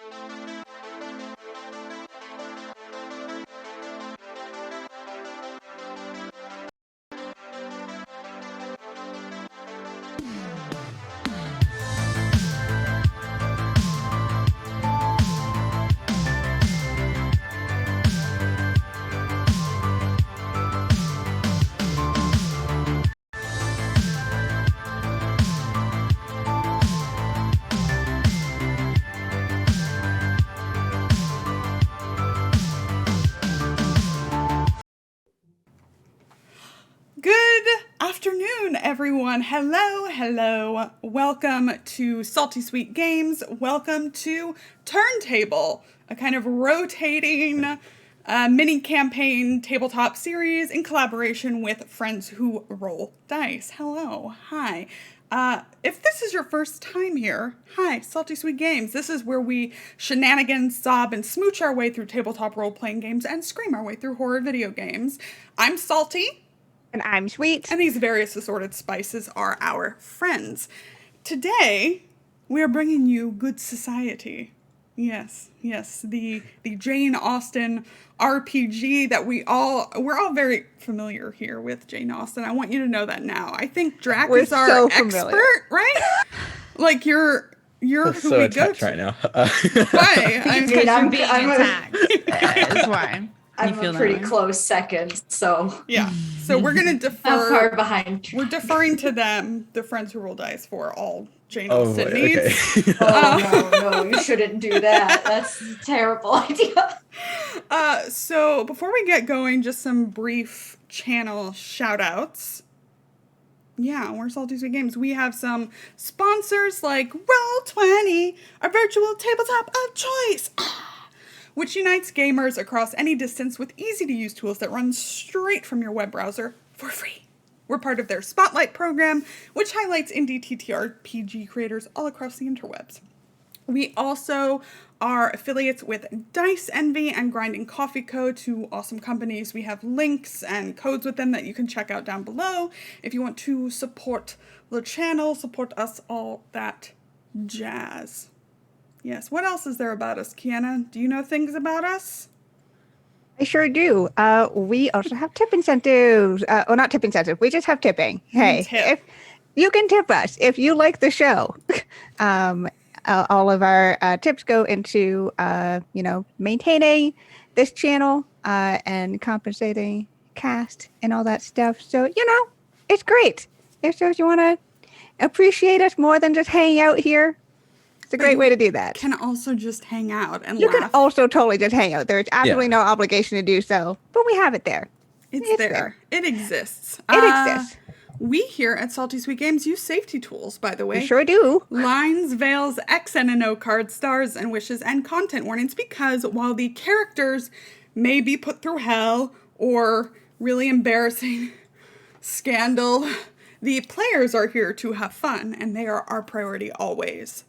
Good afternoon, everyone. Hello. Welcome to Salty Sweet Games. Welcome to Turntable, a kind of rotating mini campaign tabletop series in collaboration with friends who roll dice. Hello. Hi. If this is your first time here, hi, Salty Sweet Games. This is where we shenanigans, sob, and smooch our way through tabletop role-playing games and scream our way through horror video games. I'm Salty. And I'm Sweet. And these various assorted spices are our friends. Today, we are bringing you Good Society. Yes, the Jane Austen RPG that we're all very familiar here with Jane Austen. I want you to know that now. I think Drac is our expert, right? Like you're who so we attacked go to right now. Why? I'm being attacked. That's why. I'm a pretty close second, so yeah. So we're gonna defer. I'm far behind. We're deferring to them, the friends who roll dice, for all Jane Austen needs. Okay. No, you shouldn't do that. That's a terrible idea. So before we get going, just some brief channel shout outs. Yeah, we're Salty Sweet Games. We have some sponsors like Roll20, our virtual tabletop of choice, which unites gamers across any distance with easy-to-use tools that run straight from your web browser for free. We're part of their Spotlight program, which highlights indie TTRPG creators all across the interwebs. We also are affiliates with Dice Envy and Grinding Coffee Co., two awesome companies. We have links and codes with them that you can check out down below if you want to support the channel, support us, all that jazz. Yes. What else is there about us, Kiana? Do you know things about us? I sure do. We also have tip incentives. Not tip incentives. We just have tipping. Hey, if you can tip us if you like the show. All of our tips go into, maintaining this channel and compensating cast and all that stuff. So, it's great. If you want to appreciate us more than just hanging out here, it's a great way to do that. Can also just hang out and you laugh. can also totally just hang out. There's absolutely no obligation to do so, but we have it there. It's there. It exists. It exists. We here at Salty Sweet Games use safety tools, by the way. We sure do. Lines, veils, X and a O cards, stars and wishes, and content warnings, because while the characters may be put through hell or really embarrassing scandal, the players are here to have fun, and they are our priority always.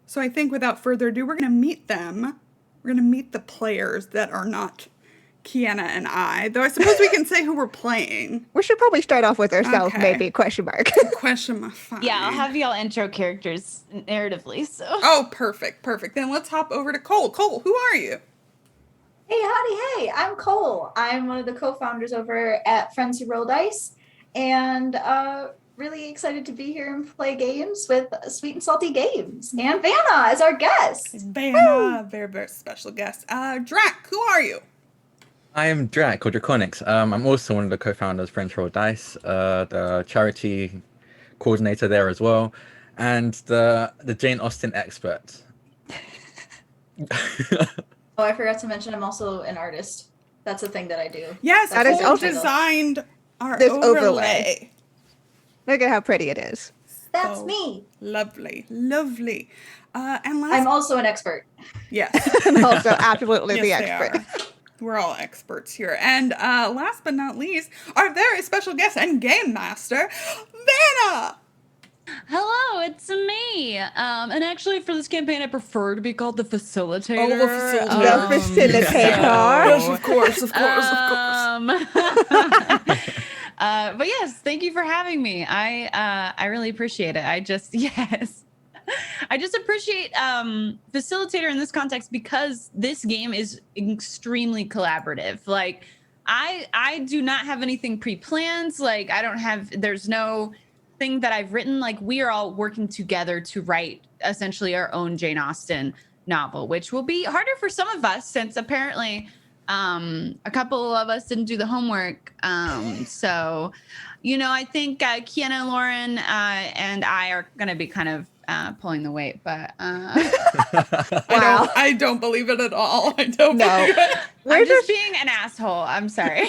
So I think without further ado, we're going to meet them. We're going to meet the players that are not Kiana and I. Though I suppose we can say who we're playing. We should probably start off with ourselves, maybe, question mark. Question mark, fine. Yeah, I'll have y'all intro characters narratively, so. Oh, perfect. Then let's hop over to Cole. Cole, who are you? Hey, howdy, hey. I'm Cole. I'm one of the co-founders over at Friends Who Roll Dice. And, really excited to be here and play games with Sweet and Salty Games. And Vanna as our guest. Vanna, very, very special guest. Drac, who are you? I am Drac, or Draconics. I'm also one of the co-founders of French Roll Dice, the charity coordinator there as well, and the Jane Austen expert. Oh, I forgot to mention I'm also an artist. That's a thing that I do. Yes, that is also designed our this overlay. Look at how pretty it is. That's me. Lovely. And I'm also an expert. Yes. And also absolutely the Yes, expert. We're all experts here. And last but not least, our very special guest and game master, Vanna. Hello, it's me. And actually, for this campaign, I prefer to be called the facilitator. Oh, the facilitator. The facilitator. Yes, of course. But yes, thank you for having me. I really appreciate it. Yes. I just appreciate Facilitator in this context because this game is extremely collaborative. Like, I do not have anything pre-planned. Like, there's no thing that I've written. Like, we are all working together to write essentially our own Jane Austen novel, which will be harder for some of us since apparently a couple of us didn't do the homework. So, I think Kiana and Lauren and I are going to be kind of pulling the weight, but Wow. I don't believe it at all. I don't believe it. We're I'm just being an asshole. I'm sorry.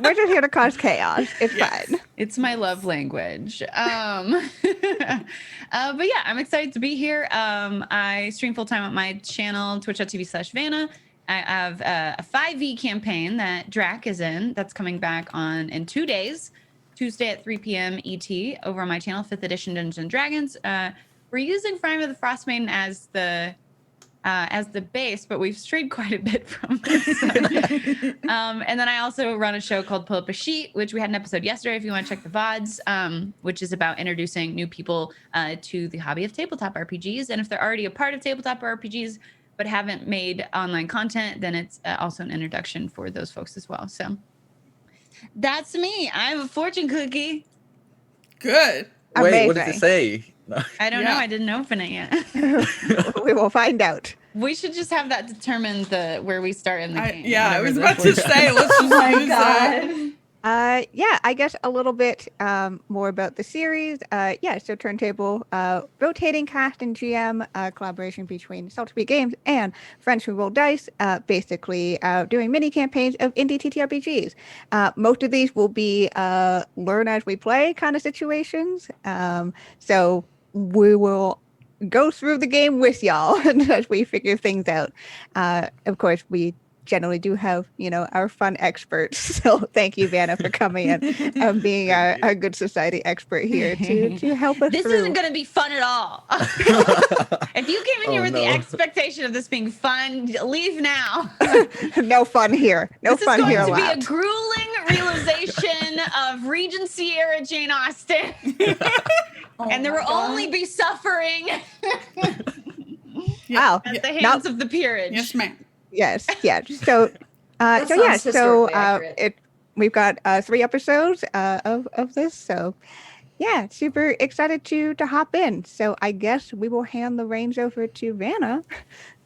We're just here to cause chaos. It's fine. It's my love language. But yeah, I'm excited to be here. I stream full time on my channel, twitch.tv/Vanna. I have a 5e campaign that Drac is in that's coming back on in 2 days, Tuesday at 3 p.m. ET over on my channel, 5th edition Dungeons and Dragons. We're using Frame of the Frostmaiden as the base, but we've strayed quite a bit from this. And then I also run a show called Pull Up a Sheet, which we had an episode yesterday if you want to check the VODs, which is about introducing new people to the hobby of tabletop RPGs. And if they're already a part of tabletop RPGs, but haven't made online content, then it's also an introduction for those folks as well. So that's me. I have a fortune cookie. Good. Wait, what Amazing. does it say? I don't know. I didn't open it yet. We will find out. We should just have that determine where we start in the game. I was whatever about to say, let's Oh just my use that. god. I guess a little bit more about the series. So Turntable, rotating cast and GM collaboration between Salty Games and Friends Who Roll Dice, basically doing mini campaigns of indie TTRPGs. Most of these will be learn as we play kind of situations. So we will go through the game with y'all as we figure things out. Of course, we generally do have, our fun experts. So thank you, Vanna, for coming in and being our good society expert here to help us This through. isn't going to be fun at all. If you came in here with the no. expectation of this being fun, leave now. No fun here. No This fun is here going to be allowed. a grueling realization of Regency era Jane Austen. And there my will God. only be suffering Wow. at the hands of the peerage. Yes, ma'am. Yes. So, That so sounds historically accurate. we've got 3 episodes of this. So, yeah, super excited to hop in. So I guess we will hand the reins over to Vanna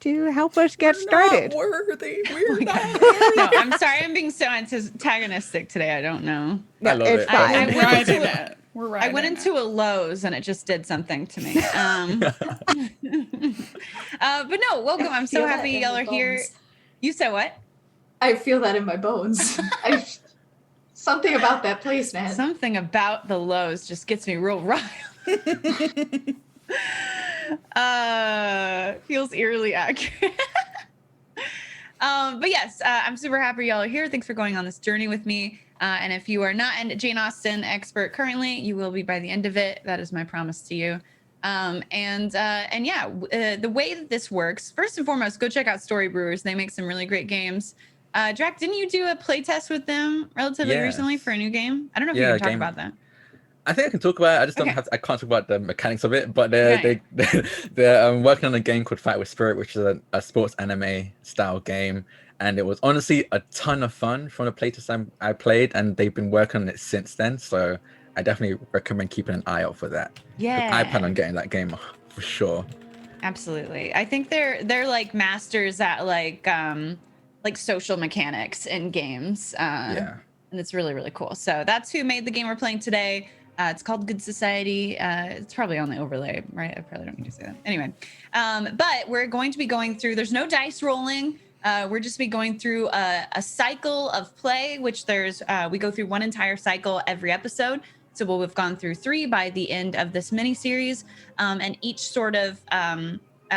to help us get started. Not worthy. We're not No, I'm sorry. I'm being so antagonistic today. I don't know. No, I love it's it. fine. I We're went riding into it. We're I riding went it. into a Lowe's and it just did something to me. But no, welcome. I'm so Feel that happy in y'all my are here. bones. You said what? I feel that in my bones. Something about that place, man. Something about the Lowe's just gets me real riled. Feels eerily accurate. But yes, I'm super happy y'all are here. Thanks for going on this journey with me. And if you are not a Jane Austen expert currently, you will be by the end of it. That is my promise to you. The way that this works, first and foremost, go check out Storybrewers. They make some really great games. Drac, didn't you do a playtest with them relatively recently for a new game? I don't know if you can talk about that. I think I can talk about it. I just don't Okay. I can't talk about the mechanics of it, but they're working on a game called Fight with Spirit, which is a sports anime style game. And it was honestly a ton of fun from the playtest I played, and they've been working on it since then. So I definitely recommend keeping an eye out for that. Yeah. I plan on getting that game for sure. Absolutely. I think they're like masters at like social mechanics in games. Yeah. And it's really, really cool. So that's who made the game we're playing today. It's called Good Society. It's probably on the overlay, right? I probably don't need to say that. Anyway, but we're going to be going through, there's no dice rolling. We're just be going through a cycle of play, which we go through one entire cycle every episode. So we've gone through 3 by the end of this mini series, and each sort of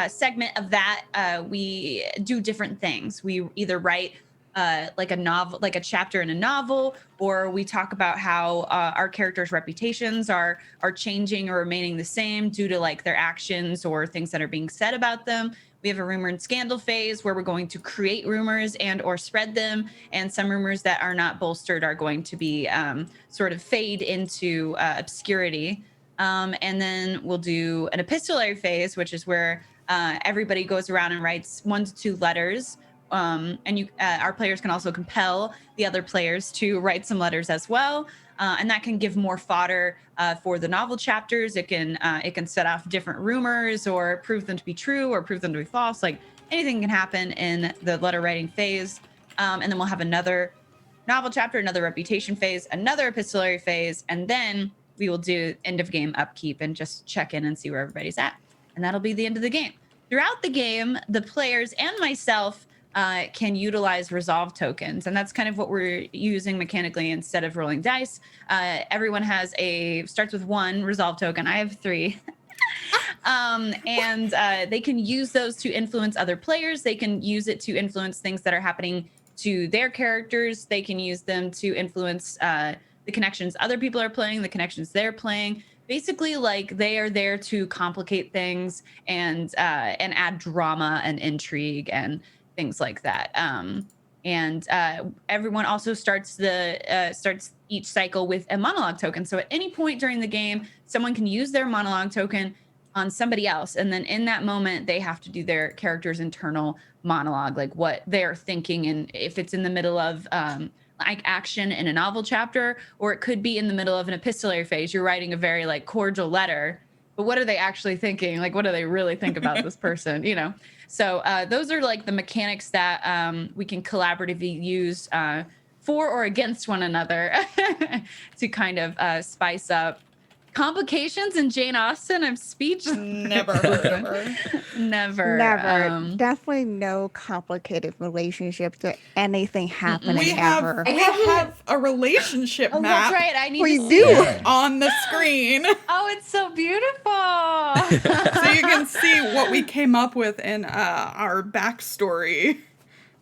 segment of that, we do different things. We either write like a novel, like a chapter in a novel, or we talk about how our characters' reputations are changing or remaining the same due to like their actions or things that are being said about them. We have a rumor and scandal phase where we're going to create rumors and or spread them, and some rumors that are not bolstered are going to be sort of fade into obscurity. And then we'll do an epistolary phase, which is where everybody goes around and writes 1 to 2 letters. And our players can also compel the other players to write some letters as well. And that can give more fodder for the novel chapters. It can set off different rumors or prove them to be true or prove them to be false. Like anything can happen in the letter writing phase. And then we'll have another novel chapter, another reputation phase, another epistolary phase, and then we will do end of game upkeep and just check in and see where everybody's at. And that'll be the end of the game. Throughout the game, the players and myself can utilize resolve tokens. And that's kind of what we're using mechanically instead of rolling dice. Everyone starts with 1 resolve token. I have 3. And they can use those to influence other players. They can use it to influence things that are happening to their characters. They can use them to influence the connections other people are playing, the connections they're playing. Basically, like they are there to complicate things and add drama and intrigue and things like that. And everyone also starts each cycle with a monologue token. So at any point during the game, someone can use their monologue token on somebody else, and then in that moment, they have to do their character's internal monologue, like what they're thinking, and if it's in the middle of like action in a novel chapter, or it could be in the middle of an epistolary phase. You're writing a very like cordial letter, but what are they actually thinking? Like, what do they really think about this person? You know? So those are like the mechanics that we can collaboratively use for or against one another to kind of spice up complications in Jane Austen. I'm speechless. Never heard of her. Never. Definitely no complicated relationships or anything happening We ever. have a relationship Oh, map that's right. I need We to do. see it. on the screen. Oh, it's so beautiful. So you can see what we came up with in our backstory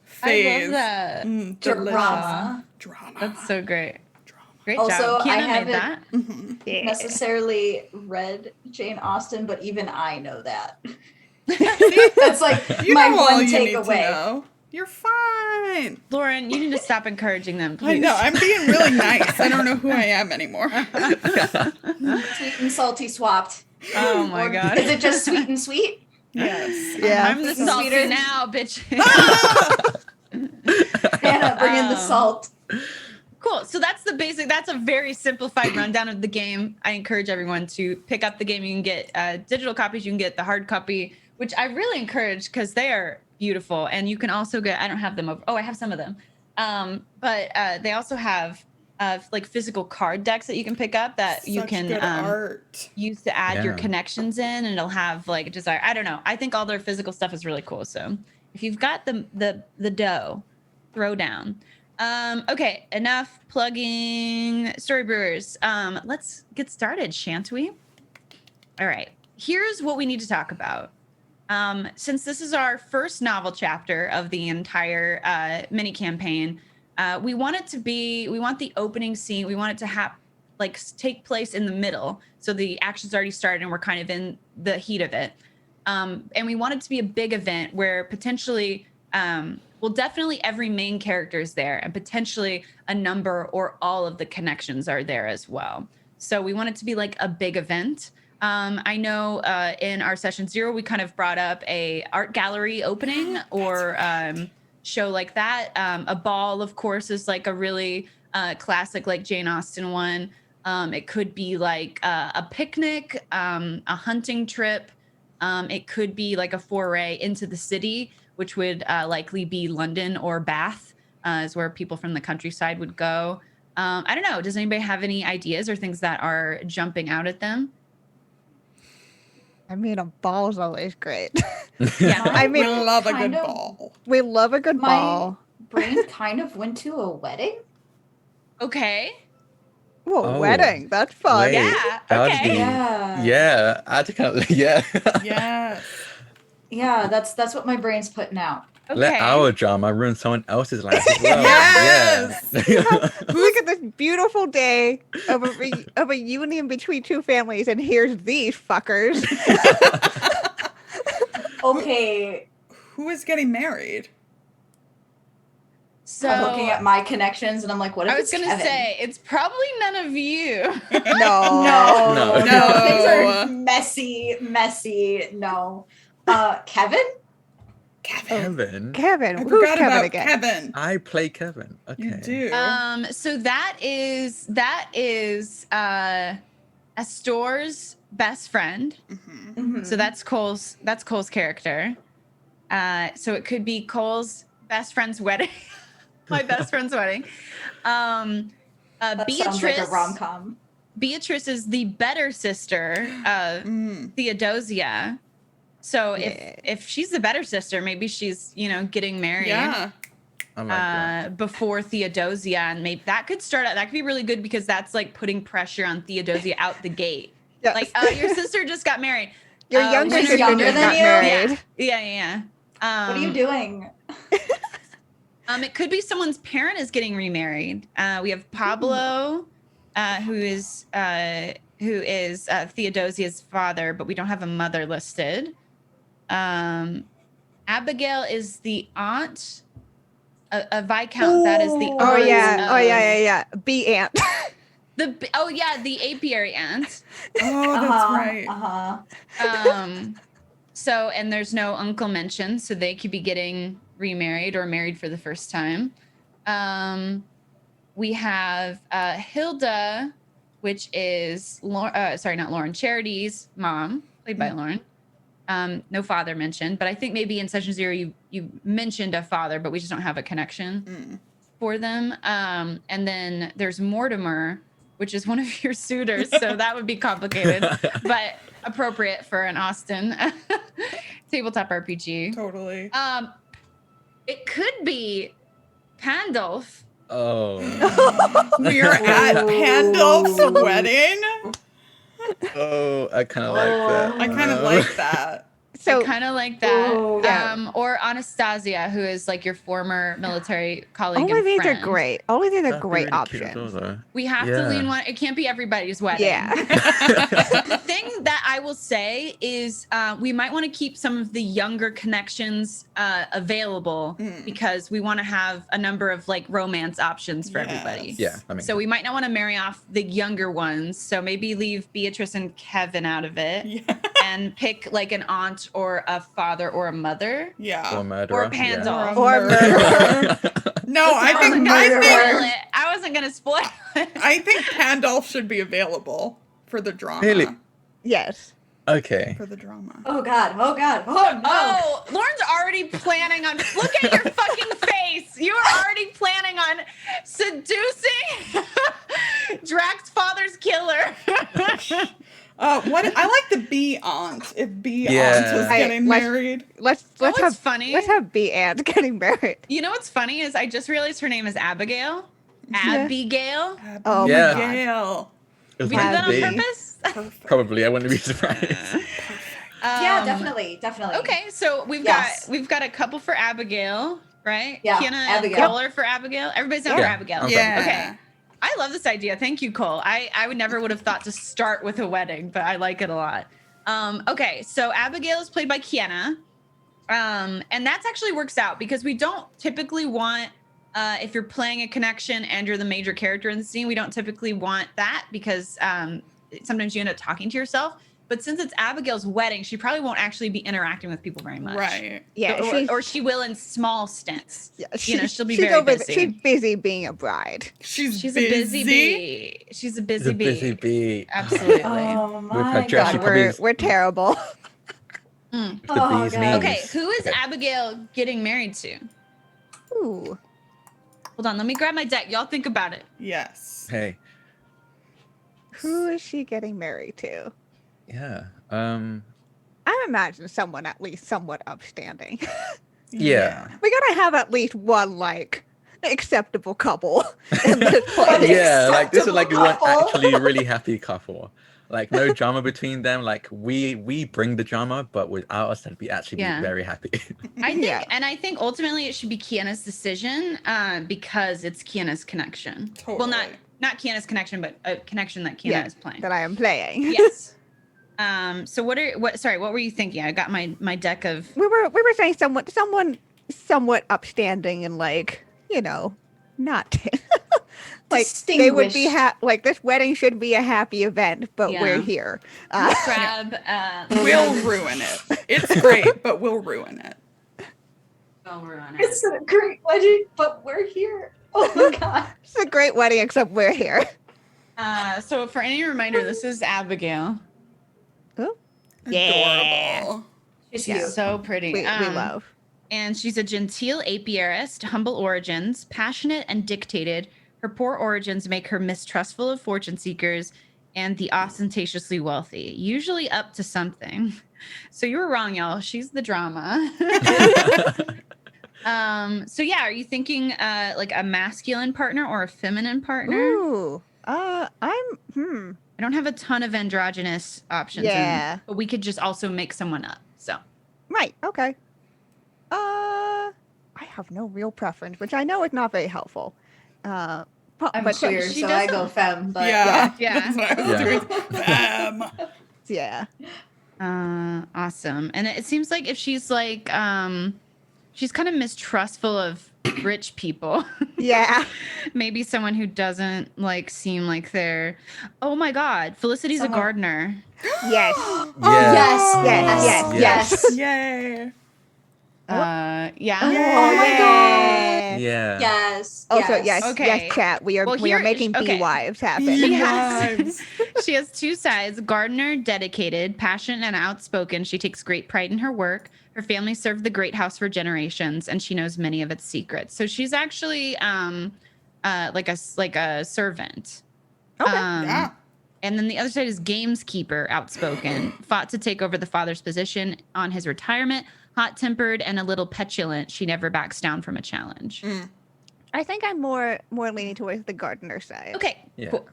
phase. I love that. Delicious. Drama. Drama. That's so great. Great Also, job. I Kiana made haven't- that. Yeah. Necessarily read Jane Austen, but even I know that. That's like You my know all one you need to takeaway. know. You're fine. Lauren, you need to stop encouraging them, please. I know. I'm being really nice. I don't know who I am anymore. Sweet and salty swapped. Oh my Or God. Is it just sweet and sweet? Yes. Yeah. I'm the Sweet and salty sweeter. now, bitch. Hannah, bring in the salt. Cool. So that's that's a very simplified rundown of the game. I encourage everyone to pick up the game. You can get digital copies. You can get the hard copy, which I really encourage because they are beautiful. And you can also get, I don't have them over. Oh, I have some of them. But they also have like physical card decks that you can pick up that you Such can good art. use to add your Yeah. connections in, and it'll have like a desire. I don't know. I think all their physical stuff is really cool. So if you've got the dough, throw down. Okay, enough plugging Storybrewers. Let's get started, shan't we? All right, here's what we need to talk about. Since this is our first novel chapter of the entire mini campaign, we want the opening scene, we want it to take place in the middle. So the action's already started and we're kind of in the heat of it. And we want it to be a big event where potentially, definitely every main character is there, and potentially a number or all of the connections are there as well. So we want it to be like a big event. I know in our session 0, we kind of brought up a art gallery opening or show like that. A ball, of course, is like a really classic, like Jane Austen one. It could be like a picnic, a hunting trip. It could be like a foray into the city, which would likely be London or Bath, is where people from the countryside would go. I don't know. Does anybody have any ideas or things that are jumping out at them? I mean, a ball is always great. Yeah, I mean, We love a kind good of- ball. we love a good My ball. brain kind of went to a wedding. Okay. Whoa, Oh. wedding. That's fun. Wait, Yeah, that would okay. be- Yeah. Yeah, I think yeah. Yes. Yeah, that's what my brain's putting out. Okay. Let our drama ruin someone else's life as well. Yes! Yeah. Look at this beautiful day of a union between two families, and here's these fuckers. Okay, Who is getting married? So I'm looking at my connections and I'm like, what if I was it's gonna Kevin? say it's probably none of you. No, No. things are messy. No. Kevin? Kevin. Kevin. I Who's forgot Kevin about again? Kevin. I play Kevin. Okay. You do. So that is Astor's best friend. Mhm. Mhm. So that's Cole's character. So it could be Cole's best friend's wedding. My best friend's wedding. That Beatrice. sounds like a rom-com. Beatrice is the better sister of Theodosia. So if she's the better sister, maybe she's, getting married. Yeah. I like that. Before Theodosia, and maybe that could start out. That could be really good because that's like putting pressure on Theodosia out the gate. Yes. Like, your sister just got married. Your younger when are sister you- younger just than got you? married. Yeah. What are you doing? It could be someone's parent is getting remarried. We have Pablo, who is Theodosia's father, but we don't have a mother listed. Abigail is the aunt. A viscount. That is the aunt. Oh yeah. of- Yeah. Bee aunt. The apiary aunt. Oh, that's right. So, and there's no uncle mentioned, so they could be getting remarried or married for the first time. We have Hilda, which is not Lauren, Charity's mom, played by Lauren. No father mentioned, but I think maybe in session 0 you mentioned a father, but we just don't have a connection for them. And then there's Mortimer, which is one of your suitors, so that would be complicated, but appropriate for an Austin tabletop RPG. Totally. It could be Pandulf. Oh. We're at Pandulf's wedding. Oh, I kind of like that. I kind of like that. So Kind of like that. Whoa. Yeah. Or Anastasia, who is like your former military colleague all of and these friend. are great. All of these are That'd be great really cute as options. well, though. We have to lean one. It can't be everybody's wedding. Yeah. The thing that I will say is we might want to keep some of the younger connections available because we want to have a number of like romance options for everybody. Yeah, that makes So we might not want to marry off the younger ones. So maybe leave Beatrice and Kevin out of it Yeah. and pick like an aunt or a father or a mother. Yeah. Or murderer. Or Pandulf. Yeah. Or murderer. No, I think I wasn't gonna spoil it. I think Pandulf should be available for the drama. Really? Yes. Okay. For the drama. Oh God. Oh no. Oh, Lauren's already planning on. Look at your fucking face. You are already planning on seducing Drax's father's killer. What I like the bee aunt. If bee Yeah. aunt was getting married. Let's what's have funny? Let's have Bee aunt getting married. You know what's funny is I just realized her name is Abigail. Abigail. Oh Yeah. my god. Abigail. It was We did meant that to on be. purpose. Perfect. Probably. I wouldn't be surprised. Yeah, definitely. Okay, so we've got a couple for Abigail, right? Yeah, Kiana Abigail. and Cole are for Abigail. Everybody's down for Yeah. Abigail. Okay. Yeah. Okay. I love this idea. Thank you, Cole. I would never would have thought to start with a wedding, but I like it a lot. Okay, so Abigail is played by Kiana. And that actually works out because we don't typically want, if you're playing a connection and you're the major character in the scene, we don't typically want that because sometimes you end up talking to yourself. But since it's Abigail's wedding, she probably won't actually be interacting with people very much. Right. Yeah. Or she will in small stints. She'll be she's very busy. She's busy being a bride. She's a busy bee. She's a busy bee. Busy bee. Absolutely. Oh With her my dress, she God. probably- We're terrible. The Oh, bee's God. knees. Okay, who is Okay. Abigail getting married to? Ooh. Hold on, let me grab my deck. Y'all think about it. Yes. Hey. Who is she getting married to? Yeah. I imagine someone at least somewhat upstanding. Yeah. We gotta have at least one like acceptable couple in this place. Yeah, like this is like one Acceptable actually really happy couple. Like no drama between them. Like we bring the drama, but without us, they'd be actually Yeah. be very happy. I think, Yeah. and I think ultimately it should be Kiana's decision because it's Kiana's connection. Well, Totally. not Kiana's connection, but a connection that Kiana is playing. That I am playing. Yes. So what were you thinking? I got my deck of We were saying someone somewhat upstanding and like not like they would be Distinguished. like this wedding should be a happy event, but we're Yeah. here. Grab. We'll ruin it. It's great, but we'll ruin it. We'll ruin it. It's a great wedding, but we're here. Oh my god. It's a great wedding, except we're here. So for any reminder, this is Abigail. Oh, Adorable. She's Yeah. cute. So pretty. we love. And she's a genteel apiarist, humble origins, passionate and dictated. Her poor origins make her mistrustful of fortune seekers and the ostentatiously wealthy, usually up to something. So you were wrong, y'all. She's the drama. So yeah, are you thinking like a masculine partner or a feminine partner? Ooh. I don't have a ton of androgynous options. Yeah. But we could just also make someone up. So Right. Okay. I have no real preference, which I know is not very helpful. I'm but queer, she so I go doesn't- femme. But Yeah. Yeah. That's what I was doing. yeah. Awesome. And it seems like if she's like she's kind of mistrustful of rich people. Yeah. Maybe someone who doesn't like seem like they're oh my god, Felicity's Someone- a gardener. Yes. Yes. Yes. Yes. Yay. Yeah. Oh my god. Yeah. Yes. Also, yes. Okay. Yes, chat. We are Well, we are here- making okay. beewives happen. Yes. She has two sides, gardener, dedicated, passionate and outspoken. She takes great pride in her work. Her family served the great house for generations and she knows many of its secrets. So she's actually like a servant. Okay. Yeah. And then the other side is gameskeeper, outspoken, fought to take over the father's position on his retirement, hot-tempered and a little petulant. She never backs down from a challenge. I think I'm more leaning towards the gardener side. Okay, Yeah. cool.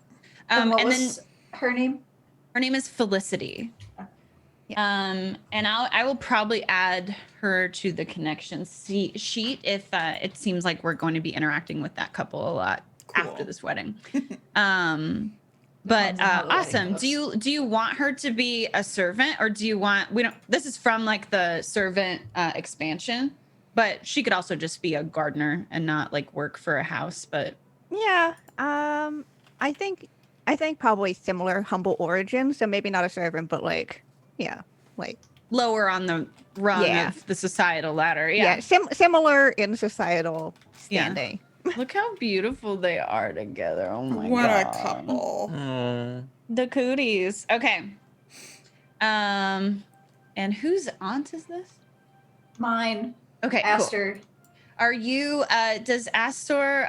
And what And was then her name? her name is Felicity. And I will probably add her to the connections sheet if it seems like we're going to be interacting with that couple a lot after Cool. this wedding. Depends But on how the wedding awesome. goes. Do you want her to be a servant or do you want this is from like the servant expansion, but she could also just be a gardener and not like work for a house, but Yeah. I think probably similar humble origins. So maybe not a servant, but like lower on the rung Yeah. of the societal ladder. yeah, similar in societal Yeah. standing. Look how beautiful they are together. Oh my What god. a couple. Aw. The cooties. Okay. And whose aunt is this? Mine. Okay, cool. Aster. Are you does Astor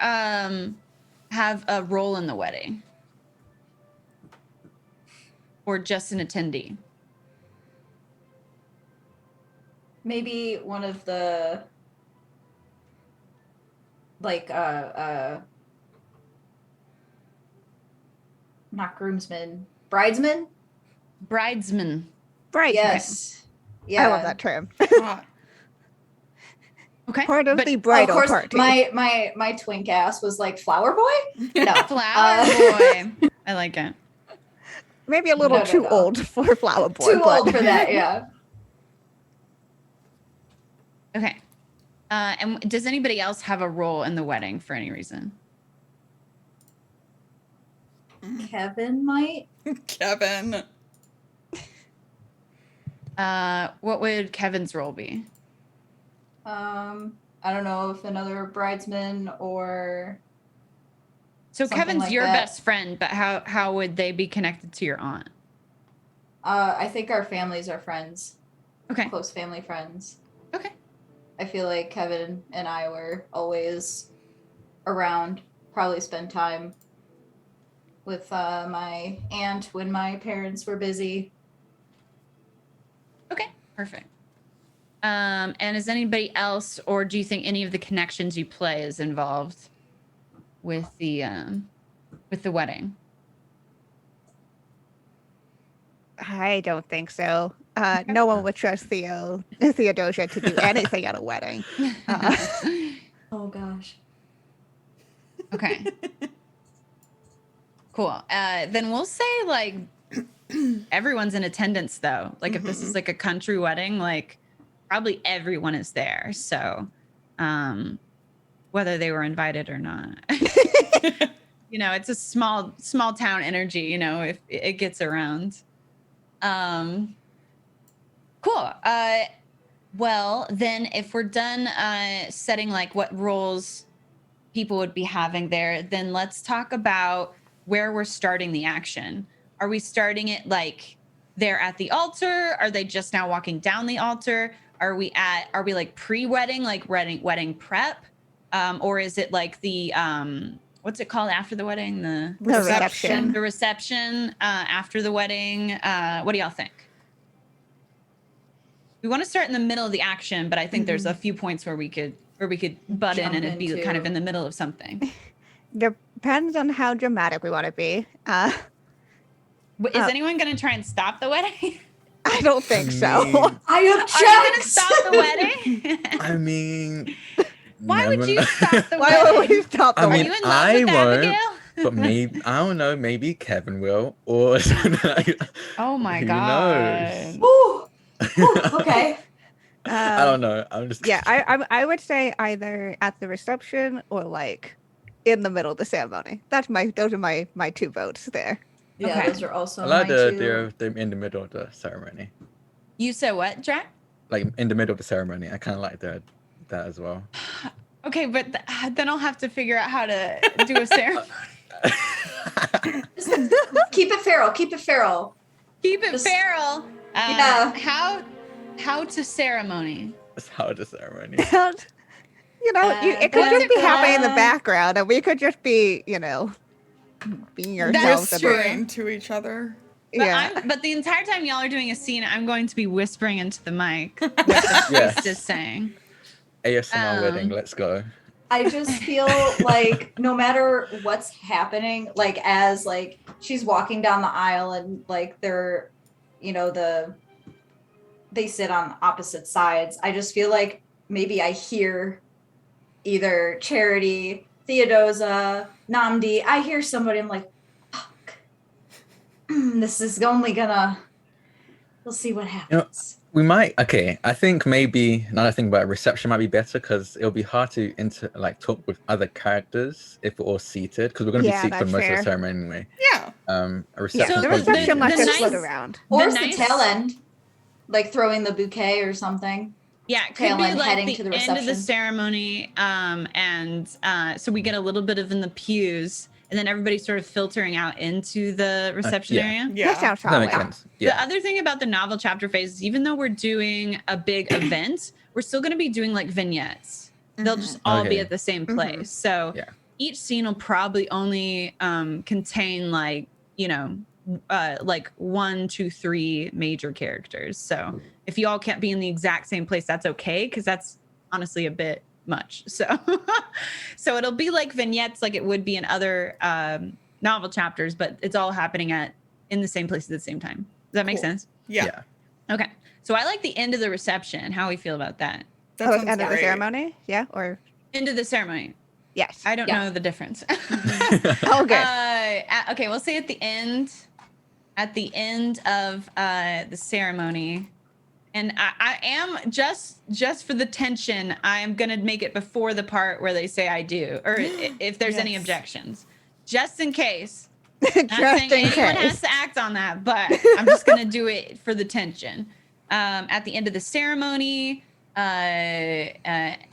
have a role in the wedding? Or just an attendee? Maybe one of the like not groomsmen, bridesmen. Bridesman. Right. Yes. Yeah. I love that term. Hot. Okay. Part of but the Of bridal course, party. my twink ass was like flower boy. No, Flower boy. I like it. Maybe a little No. too old for flower boy. too but old for that. Yeah. Okay. And does anybody else have a role in the wedding for any reason? Kevin might. Kevin. What would Kevin's role be? I don't know if another bridesman or So Something Kevin's like your that. best friend, but how would they be connected to your aunt? I think our families are friends. Okay. Close family friends. Okay. I feel like Kevin and I were always around, probably spend time with my aunt when my parents were busy. Okay. Perfect. And is anybody else, or do you think any of the connections you play is involved with the wedding? I don't think so. No one would trust Theodosia to do anything at a wedding. Oh gosh. Okay. Cool. Then we'll say like everyone's in attendance though. Like if this is like a country wedding, like probably everyone is there. So whether they were invited or not. You know, it's a small town energy, you know, if it gets around. Cool. Well, then if we're done setting like what roles people would be having there, then let's talk about where we're starting the action. Are we starting it like they're at the altar? Are they just now walking down the altar? Are we like pre-wedding, like wedding prep? Or is it like the what's it called after the wedding? The reception. The reception after the wedding. What do y'all think? We want to start in the middle of the action, but I think there's a few points where we could butt in and it'd be kind of in the middle of something. Depends on how dramatic we want to be. Is anyone going to try and stop the wedding? I don't think so. I Are you object. going to stop the wedding? I mean, Why would you stop the Why would wedding? we stop the I Are mean, you in love with Abigail? but maybe I don't know. Maybe Kevin will, or Oh my who god! knows? Ooh. Ooh, okay. I don't know. I'm just Yeah, I would say either at the reception or like in the middle of the ceremony. Those are my two votes there. Yeah, Okay. those are also I like my the two. idea of them in the middle of the ceremony. You said what, Jack? Like in the middle of the ceremony, I kind of like that as well. Okay, but then I'll have to figure out how to do a ceremony. Keep it feral. Keep it feral. Keep it Just- feral. Yeah. How to ceremony? That's how the ceremony. You know, it could just be happening in the background, and we could just be, you know, being ourselves. Whispering to each other. But but the entire time y'all are doing a scene, I'm going to be whispering into the mic what the priest is saying. ASMR wedding, let's go. I just feel like no matter what's happening, like as like she's walking down the aisle and like they're, you know, they sit on opposite sides. I just feel like maybe I hear either Charity, Theodosia, Namdi. I hear somebody. I'm like, fuck. This is only gonna. We'll see what happens. We might. Okay, I think maybe now that I think about it, reception might be better because it'll be hard to talk with other characters if we're all seated because we're going to be seated for most of the ceremony anyway. Yeah. A reception. Yeah, the probably reception be might better. just float around. Or it's the tail end, like throwing the bouquet or something. Yeah, it could Tail be end like heading the to the end of the reception. ceremony, so we get a little bit of in the pews, and then everybody sort of filtering out into the reception yeah. area. Yeah. That sounds That makes solid. sense. Yeah. The other thing about the novel chapter phase is even though we're doing a big event, we're still going to be doing like vignettes. They'll just all be Okay. at the same place. So Yeah. each scene will probably only contain like, you know, like 1, 2, 3 major characters. So if you all can't be in the exact same place, that's okay because that's honestly a bit much. So so it'll be like vignettes like it would be in other novel chapters, but it's all happening in the same place at the same time. Does that make sense? Yeah. Okay. So I like the end of the reception. How we feel about that? That Oh, sounds end of the great. ceremony? Yeah, or End of the ceremony. yes. I don't Yeah. know the difference. Oh, good. Okay, we'll say at the end of the ceremony. And I am just for the tension, I am gonna make it before the part where they say I do, or if there's any Yes. objections, just in case. Just Not saying in anyone case. has to act on that, but I'm just gonna do it for the tension. At the end of the ceremony,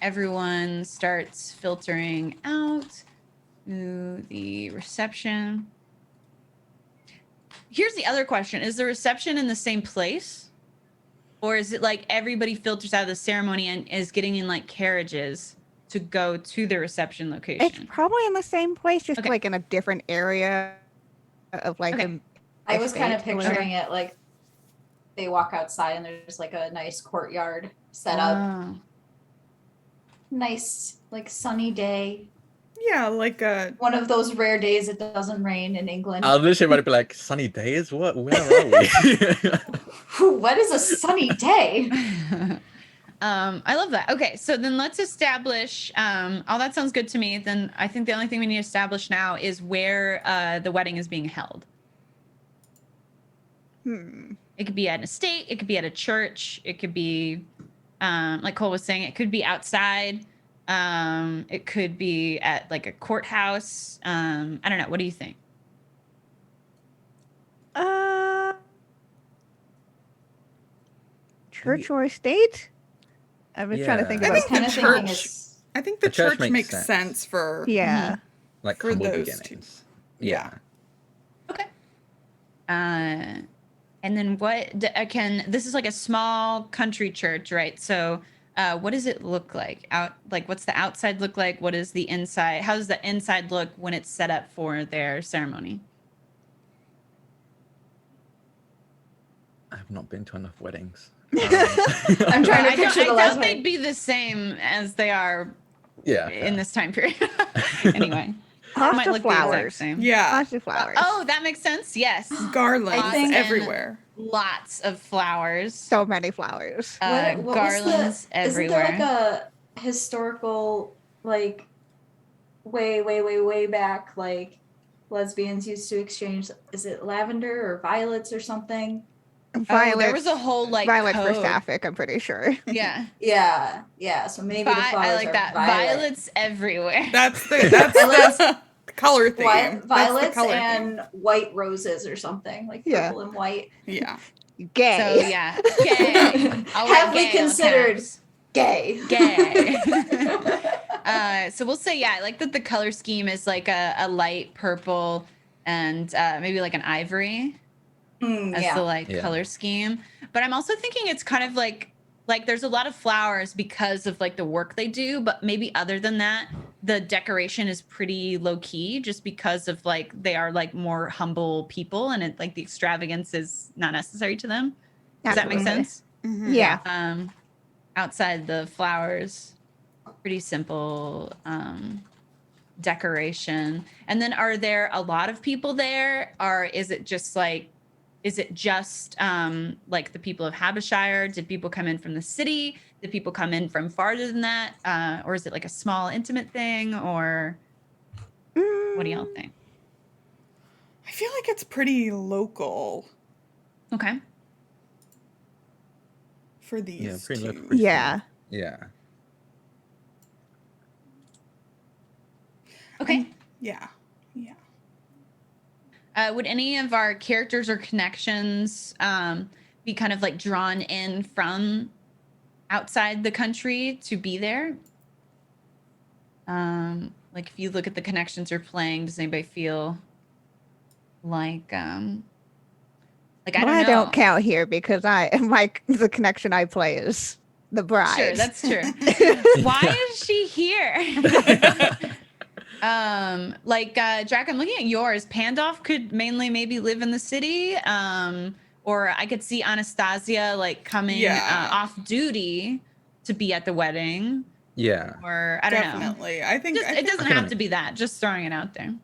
everyone starts filtering out to the reception. Here's the other question: is the reception in the same place? Or is it like everybody filters out of the ceremony and is getting in like carriages to go to the reception It's location? probably in the same place, just Okay. like in a different area of like Okay. I was kind of estate or whatever. picturing it like they walk outside and there's like a nice courtyard set up. Oh. Nice, like sunny day. Yeah, like a One of those rare days it doesn't rain in England. I was literally about to be like, sunny days? What? Where are we? Whew, what is a sunny day? I love that. Okay, so then let's establish. All that sounds good to me. Then I think the only thing we need to establish now is where the wedding is being held. It could be at an estate. It could be at a church. It could be, like Cole was saying, it could be outside. It could be at like a courthouse. I don't know. What do you think? Church or state? I've been trying to think Yeah. I about think the Kinda thinking church. it's- I think the The church church makes makes sense. sense for Yeah. Like For humble those beginnings. two. Yeah. Okay. And then this is like a small country church, right? So what does it look like? What's the outside look like? What is the inside? How does the inside look when it's set up for their ceremony? I have not been to enough weddings. I'm trying to I picture the last doubt they'd one. be the same as they are Yeah. in this time period. Anyway, Lots might of look the exact flowers. same. Yeah. Lots of flowers. Oh, that makes sense. Yes. Garlands I think- everywhere. Lots of flowers. So many flowers. What was Garlands everywhere. Isn't there like a historical, like, way back, like, lesbians used to exchange, is it lavender or violets or something? Violet. There was a whole like Violet for code. sapphic, I'm pretty sure. Yeah. Yeah. So maybe the flowers I like are that. violet. Violets everywhere. That's the color theme. That's the Violets color and white roses or something, like Yeah. purple and white. theme. Yeah. Gay. So yeah, gay. I'll write Have we gay on considered caps. gay? Gay. So we'll say I like that the color scheme is like a light purple and maybe like an ivory as the like color scheme. But I'm also thinking it's kind of like there's a lot of flowers because of like the work they do, but maybe other than that, the decoration is pretty low key just because of like they are like more humble people and it like the extravagance is not necessary to them. Does that make Absolutely. sense? Mhm. Yeah. Outside the flowers, pretty simple decoration. And then are there a lot of people there, or is it just like the people of Habishire? Did people come in from the city? Did people come in from farther than that? Or is it like a small intimate thing? Or what do y'all think? I feel like it's pretty local Okay. for these Yeah, pretty two. local. Pretty Yeah. Yeah. Okay. Yeah. Would any of our characters or connections be kind of like drawn in from outside the country to be there? Like if you look at the connections you're playing, does anybody feel like I don't know. I don't count here because the connection I play is the bride. Sure, that's true. Why is she here? Jack, I'm looking at yours. Pandolf could mainly maybe live in the city. Or I could see Anastasia like coming off duty to be at the wedding. Yeah. Or I don't know. Definitely. I think It doesn't have to be that. Just throwing it out there.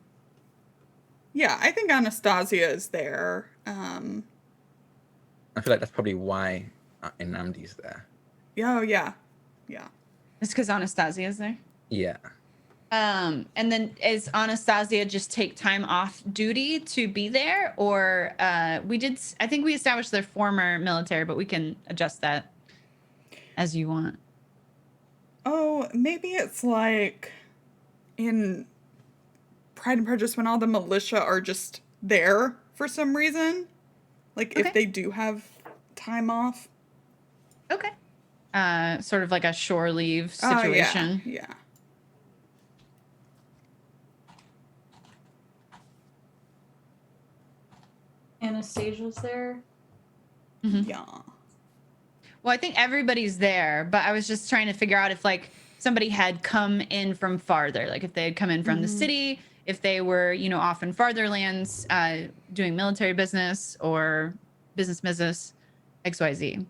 Yeah, I think Anastasia is there. I feel like that's probably why Inamdi's there. Oh yeah. It's because Anastasia is there. Yeah. And then is Anastasia just take time off duty to be there? Or I think we established their former military, but we can adjust that as you want. Oh, maybe it's like in Pride and Prejudice when all the militia are just there for some reason. Like Okay. if they do have time off. Okay. Sort of like a shore leave situation. Yeah. Anastasia's there. Mm-hmm. Yeah. Well, I think everybody's there, but I was just trying to figure out if like somebody had come in from farther, like if they had come in from the city, if they were, off in farther lands doing military business or business, XYZ.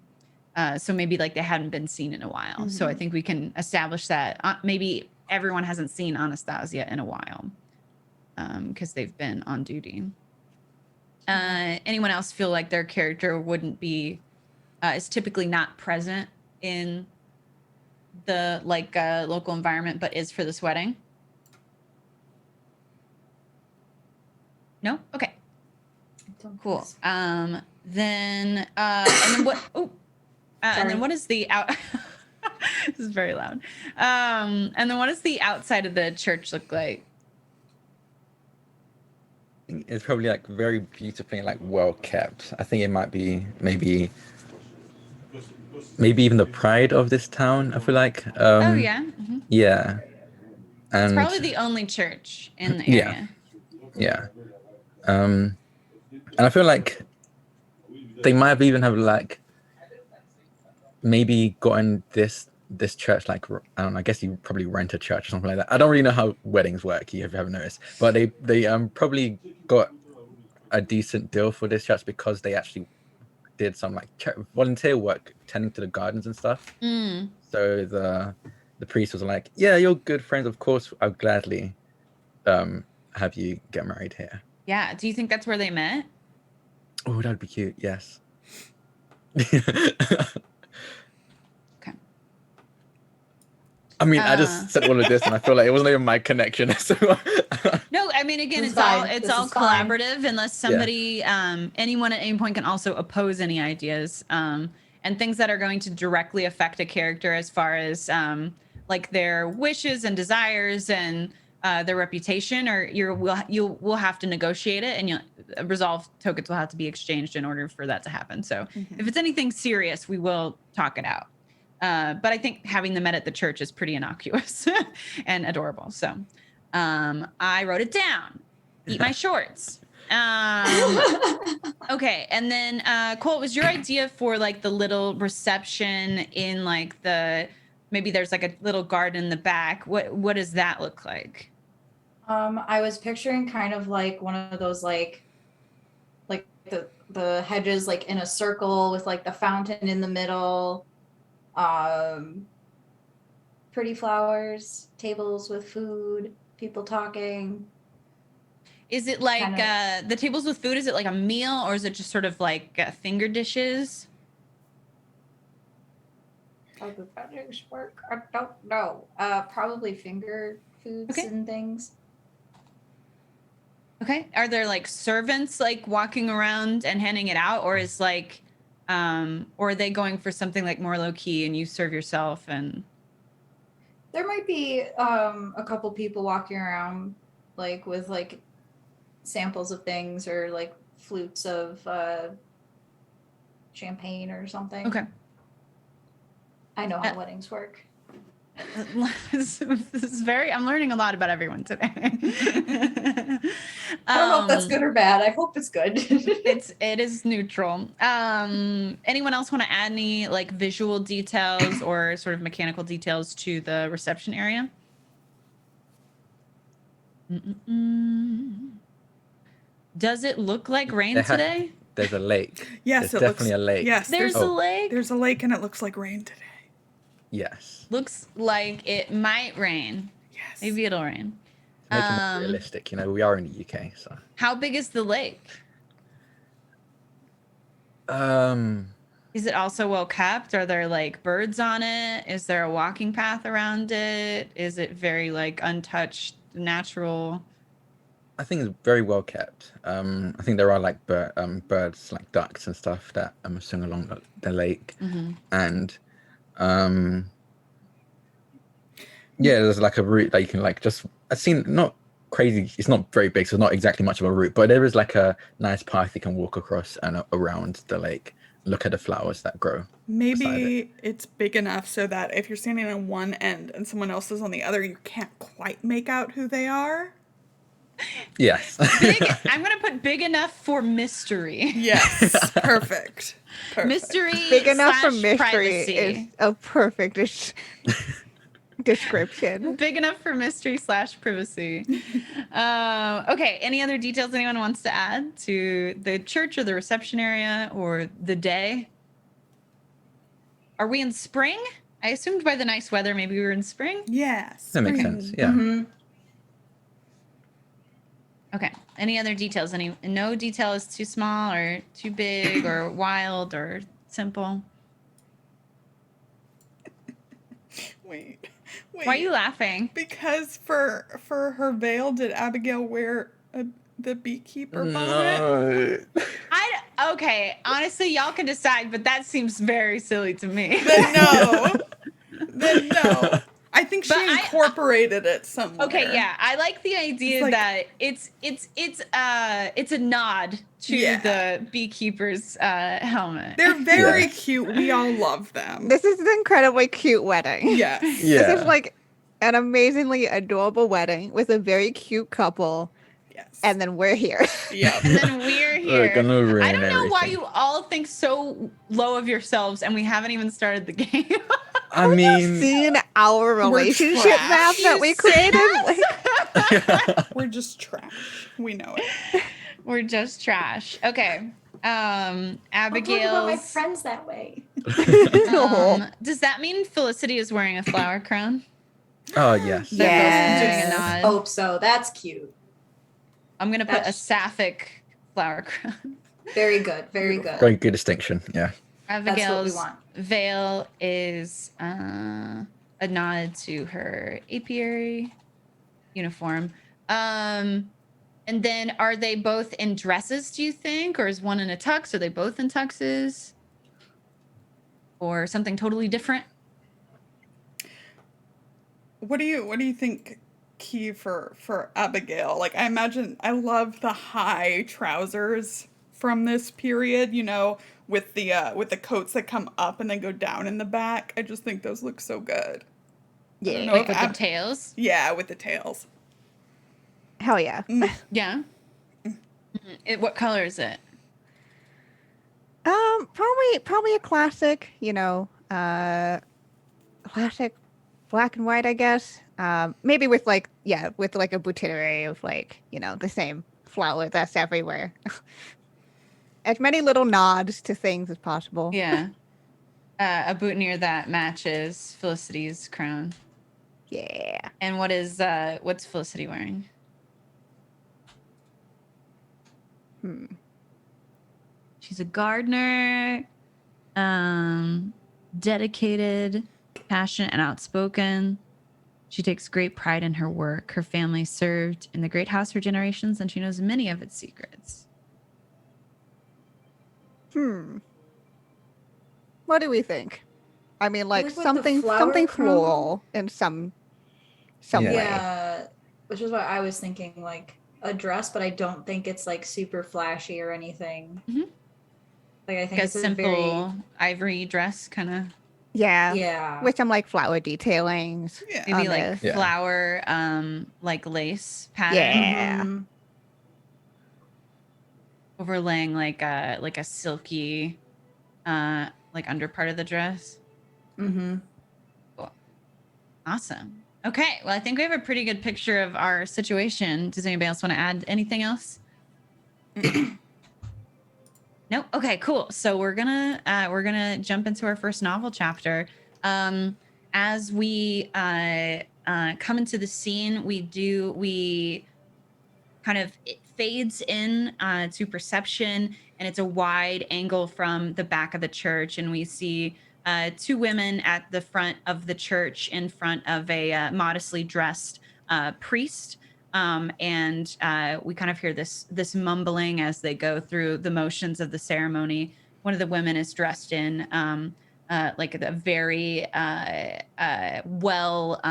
So maybe like they hadn't been seen in a while. So I think we can establish that maybe everyone hasn't seen Anastasia in a while because they've been on duty. Anyone else feel like their character wouldn't be is typically not present in the local environment, but is for this wedding? No? Okay. Cool. Then and then what? Oh, and then what is the out? This is very loud. And then what does the outside of the church look like? It's probably like very beautifully like well kept. I think it might be maybe even the pride of this town. I feel like. Oh yeah. Mm-hmm. Yeah. And it's probably the only church in the yeah. area. Yeah. And I feel like they might have even have like maybe gotten this church, like, I don't know, I guess you probably rent a church or something like that. I don't really know how weddings work, if you haven't noticed, but they probably got a decent deal for this church because they actually did some like volunteer work tending to the gardens and stuff. So the priest was like, yeah, you're good friends, of course I'll gladly have you get married here. Yeah. Do you think that's where they met? Oh, that'd be cute. Yes. Okay. I mean, I just said all of this, and I feel like it wasn't even my connection. So no, I mean, again, It's it's fine. all collaborative, unless somebody, anyone at any point can also oppose any ideas, and things that are going to directly affect a character as far as like their wishes and desires and their reputation, or we'll have to negotiate it, and resolve tokens will have to be exchanged in order for that to happen. So if it's anything serious, we will talk it out. But I think having them met at the church is pretty innocuous and adorable. So I wrote it down. Eat my shorts. Okay. And then Cole, what was your idea for like the little reception in like maybe there's like a little garden in the back. What does that look like? I was picturing kind of like one of those like the hedges like in a circle with like the fountain in the middle. Pretty flowers, tables with food, people talking. Is it like the tables with food? Is it like a meal, or is it just sort of like finger dishes? How the things work? I don't know. Probably finger foods and things. Okay. Are there like servants like walking around and handing it out, or is like, or are they going for something like more low key and you serve yourself? And there might be a couple people walking around like with like samples of things or like flutes of champagne or something. Okay. I know how weddings work. This is I'm learning a lot about everyone today. I don't know if that's good or bad. I hope it's good. It is neutral. Anyone else want to add any like visual details or sort of mechanical details to the reception area? Does it look like rain today? There's a lake. Yes, there's definitely a lake. Yes, there's a lake. There's a lake, and it looks like rain today. Yes. Looks like it might rain. Yes. Maybe it'll rain. Make it more realistic. You know, we are in the UK, so. How big is the lake? Is it also well kept? Are there like birds on it? Is there a walking path around it? Is it very like untouched, natural? I think it's very well kept. I think there are like birds, like ducks and stuff that swing along the lake, and yeah, there's like a route that you can like just. I've seen not crazy. It's not very big, so it's not exactly much of a route, but there is like a nice path you can walk across and around the lake. Look at the flowers that grow. Maybe it's big enough so that if you're standing on one end and someone else is on the other, you can't quite make out who they are. Yes. I'm going to put big enough for mystery. Yes. Perfect. Mystery. Big enough for mystery privacy. is a perfect description. Big enough for mystery / privacy. Okay. Any other details anyone wants to add to the church or the reception area or the day? Are we in spring? I assumed by the nice weather, maybe we were in spring. Yes. That makes sense. Yeah. Mm-hmm. Okay. Any other details? No detail is too small or too big or wild or simple. Wait. Why are you laughing? Because for her veil, did Abigail wear the beekeeper bonnet? Okay. Honestly, y'all can decide, but that seems very silly to me. Then no. Then well. I think she incorporated it somewhere. Okay, yeah, I like the idea that it's a nod to the beekeeper's helmet. They're very cute. We all love them. This is an incredibly cute wedding. Yes. Yeah. This is like an amazingly adorable wedding with a very cute couple. Yes. And then we're here. Yeah. And then we're here. We're gonna ruin I don't know everything. why you all think so low of yourselves and we haven't even started the game. I mean, Seen our relationship map that we created. We're just trash. We know it. We're just trash. Okay. Don't Abigail's. talk about my friends that way. Does that mean Felicity is wearing a flower crown? oh yes. They're both doing a nod. Hope so. That's cute. I'm gonna put a sapphic flower crown. Very good. Very good. Very good distinction. Yeah. Abigail's want. veil is a nod to her apiary uniform. And then are they both in dresses, do you think? Or is one in a tux? Are they both in tuxes? Or something totally different? What do you think, Key, for Abigail? Like, I love the high trousers from this period, you know, with the coats that come up and then go down in the back. I just think those look so good. Yeah. Like with the tails? Yeah, with the tails. Hell yeah. Yeah. What color is it? Probably a classic, you know, classic black and white, I guess. Maybe with like a boutonniere of like, you know, the same flower that's everywhere. As many little nods to things as possible. Yeah. A boutonniere that matches Felicity's crown. Yeah. And what's Felicity wearing? She's a gardener, dedicated, passionate, and outspoken. She takes great pride in her work. Her family served in the great house for generations, and she knows many of its secrets. What do we think? I mean, like with the something flower floral in some way. Yeah, which is why I was thinking like a dress, but I don't think it's like super flashy or anything. Mm-hmm. Like I think Like a it's simple ivory dress, kind of. Yeah. With some like flower detailings. Yeah. Maybe on like this. flower, like lace pattern. Yeah. Mhm. Overlaying like a silky, like under part of the dress. Mhm. Cool. Awesome. Okay, well, I think we have a pretty good picture of our situation. Does anybody else want to add anything else? Nope. Okay, cool. So we're gonna jump into our first novel chapter. As we come into the scene, we kind of, it fades in to perception, and it's a wide angle from the back of the church, and we see two women at the front of the church in front of a modestly dressed priest. And we kind of hear this mumbling as they go through the motions of the ceremony. One of the women is dressed in like a very well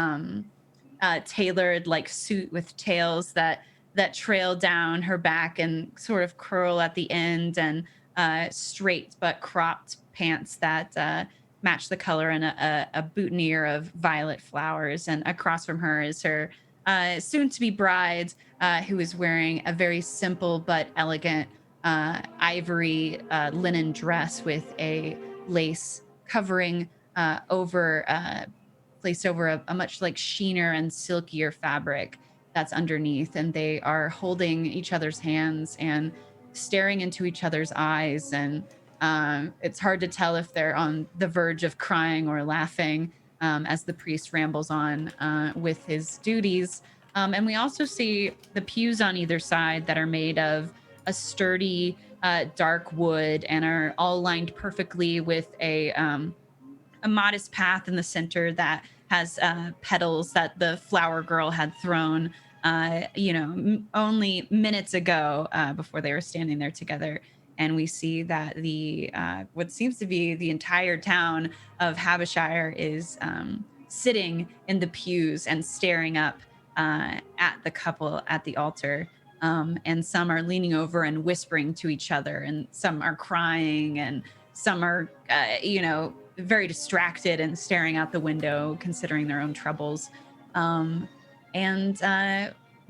tailored like suit with tails that trail down her back and sort of curl at the end, and straight but cropped pants that match the color, and a boutonniere of violet flowers. And across from her is her soon-to-be bride, who is wearing a very simple but elegant ivory linen dress with a lace covering placed over a much like sheener and silkier fabric that's underneath. And they are holding each other's hands and staring into each other's eyes. And it's hard to tell if they're on the verge of crying or laughing as the priest rambles on with his duties. And we also see the pews on either side that are made of a sturdy dark wood and are all lined perfectly with a modest path in the center that has petals that the flower girl had thrown only minutes ago before they were standing there together. And we see that the what seems to be the entire town of Habishire is sitting in the pews and staring up at the couple at the altar. And some are leaning over and whispering to each other, and some are crying, and some are, very distracted and staring out the window, considering their own troubles. Where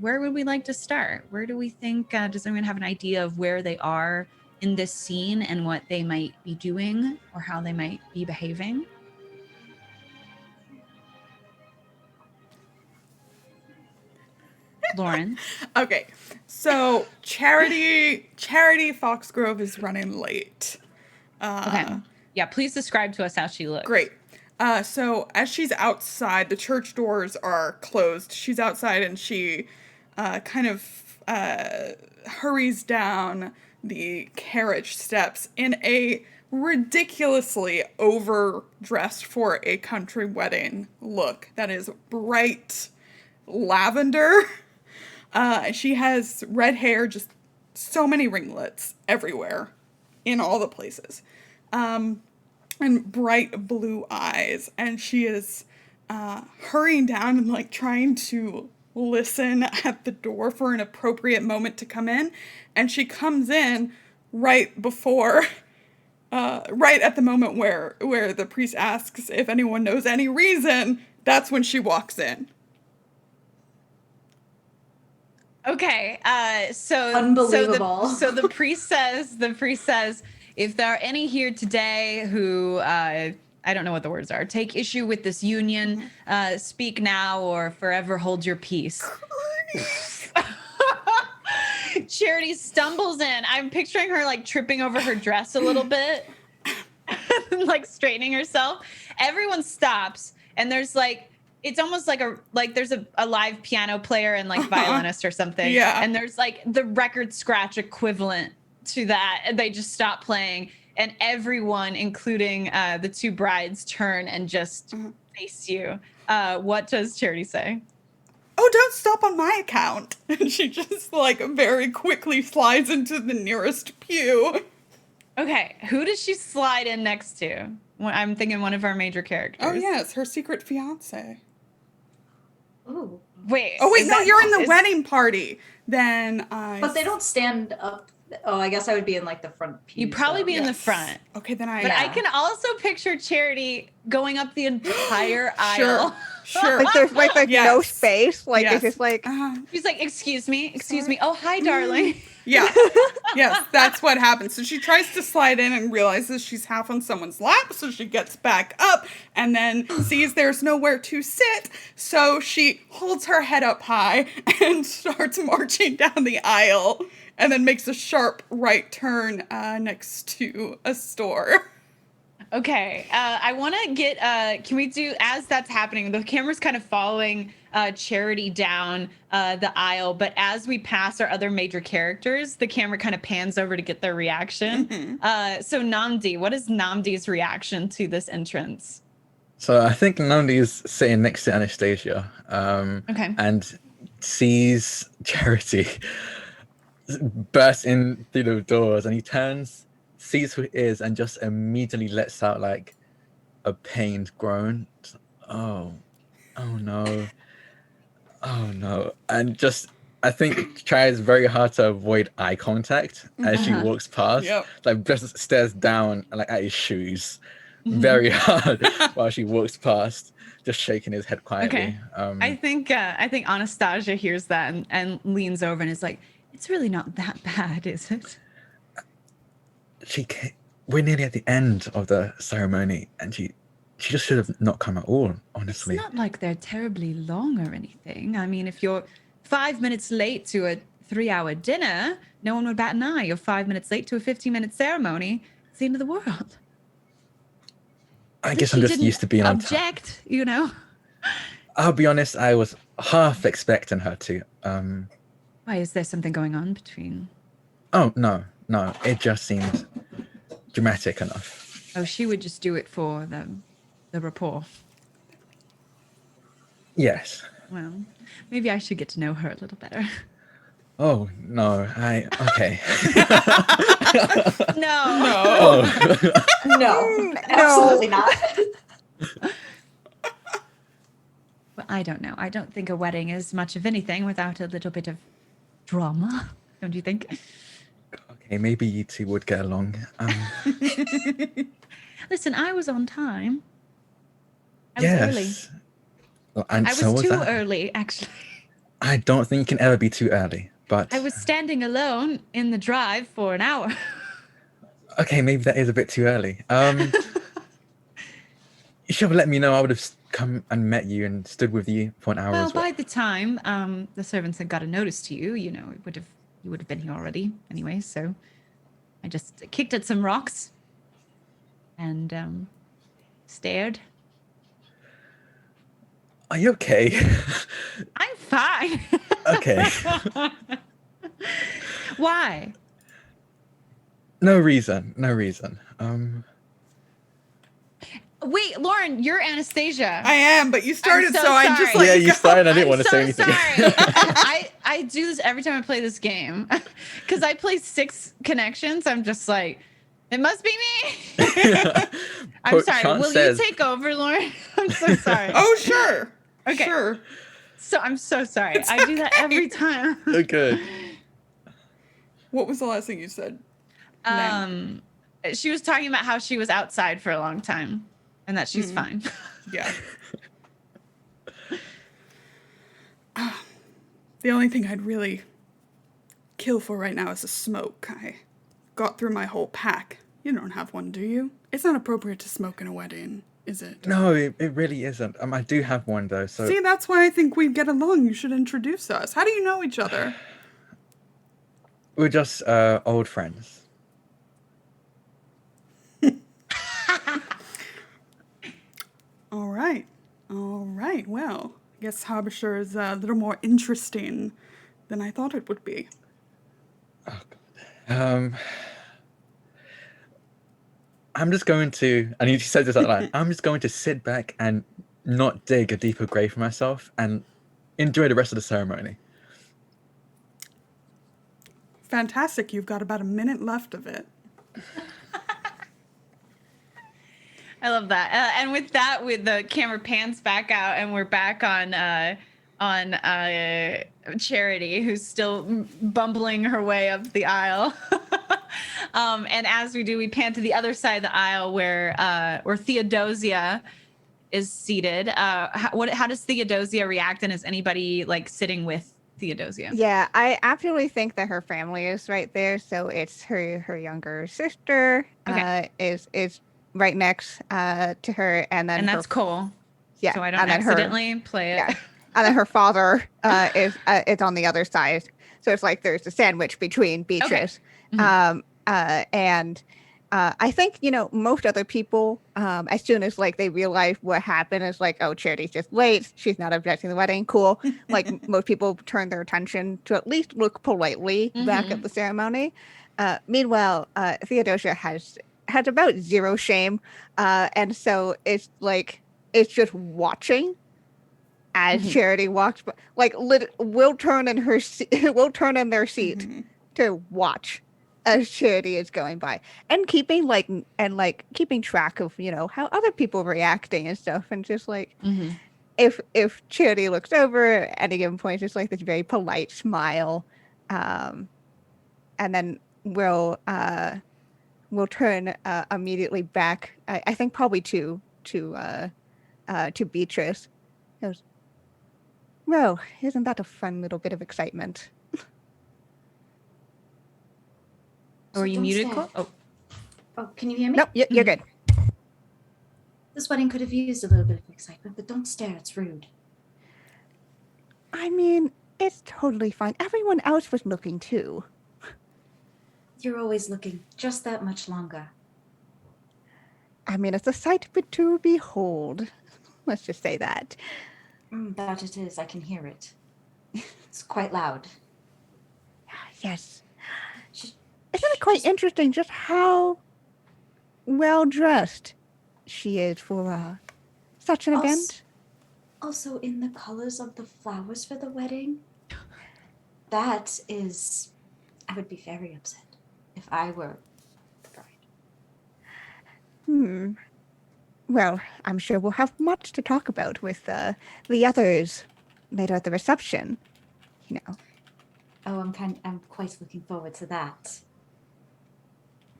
would we like to start? Where do we think, does anyone have an idea of where they are in this scene and what they might be doing or how they might be behaving? Lauren. Okay, so Charity Foxgrove is running late. Okay. Yeah, please describe to us how she looks. Great. So as she's outside, the church doors are closed. She's outside and she kind of hurries down the carriage steps in a ridiculously overdressed for a country wedding look that is bright lavender. She has red hair, just so many ringlets everywhere in all the places. And bright blue eyes. And she is hurrying down and like trying to listen at the door for an appropriate moment to come in. And she comes in right before, right at the moment where the priest asks if anyone knows any reason. That's when she walks in. Okay, so Unbelievable. So the priest says, if there are any here today who I don't know what the words are, take issue with this union, speak now or forever hold your peace. Charity stumbles in. I'm picturing her like tripping over her dress a little bit, like straightening herself. Everyone stops, and there's like, it's almost like there's a live piano player and like violinist or something. Yeah. And there's like the record scratch equivalent to that. And they just stop playing. And everyone, including the two brides, turn and just face you. What does Charity say? Oh, don't stop on my account. And she just like very quickly slides into the nearest pew. Okay. Who does she slide in next to? I'm thinking one of our major characters. Oh, yes. Her secret fiance. Ooh. Wait. Oh, wait, no, you're in the wedding party. Then But they don't stand up. Oh, I guess I would be in like the front pew. You'd probably be in the front. Okay, then But I can also picture Charity going up the entire aisle. Sure. Like there's like Yes. no space. Like Yes. it's just like She's like, excuse me. Oh, hi, darling. Yeah. Yes, that's what happens. So she tries to slide in and realizes she's half on someone's lap, so she gets back up and then sees there's nowhere to sit, so she holds her head up high and starts marching down the aisle and then makes a sharp right turn next to a store. Okay, I want to get, can we do, as that's happening, the camera's kind of following Charity down the aisle, but as we pass our other major characters, the camera kind of pans over to get their reaction. So Namdi, what is Namdi's reaction to this entrance? So I think Namdi is sitting next to Anastasia and sees Charity burst in through the doors, and he turns, sees who it is, and just immediately lets out like a pained groan. Oh no. And just, I think, tries very hard to avoid eye contact as she walks past. Yep. Like just stares down like at his shoes very hard while she walks past, just shaking his head quietly. I think Anastasia hears that and leans over and is like, it's really not that bad, is it? We're nearly at the end of the ceremony, and she just should have not come at all, honestly. It's not like they're terribly long or anything. I mean, if you're 5 minutes late to a 3-hour dinner, no one would bat an eye. You're 5 minutes late to a 15-minute ceremony. It's the end of the world. I guess I'm just used to being on time. Object, you know? I'll be honest, I was half expecting her to. Why, is there something going on between? Oh, no. It just seemed dramatic enough. Oh, she would just do it for the rapport. Yes. Well, maybe I should get to know her a little better. Oh, no. Okay. No, absolutely not. I don't know. I don't think a wedding is much of anything without a little bit of drama. Don't you think? Okay, maybe you two would get along. Listen, I was on time. I was yes. early. Well, and I so was too I. early, actually. I don't think you can ever be too early, but... I was standing alone in the drive for an hour. Okay, maybe that is a bit too early. You should have let me know. I would have come and met you and stood with you for an hour Well, as well. by the time the servants had got a notice to you, you would have been here already anyway. So I just kicked at some rocks and stared. Are you okay? I'm fine. Okay. Why? No reason. Wait, Lauren, you're Anastasia. I am, but you started, so so I just sorry. Yeah, you started. I didn't want to say anything. Sorry. I do this every time I play this game because I play 6 connections. I'm just like, it must be me. I'm sorry. Will you take over, Lauren? I'm so sorry. Oh, sure. Okay. Sure. So I'm so sorry. I do that every time. Okay. What was the last thing you said? She was talking about how she was outside for a long time and that she's fine. Yeah. The only thing I'd really kill for right now is a smoke. I got through my whole pack. You don't have one, do you? It's not appropriate to smoke in a wedding, is it? No, it really isn't. I do have one though. So see, that's why I think we get along. You should introduce us. How do you know each other? we're just old friends. All right. Well, I guess Habisher is a little more interesting than I thought it would be. Oh, God. I'm just going to, and he said this out loud, I'm just going to sit back and not dig a deeper grave for myself and enjoy the rest of the ceremony. Fantastic. You've got about a minute left of it. I love that. And with that, with the camera pans back out, and we're back on Charity, who's still bumbling her way up the aisle. And as we do, we pan to the other side of the aisle where Theodosia is seated. How does Theodosia react, and is anybody like sitting with Theodosia? Yeah, I absolutely think that her family is right there. So it's her younger sister is right next to her, and that's Cole. Yeah, so I don't accidentally play it. Yeah. And then her father is on the other side. So it's like there's a sandwich between Beatrice. Okay. Mm-hmm. And I think, most other people, as soon as like they realize what happened, is like, oh, Charity's just late. She's not objecting to the wedding. Cool. Like most people turn their attention to at least look politely back at the ceremony. Meanwhile, Theodosia has about zero shame. And so it's just watching as Charity walks, like will turn in their seat to watch as Charity is going by, and keeping track of how other people are reacting and stuff, and just like if Charity looks over at any given point, just like this very polite smile, and then we'll turn immediately back. I think probably to Beatrice. Goes, well, isn't that a fun little bit of excitement? Or are you muted, Cole? Oh, can you hear me? Nope, you're good. This wedding could have used a little bit of excitement, but don't stare, it's rude. I mean, it's totally fine. Everyone else was looking too. You're always looking just that much longer. I mean, it's a sight to behold. Let's just say that. That it is. I can hear it. It's quite loud. Yes. Isn't it quite interesting just how well dressed she is for such an event? Also, in the colors of the flowers for the wedding. That is, I would be very upset if I were the bride. Well, I'm sure we'll have much to talk about with the others later at the reception. You know. Oh, I'm quite looking forward to that.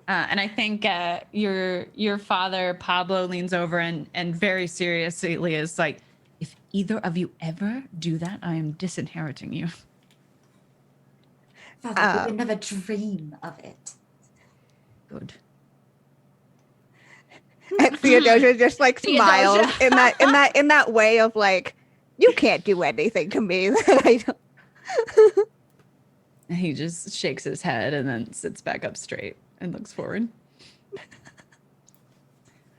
And I think your father Pablo leans over and very seriously is like, if either of you ever do that, I am disinheriting you. Father, we would never dream of it. Good. And Theodosia just like smiles in that way of like, you can't do anything to me that I don't. And he just shakes his head and then sits back up straight and looks forward.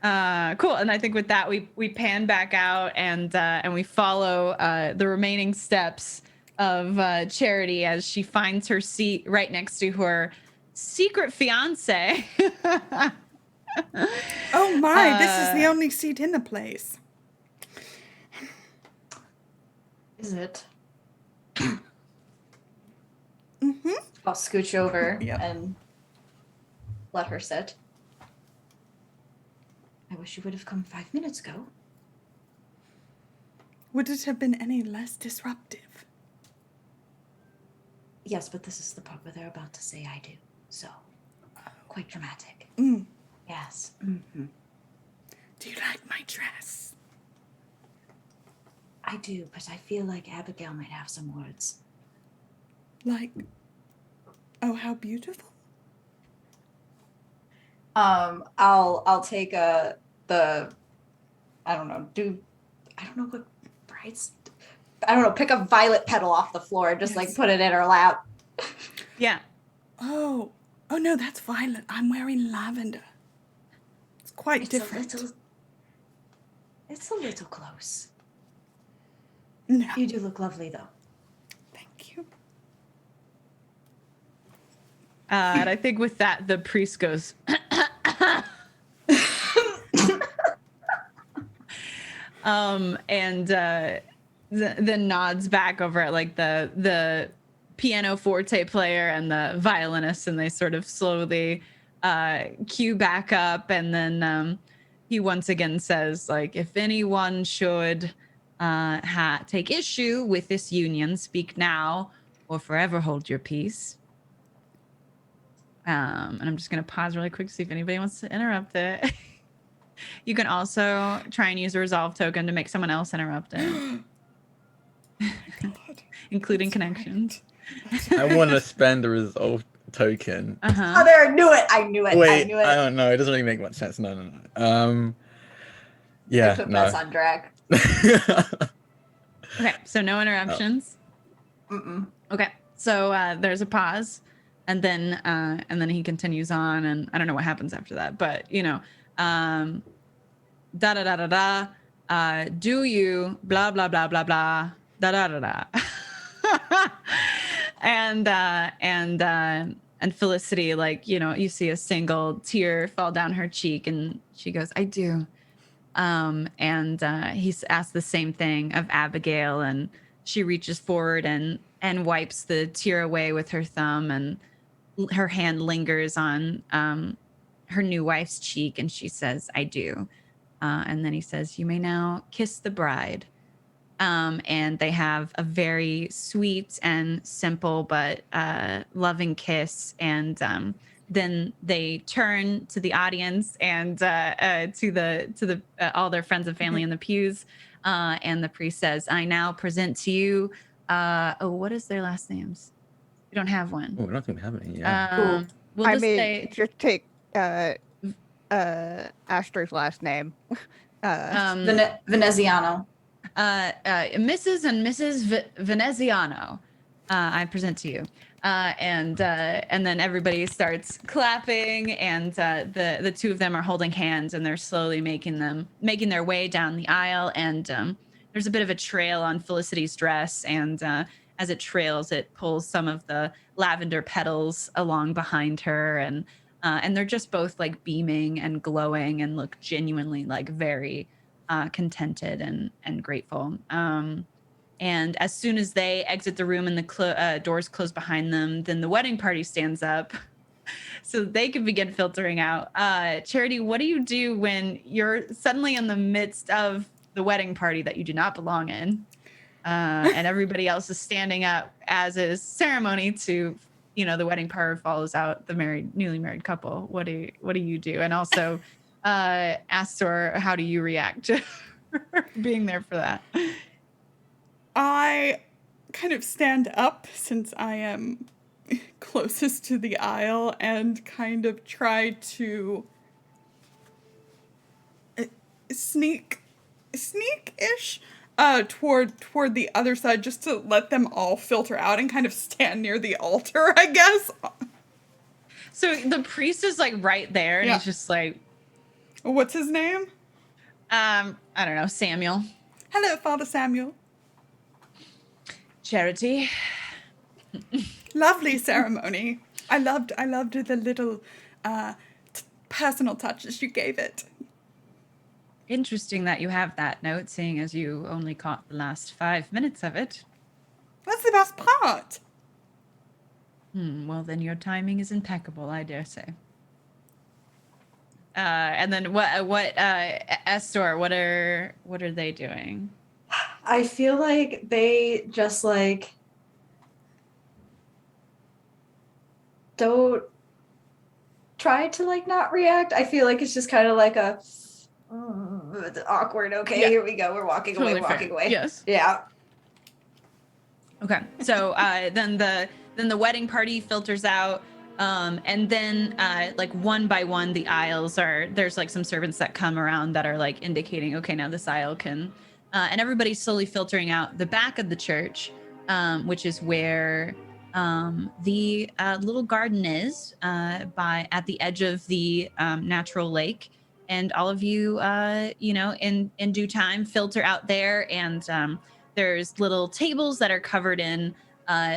Cool. And I think with that, we pan back out and we follow the remaining steps of Charity as she finds her seat right next to her secret fiance. Oh my, this is the only seat in the place. Is it? Mm-hmm. I'll scooch over Yep. and let her sit. I wish you would have come 5 minutes ago. Would it have been any less disruptive? Yes, but this is the part where they're about to say I do. So, quite dramatic. Mm. Yes. Mm-hmm. Do you like my dress? I do, but I feel like Abigail might have some words. Like, oh, how beautiful. I'll take I don't know what brides. I don't know. Pick a violet petal off the floor, just like put it in her lap. Yeah. Oh no, that's violet. I'm wearing lavender. It's quite different. It's a little close. No, You do look lovely, though. thank you. And I think with that, the priest goes, and then nods back over at like the piano forte player and the violinist, and they sort of slowly cue back up, and then he once again says, like, if anyone should take issue with this union, speak now or forever hold your peace. And I'm just going to pause really quick to see if anybody wants to interrupt it. You can also try and use a resolve token to make someone else interrupt it. Including connections. I want to spend a resolve token. Oh, there! I knew it. Wait, I knew it. I don't know. It doesn't really make much sense. No. I Yeah, put no. bets on drag. Okay, so no interruptions. Mm-mm. Okay, so there's a pause, and then he continues on, and I don't know what happens after that, but da da da da da. Do you blah blah blah blah blah da da da da. And Felicity, like, you see a single tear fall down her cheek, and she goes, I do. And he's asked the same thing of Abigail, and she reaches forward and wipes the tear away with her thumb, and her hand lingers on her new wife's cheek, and she says, I do. And then he says, you may now kiss the bride. And they have a very sweet and simple but loving kiss, and then they turn to the audience and to the all their friends and family in the pews, and the priest says, I now present to you what is their last names? We don't have one. Oh, I don't think we have any. Yeah. We'll just say, just take Astra's last name. Veneziano. Mrs. and Mrs. Veneziano, I present to you. And then everybody starts clapping, and the two of them are holding hands, and they're slowly making their way down the aisle. And there's a bit of a trail on Felicity's dress, and as it trails, it pulls some of the lavender petals along behind her, and they're just both like beaming and glowing and look genuinely like very contented and grateful. And as soon as they exit the room and the doors close behind them, then the wedding party stands up, so they can begin filtering out. Charity, what do you do when you're suddenly in the midst of the wedding party that you do not belong in, and everybody else is standing up, as is ceremony to, the wedding party follows out the newly married couple? What do you do? And also, Astor, how do you react to being there for that? I kind of stand up since I am closest to the aisle and kind of try to sneak-ish toward the other side, just to let them all filter out and kind of stand near the altar, I guess. So the priest is like right there, and he's just like, what's his name? I don't know, Samuel. Hello, Father Samuel. Charity. Lovely ceremony. I loved the little personal touches you gave it. Interesting that you have that note, seeing as you only caught the last 5 minutes of it. That's the best part. Well, then your timing is impeccable, I dare say. And then what Estor, what are they doing? I feel like they just like don't try to like not react. I feel like it's just kind of like a awkward. Okay, here we go. We're walking Totally away. Yes. Yeah. Okay. So then the wedding party filters out. And then like one by one, the aisles there's like some servants that come around that are like indicating, okay, now this aisle can, and everybody's slowly filtering out the back of the church, which is where the little garden is at the edge of the natural lake. And all of you, in due time filter out there, and there's little tables that are covered in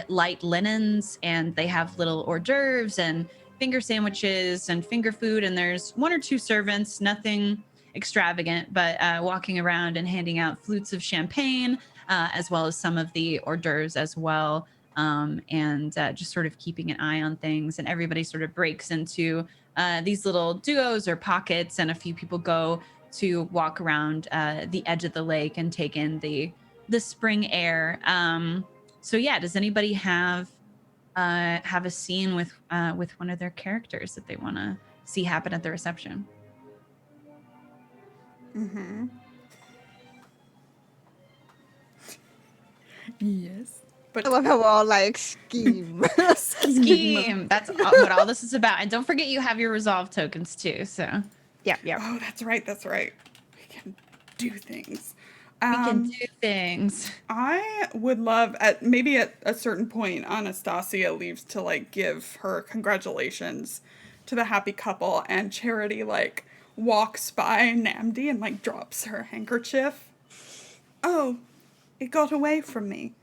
light linens, and they have little hors d'oeuvres and finger sandwiches and finger food, and there's 1 or 2 servants, nothing extravagant, but walking around and handing out flutes of champagne, as well as some of the hors d'oeuvres as well, and just sort of keeping an eye on things. And everybody sort of breaks into these little duos or pockets, and a few people go to walk around the edge of the lake and take in the spring air. So yeah, does anybody have a scene with one of their characters that they want to see happen at the reception? Mm-hmm. Yes. But I love how we're all like scheme. Scheme. That's what all this is about. And don't forget, you have your resolve tokens too. So yeah. Oh, that's right. We can do things. We can do things. I would love at a certain point, Anastasia leaves to like give her congratulations to the happy couple, and Charity like walks by Namdi and like drops her handkerchief. Oh, it got away from me.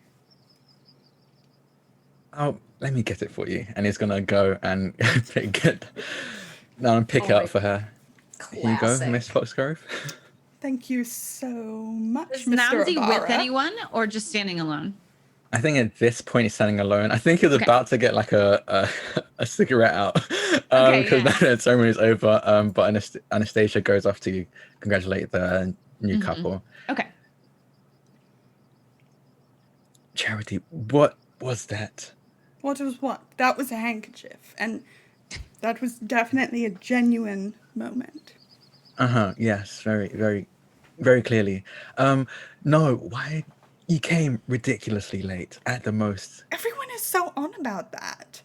Oh, let me get it for you. And he's gonna go and pick it up for her. Classic. Here you go, Miss Foxgrove. Thank you so much, Is Mr. Namdi Ibarra. with anyone or just standing alone? I think at this point he's standing alone. I think he was about to get like a cigarette out because now the ceremony is over. But Anastasia goes off to congratulate the new couple. Okay. Charity, what was that? What was what? That was a handkerchief, and that was definitely a genuine moment. Yes, very, very, very clearly. No, why? You came ridiculously late at the most. Everyone is so on about that.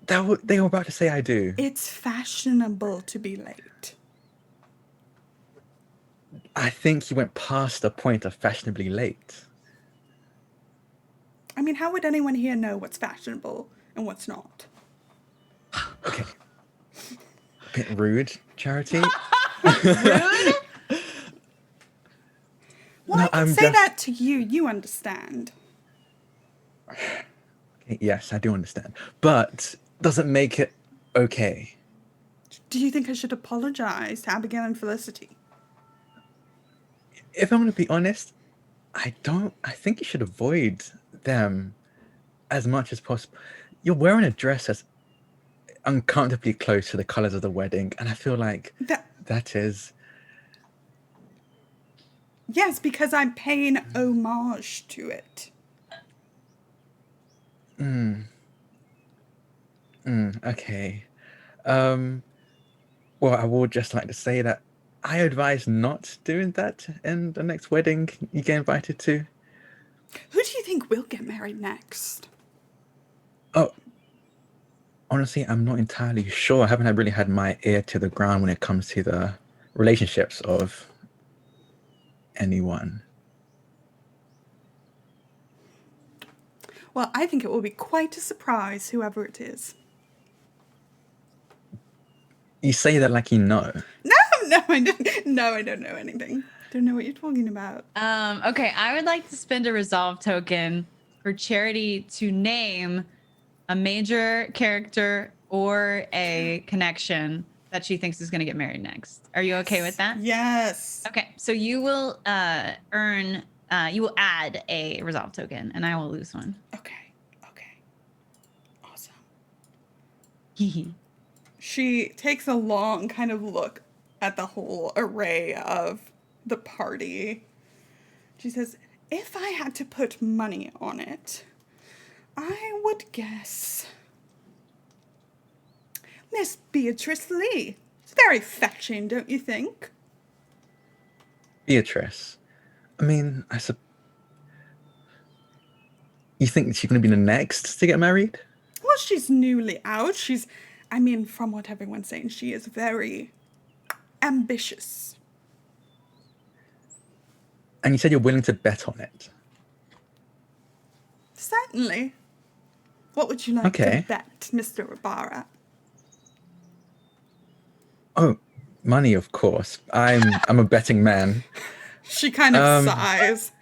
They were about to say I do. It's fashionable to be late. I think you went past the point of fashionably late. I mean, how would anyone here know what's fashionable and what's not? Okay. A bit rude, Charity. Rude? Well, I can say that to you. You understand. Okay, yes, I do understand. But doesn't make it okay. Do you think I should apologize to Abigail and Felicity? If I'm going to be honest, I think you should avoid them as much as possible. You're wearing a dress that's uncomfortably close to the colors of the wedding, and I feel like that is. Yes, because I'm paying homage to it. Okay. Well, I would just like to say that I advise not doing that in the next wedding you get invited to. Who do you think will get married next? Oh, honestly, I'm not entirely sure. I haven't really had my ear to the ground when it comes to the relationships of anyone. Well, I think it will be quite a surprise, whoever it is. You say that like you know. No, I don't. No, I don't know anything. Don't know what you're talking about. Okay, I would like to spend a resolve token for Charity to name a major character or a connection that she thinks is going to get married next. Are you okay with that? Yes. Okay, so you will you will add a resolve token, and I will lose one. Okay. Awesome. Hee. She takes a long kind of look at the whole array of the party. She says, if I had to put money on it, I would guess Miss Beatrice Lee. It's very fetching, don't you think? Beatrice. I mean, you think she's going to be the next to get married? Well, she's newly out. From what everyone's saying, she is very ambitious. And you said you're willing to bet on it. Certainly. What would you like to bet, Mr. Ibarra? Oh, money, of course. I'm a betting man. She kind of sighs.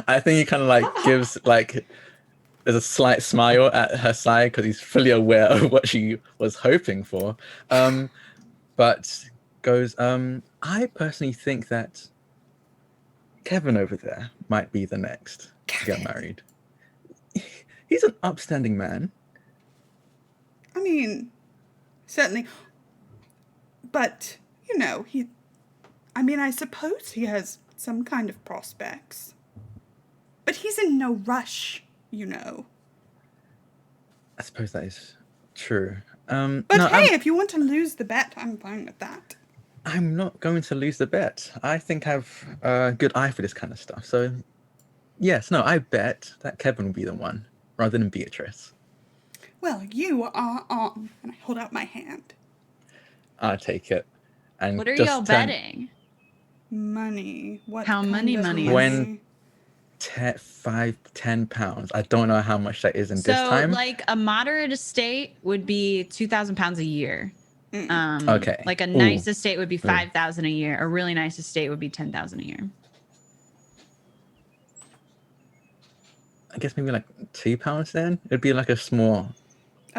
I think he kind of like gives like there's a slight smile at her side because he's fully aware of what she was hoping for. But goes, I personally think that Kevin over there might be the next to get married. He's an upstanding man. I mean, certainly. But, I suppose he has some kind of prospects. But he's in no rush, I suppose that is true. If you want to lose the bet, I'm fine with that. I'm not going to lose the bet. I think I have a good eye for this kind of stuff. So, yes, I bet that Kevin will be the one rather than Beatrice. Well, you are on. And I hold out my hand. I'll take it. And what are y'all betting? Money. How many money? When £5-10. I don't know how much that is in this time. So, like a moderate estate would be £2,000 a year. Okay. Like a nice estate would be 5,000 a year. A really nice estate would be 10,000 a year. I guess maybe like £2 then. It'd be like a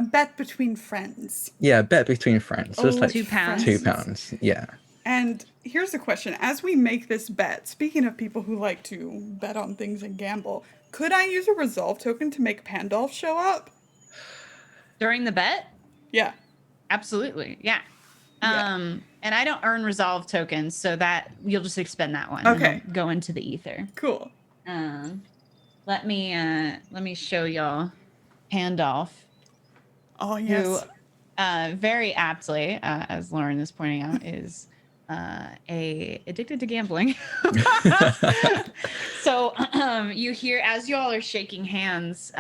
bet between friends. Yeah, a bet between friends. So it's like £2. £2. Yeah. And here's the question: as we make this bet, speaking of people who like to bet on things and gamble, could I use a resolve token to make Pandolf show up during the bet? Yeah. Absolutely. Yeah. And I don't earn resolve tokens, so that you'll just expend that one. Okay. And go into the ether. Cool. Let me show y'all Pandolf. Oh yes. Who, very aptly, as Lauren is pointing out, is addicted to gambling. So you hear, as y'all are shaking hands,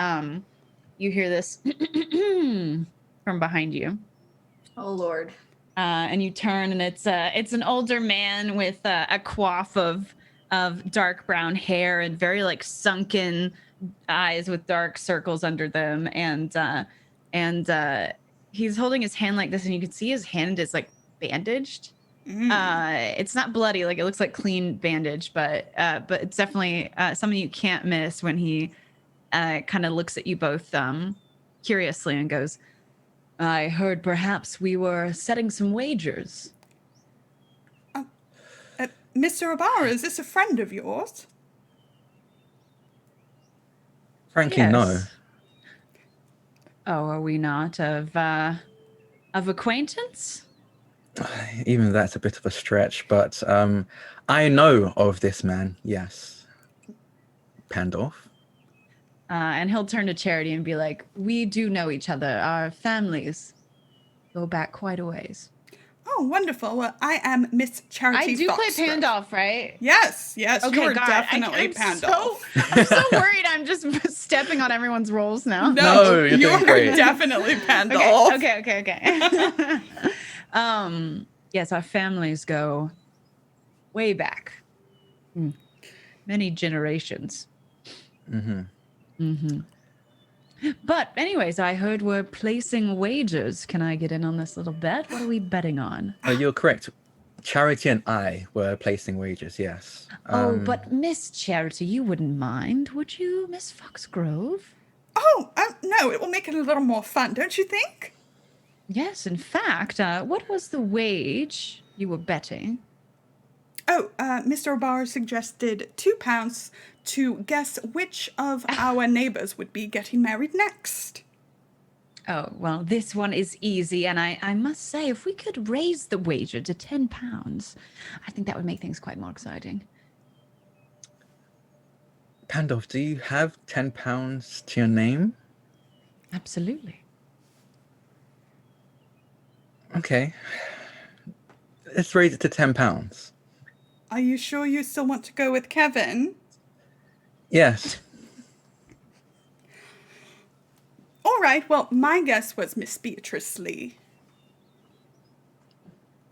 you hear this from behind you. Oh Lord. And you turn, and it's an older man with a coif of dark brown hair and very like sunken eyes with dark circles under them, and he's holding his hand like this, and you can see his hand is like bandaged. It's not bloody, like it looks like clean bandage, but it's definitely something you can't miss when he kind of looks at you both curiously and goes, I heard perhaps we were setting some wagers. Mr. Ibarra, is this a friend of yours? Frankly, no. Oh, are we not of acquaintance? Even that's a bit of a stretch, but I know of this man, yes. Pandorf. And he'll turn to Charity and be like, we do know each other. Our families go back quite a ways. Oh, wonderful. Well, I am Miss Charity I do play Foxgrove. Pandolf, right? Yes, yes, Okay, you are God. definitely I'm Pandolf. I'm so worried I'm just stepping on everyone's roles now. No, you're you doing are great. definitely Pandolf. Okay. Yes, our families go way back. Many generations. But anyways, I heard we're placing wagers. Can I get in on this little bet? What are we betting on? You're correct. Charity and I were placing wagers, yes. But Miss Charity, you wouldn't mind, would you, Miss Foxgrove? Oh, no, it will make it a little more fun, don't you think? Yes, in fact, what was the wage you were betting? Oh, Mr. O'Barr suggested £2 to guess which of our neighbors would be getting married next. Oh, well, this one is easy, and I must say, if we could raise the wager to £10, I think that would make things quite more exciting. Pandolf, do you have £10 to your name? Absolutely. Okay. Let's raise it to £10. Are you sure you still want to go with Kevin? Yes. All right, well, my guess was Miss Beatrice Lee.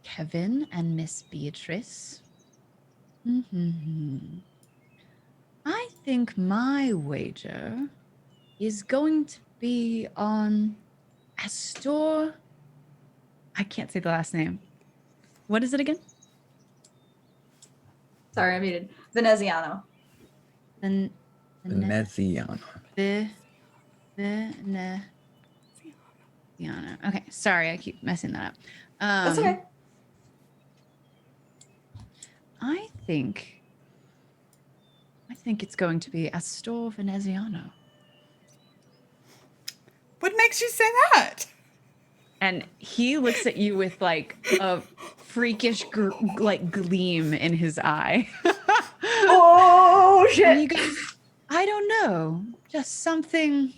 Kevin and Miss Beatrice. I think my wager is going to be on Astor. I can't say the last name. What is it again? Sorry, I muted. Veneziano. Veneziano. Veneziano. Okay, sorry, I keep messing that up. That's okay. I think it's going to be Astor Veneziano. What makes you say that? And he looks at you with like a freakish gleam in his eye. Oh shit! And you guys, I don't know, just something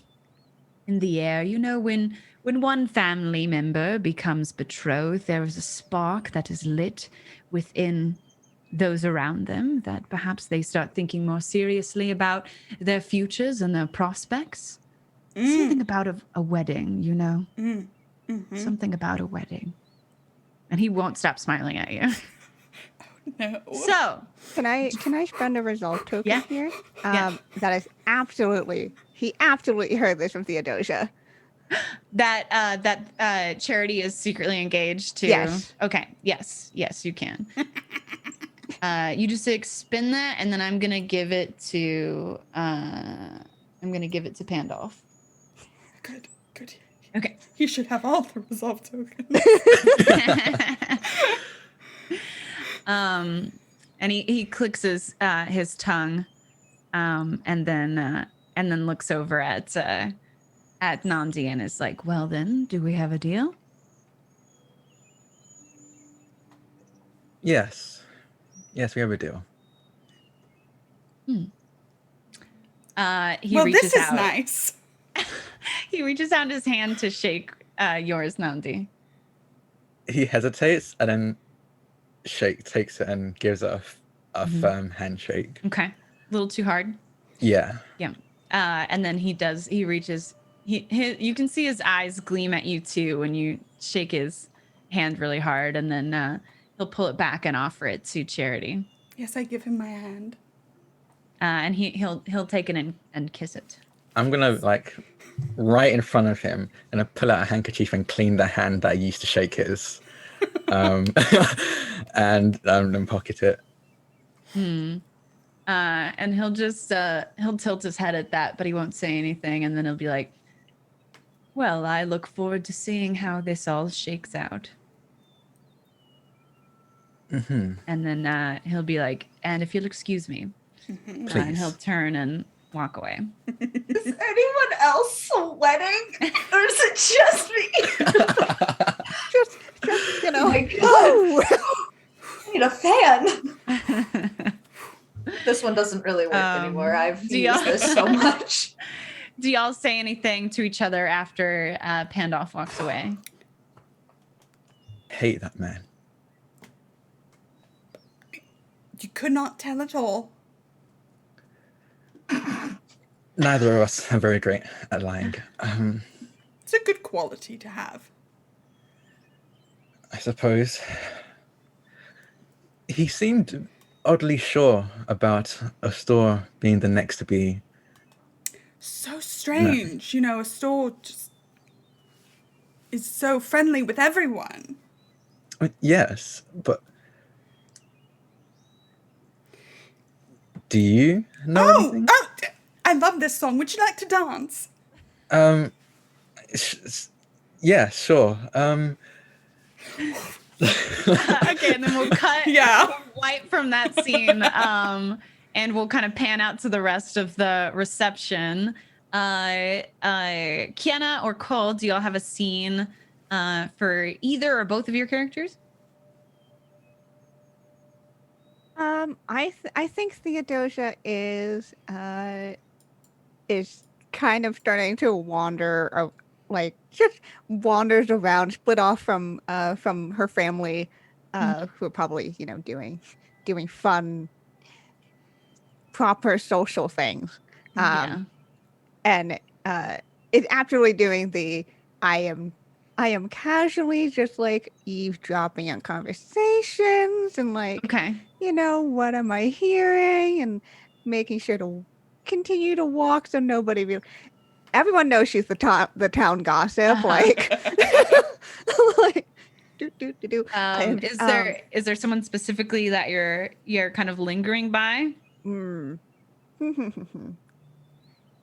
in the air. You know, when one family member becomes betrothed, there is a spark that is lit within those around them, that perhaps they start thinking more seriously about their futures and their prospects. Something about a wedding, you know? Something about a wedding. And he won't stop smiling at you. No. So, Can I spend a result token here? Yeah. That is he absolutely heard this from Theodosia. That Charity is secretly engaged to. Yes. Okay. Yes, you can. You just spin that, and then I'm gonna give it to Pandolf. Good. Okay. He should have all the resolve tokens. And he clicks his tongue, and then looks over at Nandi and is like, "Well, then, do we have a deal?" Yes, we have a deal. He Well, reaches this is out. nice. He reaches out his hand to shake yours, Nandi. He hesitates and then takes it and gives it a firm handshake. Okay. A little too hard. Yeah. And then he reaches, you can see his eyes gleam at you too when you shake his hand really hard, and then he'll pull it back and offer it to Charity. Yes, I give him my hand. And he'll take it and kiss it. I'm gonna right in front of him, and I pull out a handkerchief and clean the hand that I used to shake his, and then pocket it. And he'll just he'll tilt his head at that, but he won't say anything, and then he'll be like, "Well, I look forward to seeing how this all shakes out." And then he'll be like, "And if you'll excuse me," and he'll turn and walk away. Is anyone else sweating? Or is it just me? just you know. Oh my God. I need a fan. This one doesn't really work anymore. I've used this so much. Do y'all say anything to each other after Pandolf walks away? Hate that man. You could not tell at all. Neither of us are very great at lying. It's a good quality to have. I suppose. He seemed oddly sure about a store being the next to be. So strange. You know, a store just is so friendly with everyone. Yes, but do you know anything? Oh, I love this song. Would you like to dance? Yeah, sure. Okay, and then we'll cut white from that scene, and we'll kind of pan out to the rest of the reception. Kiana or Cole, do y'all have a scene for either or both of your characters? I think Theodosia is kind of starting to wander, like just wanders around, split off from her family, who are probably doing fun, proper social things, and is actually doing the I am casually just like eavesdropping on conversations and like, what am I hearing, and making sure to continue to walk so everyone knows she's the town gossip. Like, like is there someone specifically that you're kind of lingering by? Who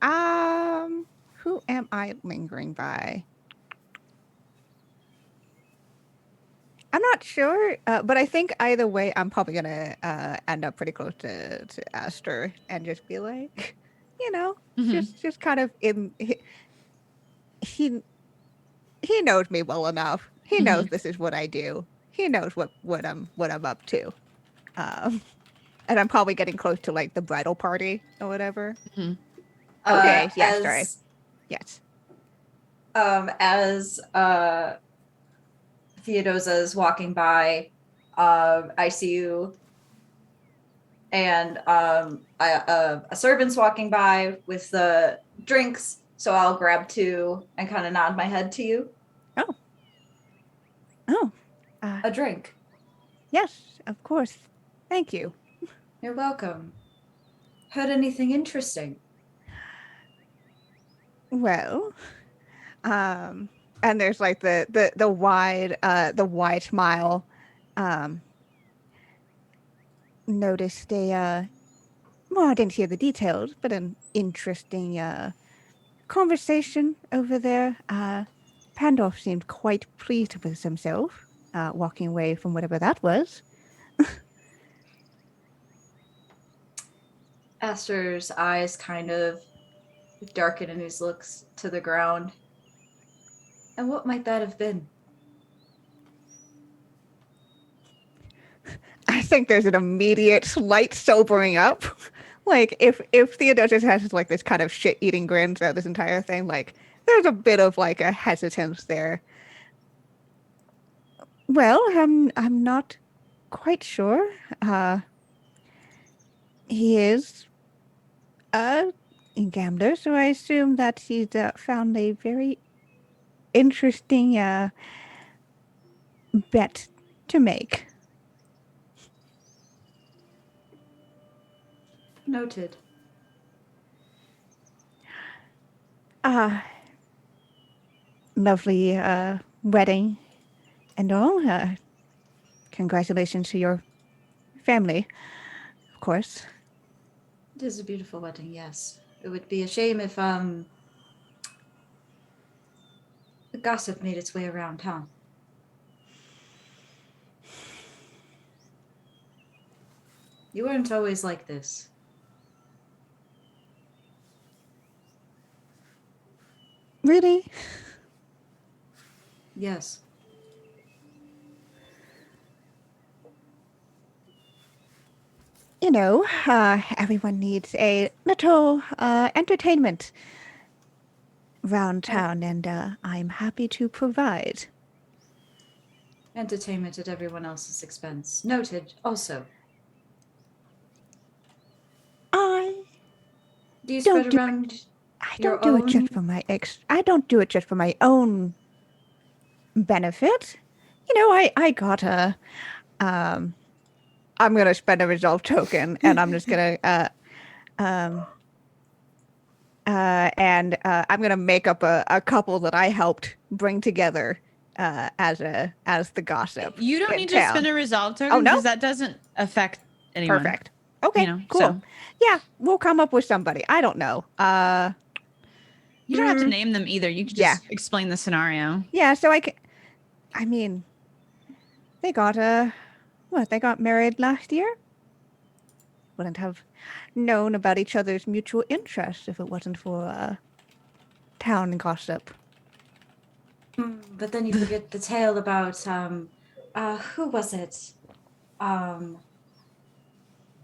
am I lingering by? I'm not sure, but I think either way, I'm probably gonna end up pretty close to Aster and just be like, just kind of he knows me well enough. He knows this is what I do. He knows what I'm up to, and I'm probably getting close to like the bridal party or whatever. Okay, sorry. Yes. As Theodosia is walking by, I see you, and a servant's walking by with the drinks, so I'll grab two and kind of nod my head to you. A drink. Yes, of course. Thank you. You're welcome. Heard anything interesting? Well, and there's like the wide smile. Noticed I didn't hear the details, but an interesting conversation over there. Pandolf seemed quite pleased with himself, walking away from whatever that was. Aster's eyes kind of darken and he looks to the ground. And what might that have been? I think there's an immediate slight sobering up. Like if Theodosius has like this kind of shit-eating grin throughout this entire thing, like there's a bit of like a hesitance there. Well, I'm not quite sure. He is a gambler, so I assume that he's found a very interesting bet to make. Noted. Lovely wedding and all. Congratulations to your family, of course. It is a beautiful wedding, yes. It would be a shame if the gossip made its way around town. You weren't always like this. Really? Yes. You know, everyone needs a little entertainment around town, and I'm happy to provide. Entertainment at everyone else's expense. Noted. Also, I do you don't spread do around it. I your don't do it own? just for my I don't do it just for my own benefit. You know, I got a I'm gonna spend a resolve token, and I'm just gonna I'm gonna make up a couple that I helped bring together as the gossip. You don't in need to town. spend a resolve token Oh, no? because that doesn't affect anyone. Perfect. Okay, You know, cool. so Yeah, we'll come up with somebody. I don't know. you don't have to name them either. You could Yeah. just explain the scenario. Yeah, so I mean, they got they got married last year. Wouldn't have known about each other's mutual interests if it wasn't for town gossip. But then you forget the tale about who was it?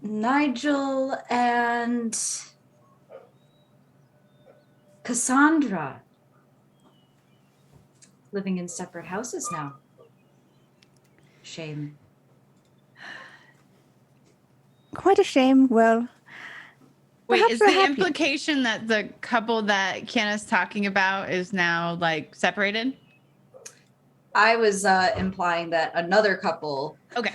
Nigel and Cassandra living in separate houses now. Shame. Quite a shame. Well, Wait, perhaps is they're the happy. implication that the couple that Kiana's talking about is now like separated? I was implying that another couple, Okay.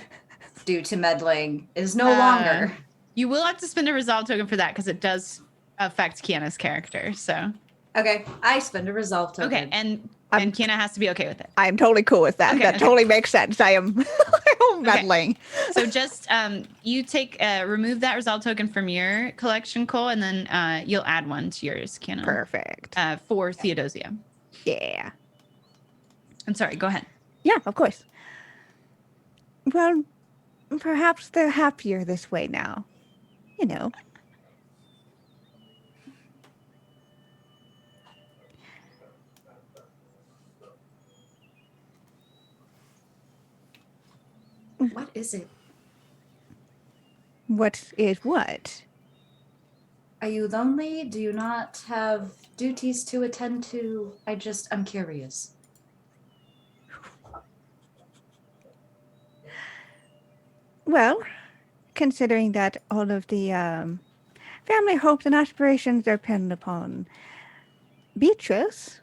due to meddling, is no longer. You will have to spend a resolve token for that because it does affect Kiana's character. So Okay, I spend a resolve token. okay, and Kiana has to be okay with it. I am totally cool with that. Okay, That okay. totally makes sense. I am meddling. So just you take remove that resolve token from your collection, Cole, and then you'll add one to yours, Kiana. Perfect. For Theodosia. Yeah. I'm sorry. Go ahead. Yeah, of course. Well, perhaps they're happier this way now. You know. What is it? What is what? Are you lonely? Do you not have duties to attend to? I'm curious. Well, considering that all of the family hopes and aspirations depend upon Beatrice,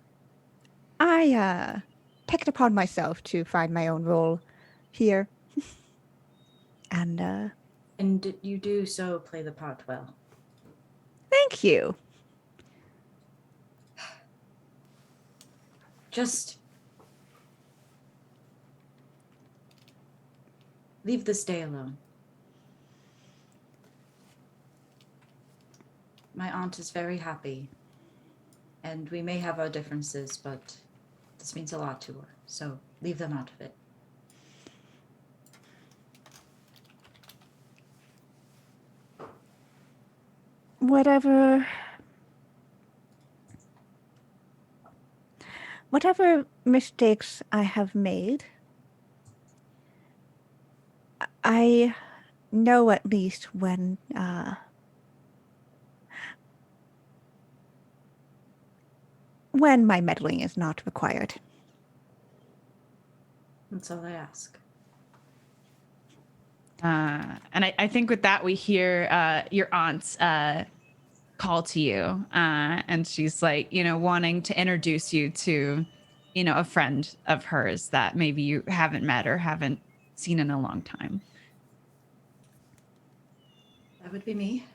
I take it upon myself to find my own role here. And you do so play the part well. thank you. Just leave this day alone. My aunt is very happy, and we may have our differences, but this means a lot to her, so leave them out of it. Whatever mistakes I have made, I know at least when my meddling is not required. That's all I ask. And I think with that, we hear your aunt's call to you. And she's like, wanting to introduce you to, a friend of hers that maybe you haven't met or haven't seen in a long time. That would be me.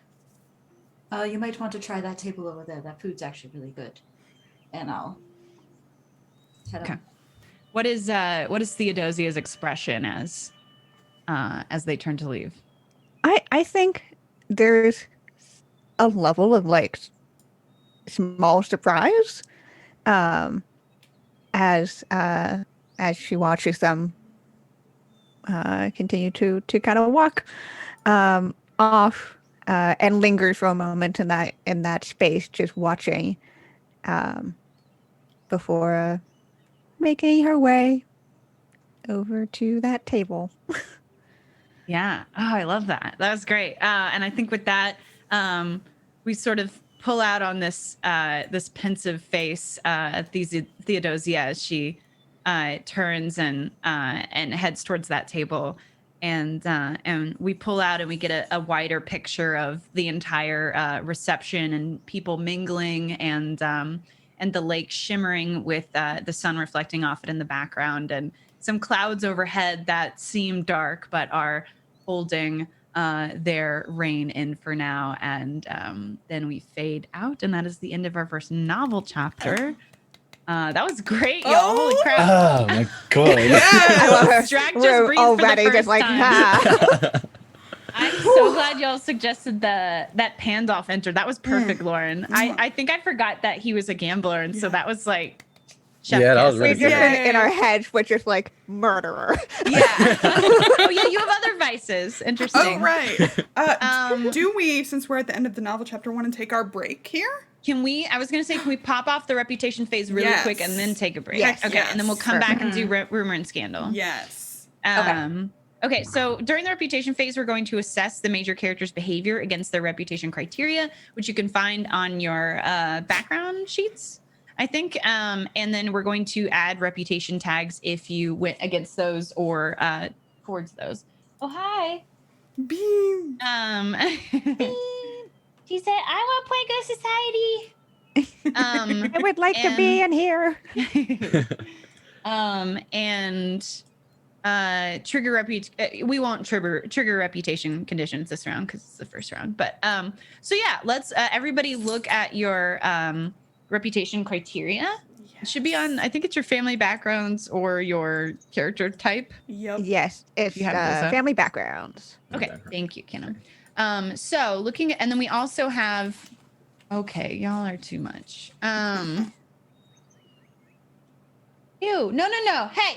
You might want to try that table over there. That food's actually really good. And I'll head on. What is Theodosia's expression as they turn to leave? I think there's a level of like small surprise as she watches them continue to kind of walk off and lingers for a moment in that space, just watching before making her way over to that table. Yeah. Oh, I love that. That was great. And I think with that, we sort of pull out on this this pensive face at Theodosia as she turns and heads towards that table, and we pull out and we get a wider picture of the entire reception and people mingling and the lake shimmering with the sun reflecting off it in the background, and some clouds overhead that seem dark but are holding their reign in for now. And then we fade out, and that is the end of our first novel chapter. That was great, y'all. Holy crap. Oh my god. I love her. Strack just We're breathed for the already first just like, time. ah. I'm so glad y'all suggested that Pandolf enter. That was perfect, Lauren. I think I forgot that he was a gambler, and so that was like chef Yeah, that kiss. was really We just good. in our heads, which is like murderer. Yeah. Oh yeah, you have other vices. Interesting. Oh, right. Do we, since we're at the end of the novel chapter, want to take our break here? Can we pop off the reputation phase really Yes. quick and then take a break? Yes. Okay. And then we'll come back and do rumor and scandal. Yes. Okay, so during the reputation phase, we're going to assess the major character's behavior against their reputation criteria, which you can find on your background sheets, I think. And then we're going to add reputation tags if you went against those or towards those. Oh, hi. Beam. She said, I want to play Ghost Society. I would like to be in here. We won't trigger reputation conditions this round because it's the first round. But so yeah, let's everybody look at your reputation criteria. It should be on, I think it's your family backgrounds or your character type. Yep. Yes, it's You have those up? family backgrounds. Okay, thank you, Kenna. So looking at, and then we also have, okay, y'all are too much. Ew, no. Hey.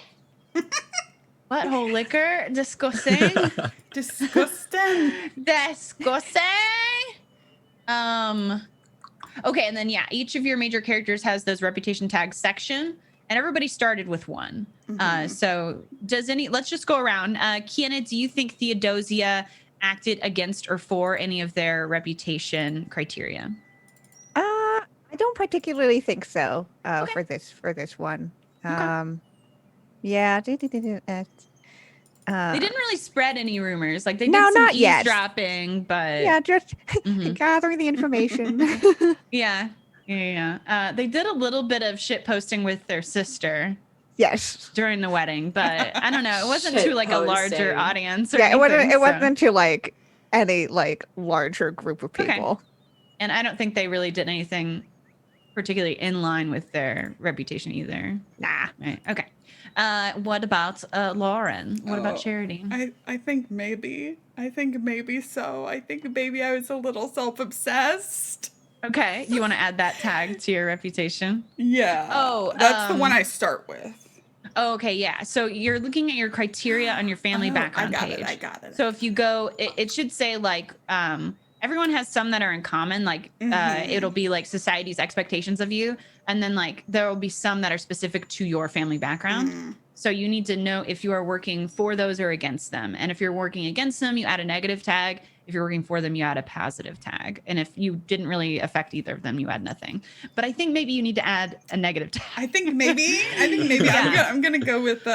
Butthole liquor, disgusting. Disgusting. Disgusting. Okay, and then yeah, each of your major characters has those reputation tags section, and everybody started with one. So let's just go around. Kiana, do you think Theodosia acted against or for any of their reputation criteria? I don't particularly think so. Okay. For this one. Okay. Yeah. They didn't really spread any rumors. Like they No, did some not yet. eavesdropping, but Yeah, just Mhm. gathering the information. yeah. They did a little bit of shit posting with their sister Yes. during the wedding, but I don't know. It wasn't Shit to like a larger posting. audience. Or Yeah, anything, it wasn't to like any like larger group of Okay. people. And I don't think they really did anything particularly in line with their reputation either. Nah. Right. Okay. What about Lauren? What about Charity? I think maybe. I think maybe so. I think maybe I was a little self-obsessed. Okay. You want to add that tag to your reputation? Yeah. Oh, that's the one I start with. Oh, okay. Yeah. So you're looking at your criteria on your family background page. I got it. So if you go, it should say like, everyone has some that are in common, like it'll be like society's expectations of you, and then like there will be some that are specific to your family background. So you need to know if you are working for those or against them. And if you're working against them, you add a negative tag. If you're working for them, you add a positive tag. And if you didn't really affect either of them, you add nothing. But I think maybe you need to add a negative tag. I think maybe Yeah. I'm gonna go with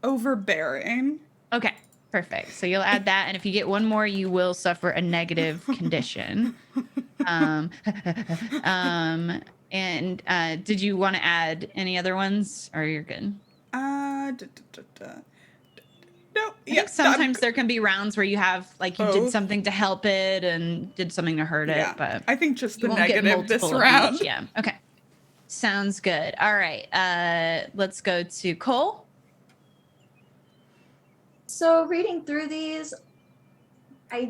overbearing. Okay. Perfect. So you'll add that, and if you get one more, you will suffer a negative condition. And did you want to add any other ones, or you're good? No. I think sometimes there can be rounds where you have like you did something to help it and did something to hurt it, but I think just you the won't get negative this multiple of round. each. Yeah. Okay. Sounds good. All right. Let's go to Cole. So reading through these, I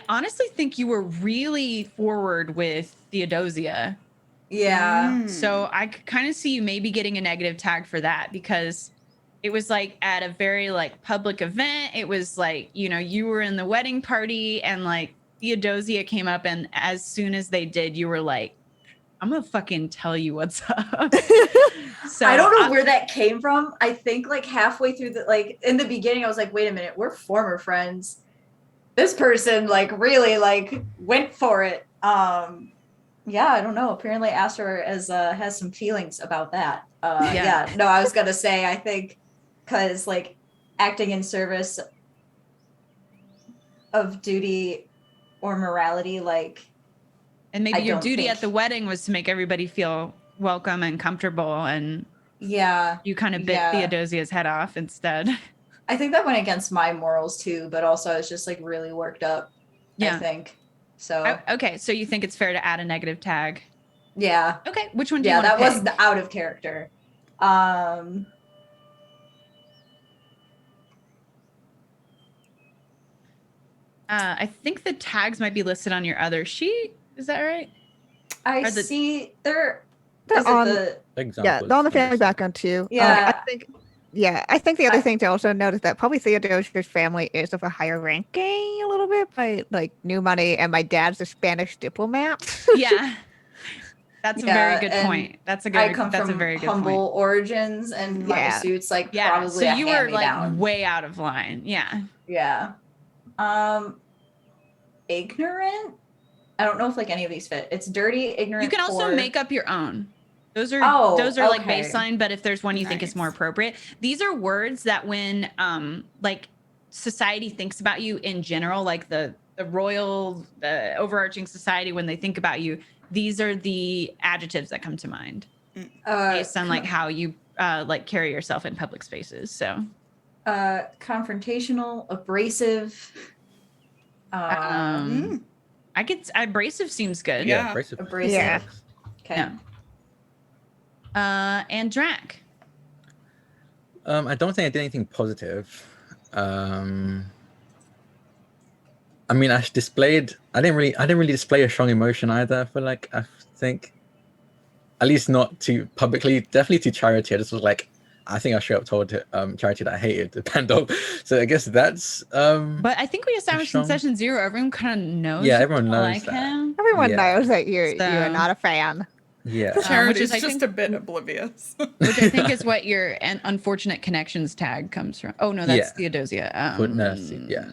honestly think you were really forward with Theodosia. Yeah. So I could kind of see you maybe getting a negative tag for that, because it was like at a very like public event. It was like, you were in the wedding party and like Theodosia came up, and as soon as they did, you were like, I'm gonna fucking tell you what's up. So I don't know where that came from. I think like halfway through in the beginning, I was like, wait a minute, we're former friends. This person like really like went for it. Yeah, I don't know. Apparently Astor has some feelings about that. Yeah. No, I was gonna say, I think because like acting in service of duty or morality, like, and maybe I your don't duty think- at the wedding was to make everybody feel welcome and comfortable, and yeah, you kind of bit Theodosia's head off instead. I think that went against my morals too, but also I was just like really worked up. Yeah. I think so. Okay, so you think it's fair to add a negative tag? Yeah. Okay, which one do you Yeah, want to that pick? was out of character. I think the tags might be listed on your other sheet. Is that right? I Are the- see they're on Examples they're on the family understand. background too. Yeah. I think the other thing to also note is that probably Theodosia's family is of a higher ranking a little bit by like new money, and my dad's a Spanish diplomat. Yeah. That's a very good and point. That's a I come that's from a very good humble point. origins, and my suit's like probably so a you were like hand-me-down. way out of line. Yeah. Yeah. Ignorant. I don't know if like any of these fit. It's dirty, ignorant. You can also poor. make up your own. Those are like okay. baseline, but if there's one you think is more Nice. appropriate, these are words that when like society thinks about you in general, like the royal, the overarching society, when they think about you, these are the adjectives that come to mind based on like how you like carry yourself in public spaces. So confrontational, abrasive. I could abrasive seems good. Yeah. Abrasive. Abrasive. Yeah. Okay. Yeah. And Drac. I don't think I did anything positive. I mean, I didn't really display a strong emotion either. For like, I think, at least not too publicly. Definitely to Charity. I just was like, I think I straight up told Charity that I hated the Pandol. So I guess that's. But I think we established in session 0, everyone kind of knows. Yeah, you everyone don't knows like that. him. Everyone knows that you're So- not a fan. Yeah. Charity's I just think- a bit oblivious. Which I think is what your unfortunate connections tag comes from. Oh no, that's Yeah. Theodosia. Goodness, yeah.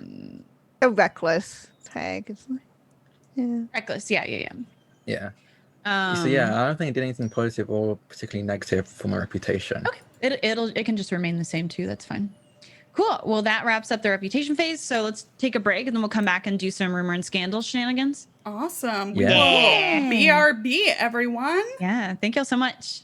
A reckless tag. Yeah. Reckless. Yeah. Yeah. Um, So yeah, I don't think I did anything positive or particularly negative for my reputation. Okay. It can just remain the same too. That's fine. Cool. Well, that wraps up the reputation phase. So let's take a break and then we'll come back and do some rumor and scandal shenanigans. Awesome. Yeah. We will BRB, everyone. Yeah. Thank y'all so much.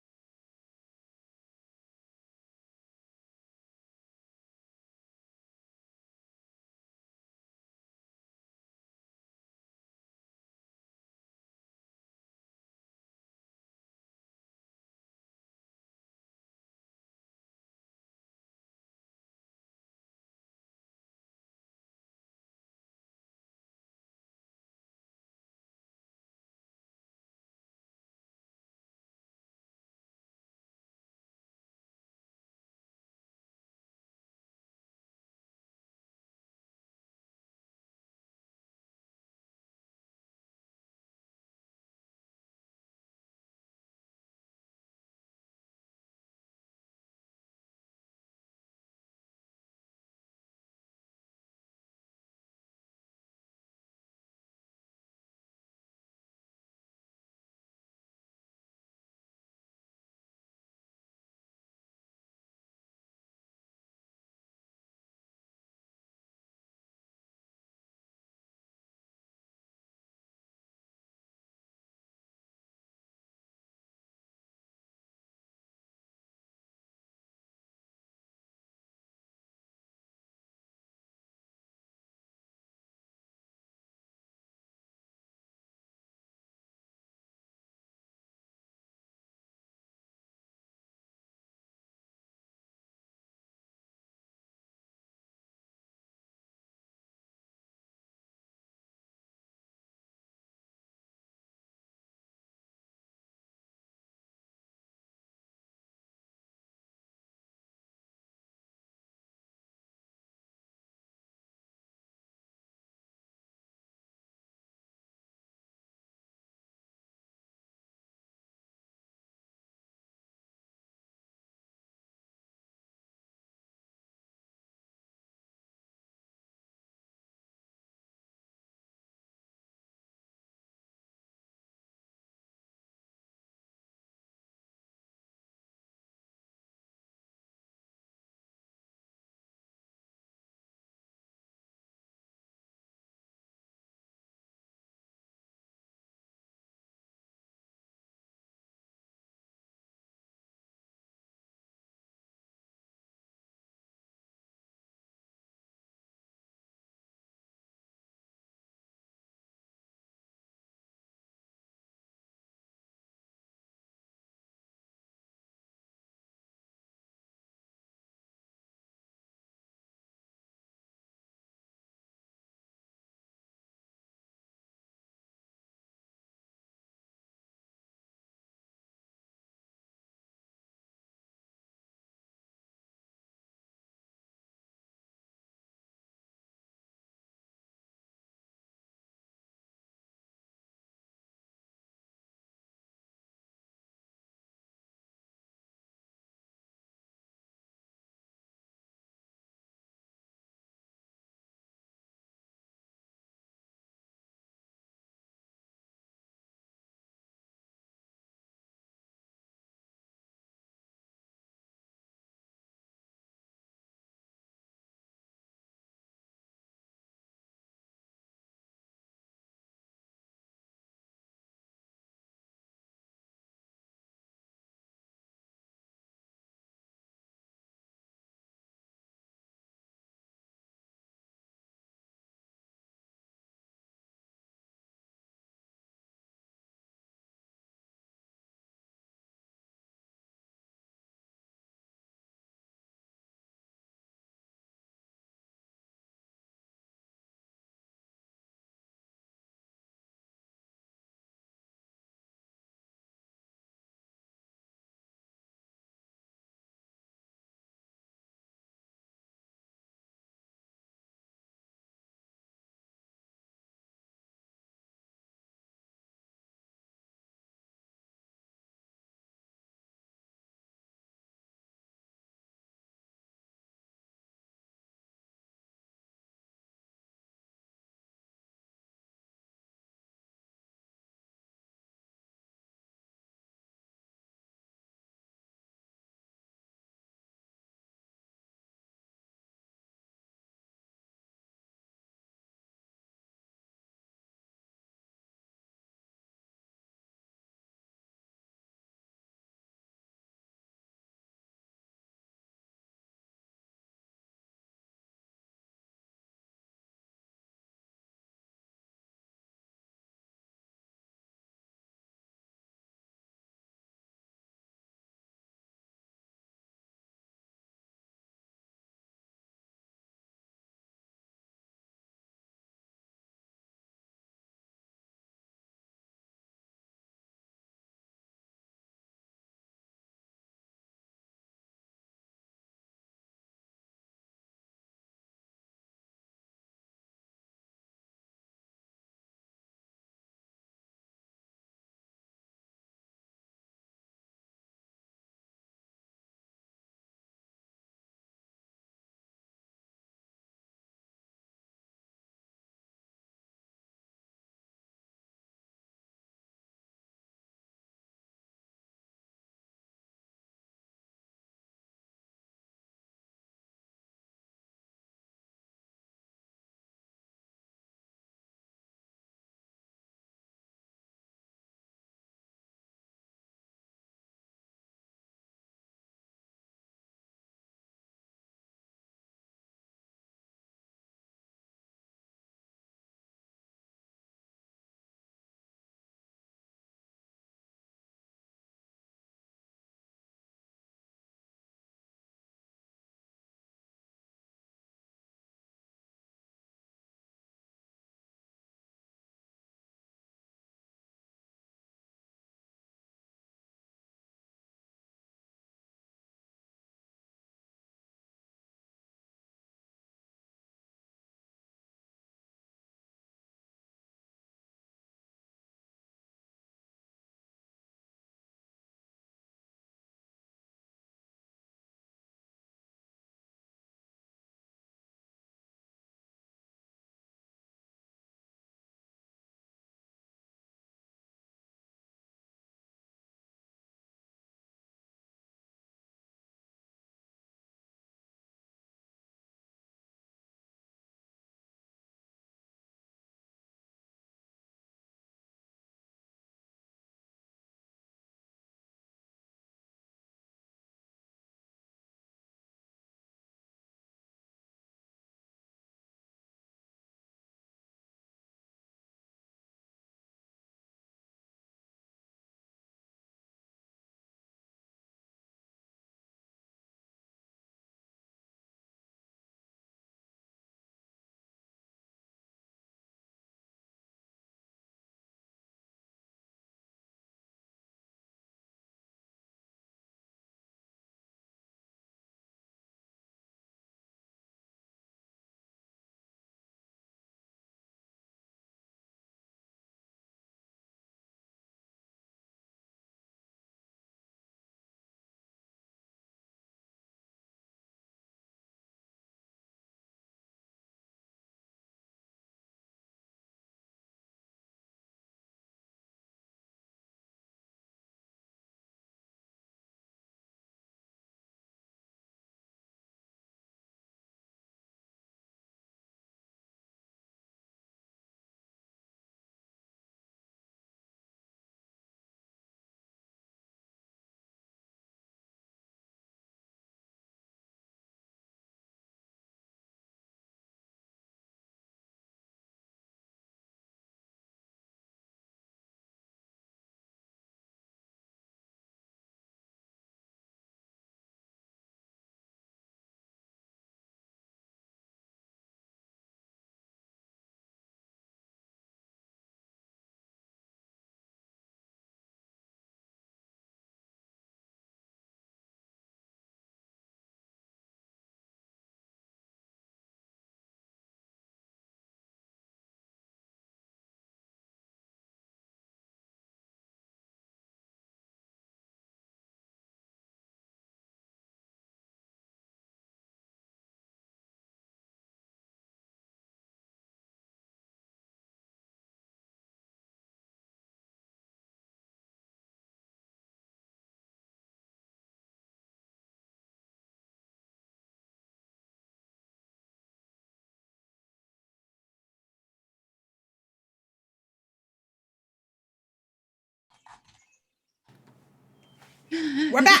We're back.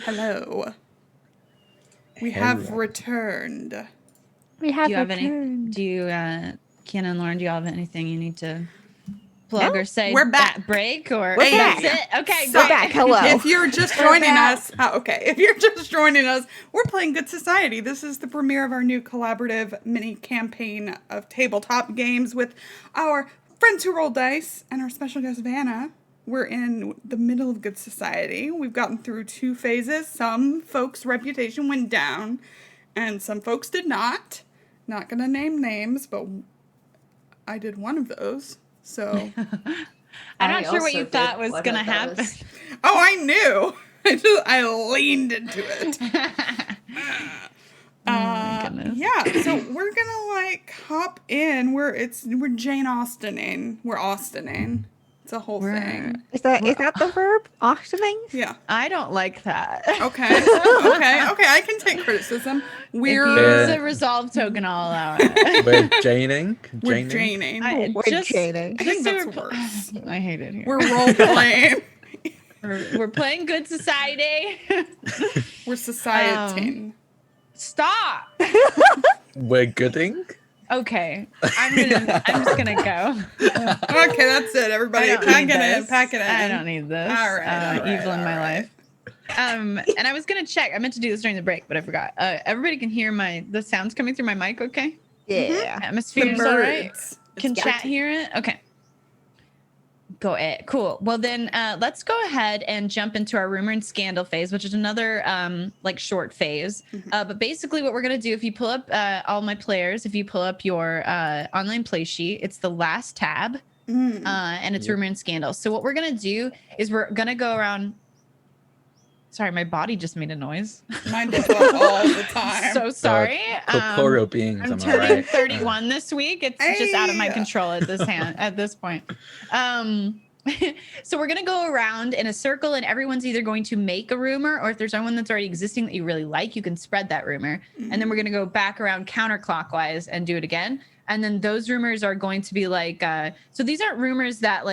Hello. We have returned. We have Do you have returned. Kiana and Lauren, do you all have anything you need to plug No, or say we're back. at break? Or We're that's back. it? Okay, So- We're back. Hello. If you're just joining us, if you're just joining us, we're playing Good Society. This is the premiere of our new collaborative mini campaign of tabletop games with our friends who roll dice and our special guest Vanna. We're in the middle of Good Society. We've gotten through 2 phases. Some folks' reputation went down, and some folks did not. Not gonna name names, but I did one of those. So, I'm not sure what you thought was going to happen. oh, I knew. I leaned into it. Goodness. Yeah, so we're gonna hop in. We're Jane Austening. We're Austening. It's a whole thing. Is that the verb? Auctioning? Yeah. I don't like that. Okay. I can take criticism. If We're you use a resolve token, I'll allow it. We're janing. we're Janing. We're janing. I think that's to repl- worse. I hate it here. We're role playing. We're playing Good Society. We're society. Stop. We're gooding. Okay, I'm just gonna go. Okay, that's it. Everybody, pack it in. I don't need this. All right, evil in my life. And I was gonna check. I meant to do this during the break, but I forgot. Everybody can hear the sounds coming through my mic. Okay. Yeah. Atmosphere's all right. Can chat hear it? Okay. Go it. Cool. Well then, let's go ahead and jump into our rumor and scandal phase, which is another short phase. But basically, what we're gonna do, if you pull up all my players, if you pull up your online play sheet, it's the last tab, and it's rumor and scandal. So what we're gonna do is we're gonna go around. Sorry, my body just made a noise. Mine does that all the time. So sorry. Corporeal beings. I'm Am I turning right? 31 this week. It's just out of my Hey. control at this point. So we're gonna go around in a circle, and everyone's either going to make a rumor, or if there's someone that's already existing that you really like, you can spread that rumor. And then we're gonna go back around counterclockwise and do it again. And then those rumors are going to be so these aren't rumors that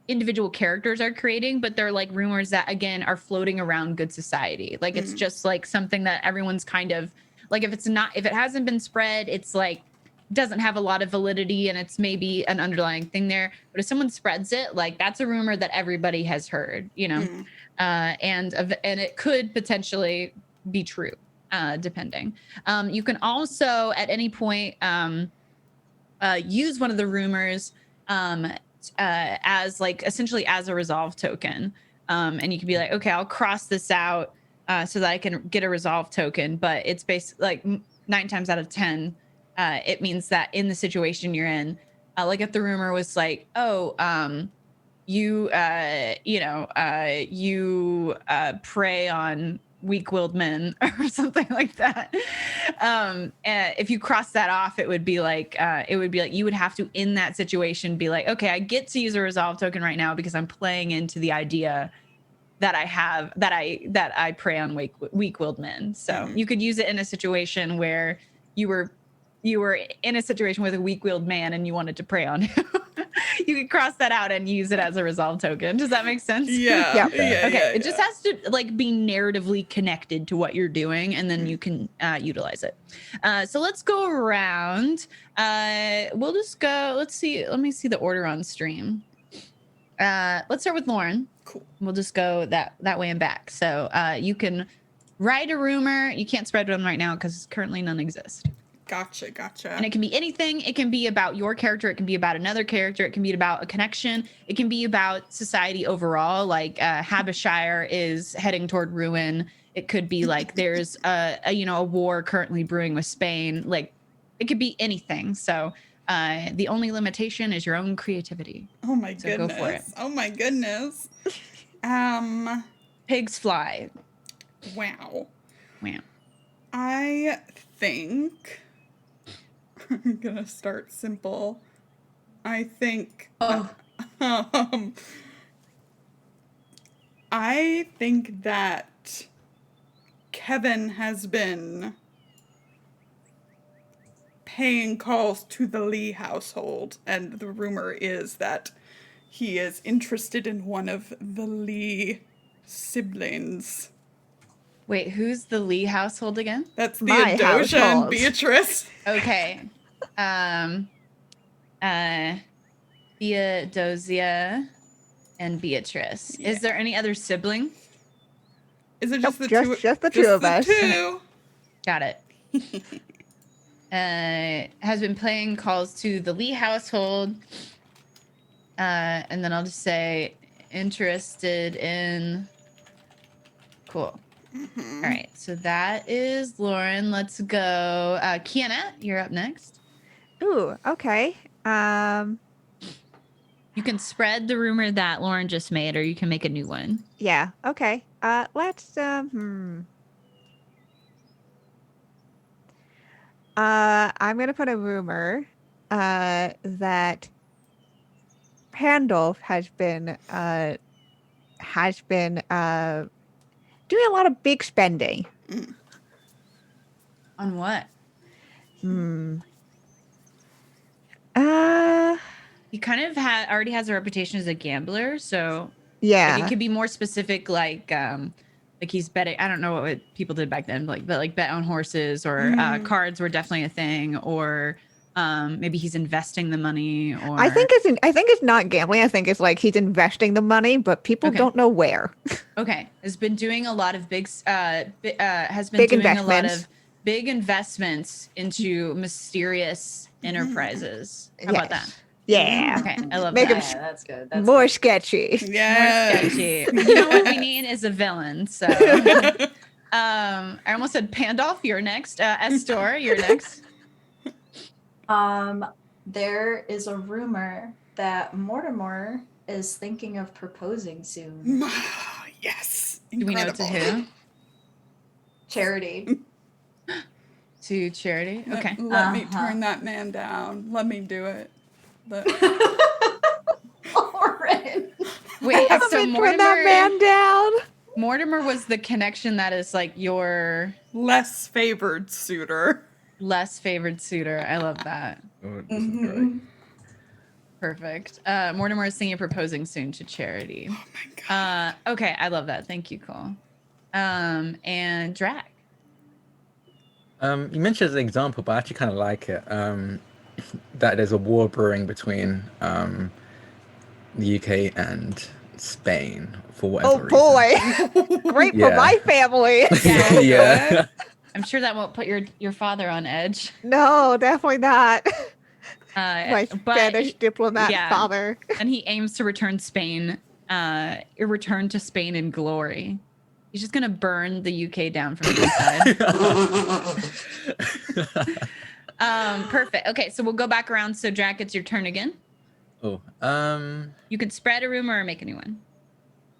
individual characters are creating, but they're rumors that again are floating around Good Society. It's just something that everyone's kind of if it hasn't been spread, it's doesn't have a lot of validity, and it's maybe an underlying thing there. But if someone spreads it, that's a rumor that everybody has heard, and it could potentially be true, depending. You can also at any point use one of the rumors as essentially as a resolve token, and you can be okay, I'll cross this out so that I can get a resolve token, but it's basically 9 times out of 10 it means that in the situation you're in, if the rumor was you prey on weak-willed men or something like that, if you cross that off, it would be you would have to in that situation be okay, I get to use a resolve token right now because I'm playing into the idea that I have that I prey on weak-willed men. So you could use it in a situation where you were in a situation with a weak-willed man and you wanted to prey on him. You could cross that out and use it as a resolve token. Does that make sense? Yeah. Okay. It just has to be narratively connected to what you're doing, and then you can utilize it. So let's go around. We'll just go. Let me see the order on stream. Let's start with Lauren. Cool. We'll just go that way and back. So you can write a rumor. You can't spread one right now because currently none exist. Gotcha. And it can be anything. It can be about your character. It can be about another character. It can be about a connection. It can be about society overall. Habishire is heading toward ruin. It could be there's a war currently brewing with Spain. It could be anything. So the only limitation is your own creativity. Oh my So goodness. go for it. Oh my goodness. Pigs fly. Wow. Wow. I think I'm gonna start simple. I think I think that Kevin has been paying calls to the Lee household, and the rumor is that he is interested in one of the Lee siblings. Wait, who's the Lee household again? That's My Theodosia and household. Beatrice. Okay. Theodosia and Beatrice. Yeah. Is there any other sibling? Is it just Nope, the two? just the two of us. Two. Got it. Has been playing calls to the Lee household. And then I'll just say interested in. Cool. Mm-hmm. All right. So that is Lauren. Let's go. Kiana, you're up next. Ooh, okay. You can spread the rumor that Lauren just made, or you can make a new one. Yeah, okay. Let's I'm gonna put a rumor that Pandolf has been doing a lot of big spending. On what? He kind of already has a reputation as a gambler, so Yeah. like it could be more specific, like he's betting. I don't know what people did back then, but like bet on horses, or cards were definitely a thing, or maybe he's investing the money. Or I think it's not gambling. I think it's like he's investing the money, but people don't know where. Okay, has been doing a lot of big investments into mysterious enterprises. How about that? Yeah. Okay, I love Make that. him That's good. That's more good. sketchy. Yeah. More sketchy. You know what we need is a villain. So, I almost said Pandolf. You're next. Estor, you're next. There is a rumor that Mortimer is thinking of proposing soon. Yes. Do we know to who? Charity. To Charity. Okay. Let me turn that man down. Let me do it. Lauren. Wait, so Turn that man down. Mortimer was the connection that is like your less favored suitor. Less favored suitor. I love that. Oh, this is great. Perfect. Mortimer is thinking of proposing soon to Charity. Oh my god. Okay, I love that. Thank you, Cole. And Drac. You mentioned as an example, but I actually kind of like it. That there's a war brewing between the UK and Spain for whatever reason. Oh boy, great for my family. Yeah. I'm sure that won't put your father on edge. No, definitely not. My But Spanish diplomat father. And he aims to return to Spain in glory. He's just gonna burn the UK down from the inside. Perfect. Okay, so we'll go back around. So Drac, it's your turn again. Oh, you can spread a rumor or make a new one.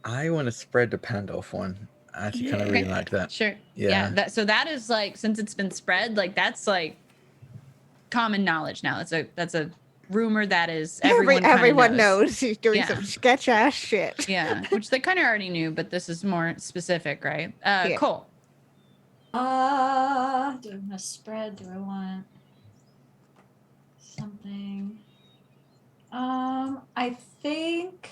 I want to spread the Pandolf one. I actually kind of really like that. Sure. Yeah. That is like, since it's been spread, like that's like common knowledge now. That's a rumor that is everyone knows he's doing some sketch ass shit. Yeah, which they kind of already knew, but this is more specific, right? Cole. Do I want to spread? Do I want something? I think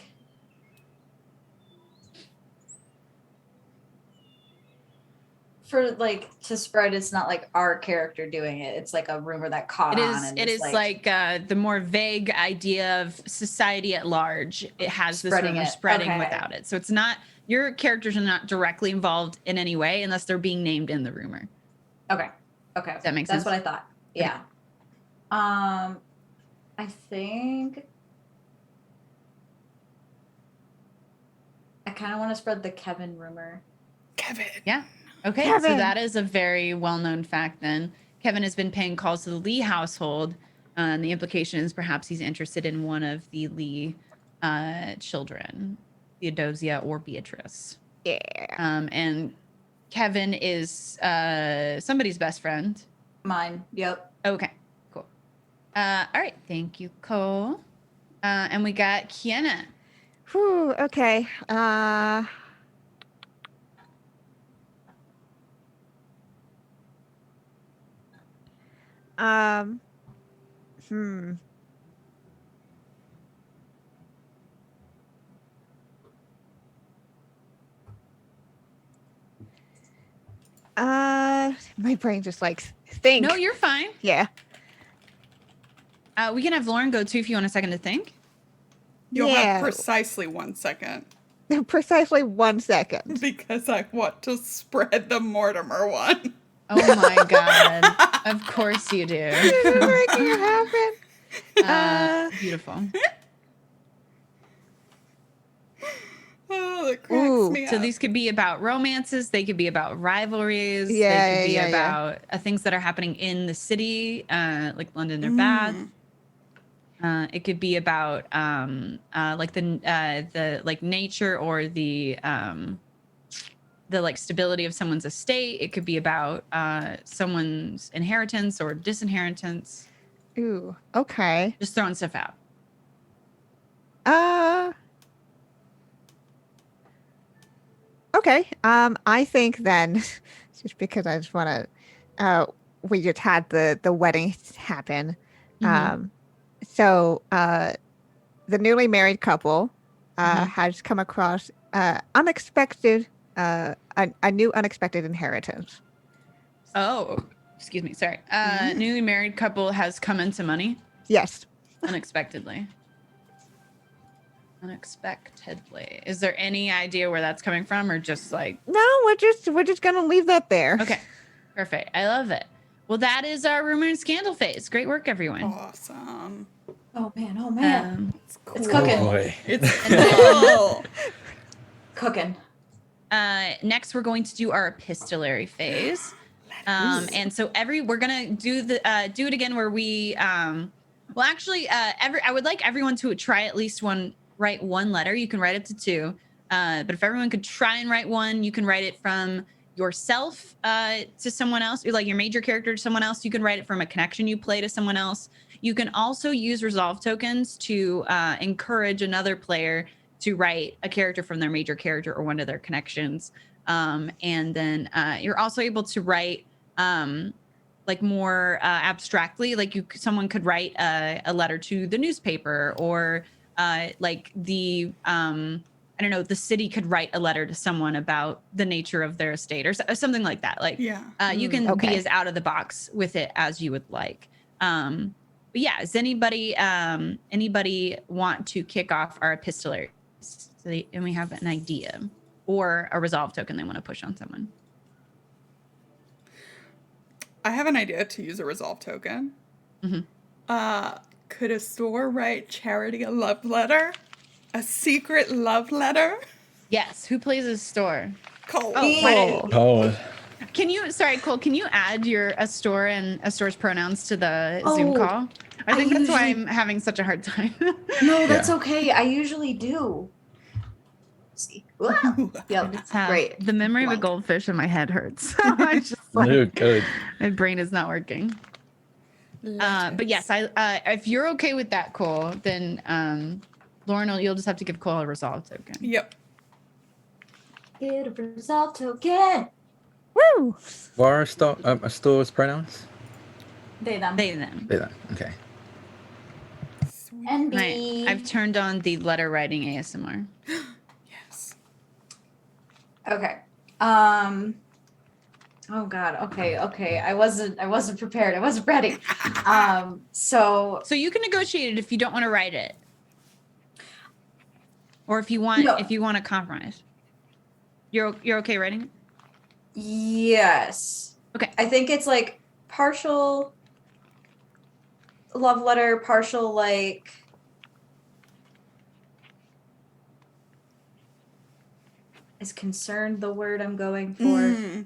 for like to spread, it's not like our character doing it. It's like a rumor that caught on. It is like the more vague idea of society at large. It has this rumor spreading without it. So it's not, your characters are not directly involved in any way unless they're being named in the rumor. Okay. Does that make sense? That's what I thought. Yeah. I think I kind of want to spread the Kevin rumor. Kevin. Yeah. Okay. Kevin. So that is a very well-known fact then. Kevin has been paying calls to the Lee household. And the implication is perhaps he's interested in one of the Lee children, Theodosia or Beatrice. Yeah. And Kevin is somebody's best friend. Mine. Yep. Okay. Cool. All right. Thank you, Cole. And we got Kiana. Whew, okay. My brain just like think. No, you're fine. Yeah. We can have Lauren go too if you want a second to think. You'll Yeah. have precisely 1 second. Precisely 1 second. Because I want to spread the Mortimer one. Oh my god. Of course you do. You're making it happen. Beautiful. Oh, that cracks me up. So these could be about romances. They could be about rivalries. Yeah, they could be yeah. about things that are happening in the city, like London or Bath. It could be about like the like nature or the like stability of someone's estate. It could be about someone's inheritance or disinheritance. Ooh, okay. Just throwing stuff out. Okay. I think then, just because I just want to, we just had the wedding happen. So the newly married couple has come across unexpected, a new unexpected inheritance. Oh, excuse me. Sorry. Newly married couple has come into money Yes. unexpectedly. Unexpectedly. Is there any idea where that's coming from, or just like? No, we're just gonna leave that there. Okay, perfect. I love it. Well, that is our rumor and scandal phase. Great work, everyone. Awesome. Oh man. It's cool. It's cooking. Oh boy. It's cool. Cooking. Next, we're going to do our epistolary phase. And so we're gonna do it again where we well actually I would like everyone to try at least write one letter. You can write up to 2. But if everyone could try and write one, you can write it from yourself to someone else, or like your major character to someone else. You can write it from a connection you play to someone else. You can also use resolve tokens to encourage another player to write a character from their major character or one of their connections. And then you're also able to write like more abstractly, like someone could write a letter to the newspaper, or like the I don't know, the city could write a letter to someone about the nature of their estate, or something like that. Like you can be as out of the box with it as you would like. But yeah, does anybody want to kick off our epistolary? And we have an idea or a resolve token they want to push on someone. I have an idea to use a resolve token. Could a store write Charity a love letter? A secret love letter? Yes. Who plays a store? Cole. Cole. Cole, can you add a store and a store's pronouns to the Zoom call? I think that's why I'm having such a hard time. No, that's okay. I usually do. Let's see. Yep. Great. The memory of a goldfish in my head hurts. I just Good. my brain is not working. But yes, if you're okay with that, Cole, then Lauren, you'll just have to give Cole a resolve token. Yep. Get a resolve token. Woo! What are a store's pronouns? They, them. They, them. They that. Okay. And Right. I've turned on the letter writing ASMR. Yes. Okay. Oh God. Okay. I wasn't prepared. I wasn't ready. So you can negotiate it if you don't want to write it, or if you want to compromise. You're okay writing it? Yes. Okay. I think it's like partial love letter, partial like is concerned the word I'm going for.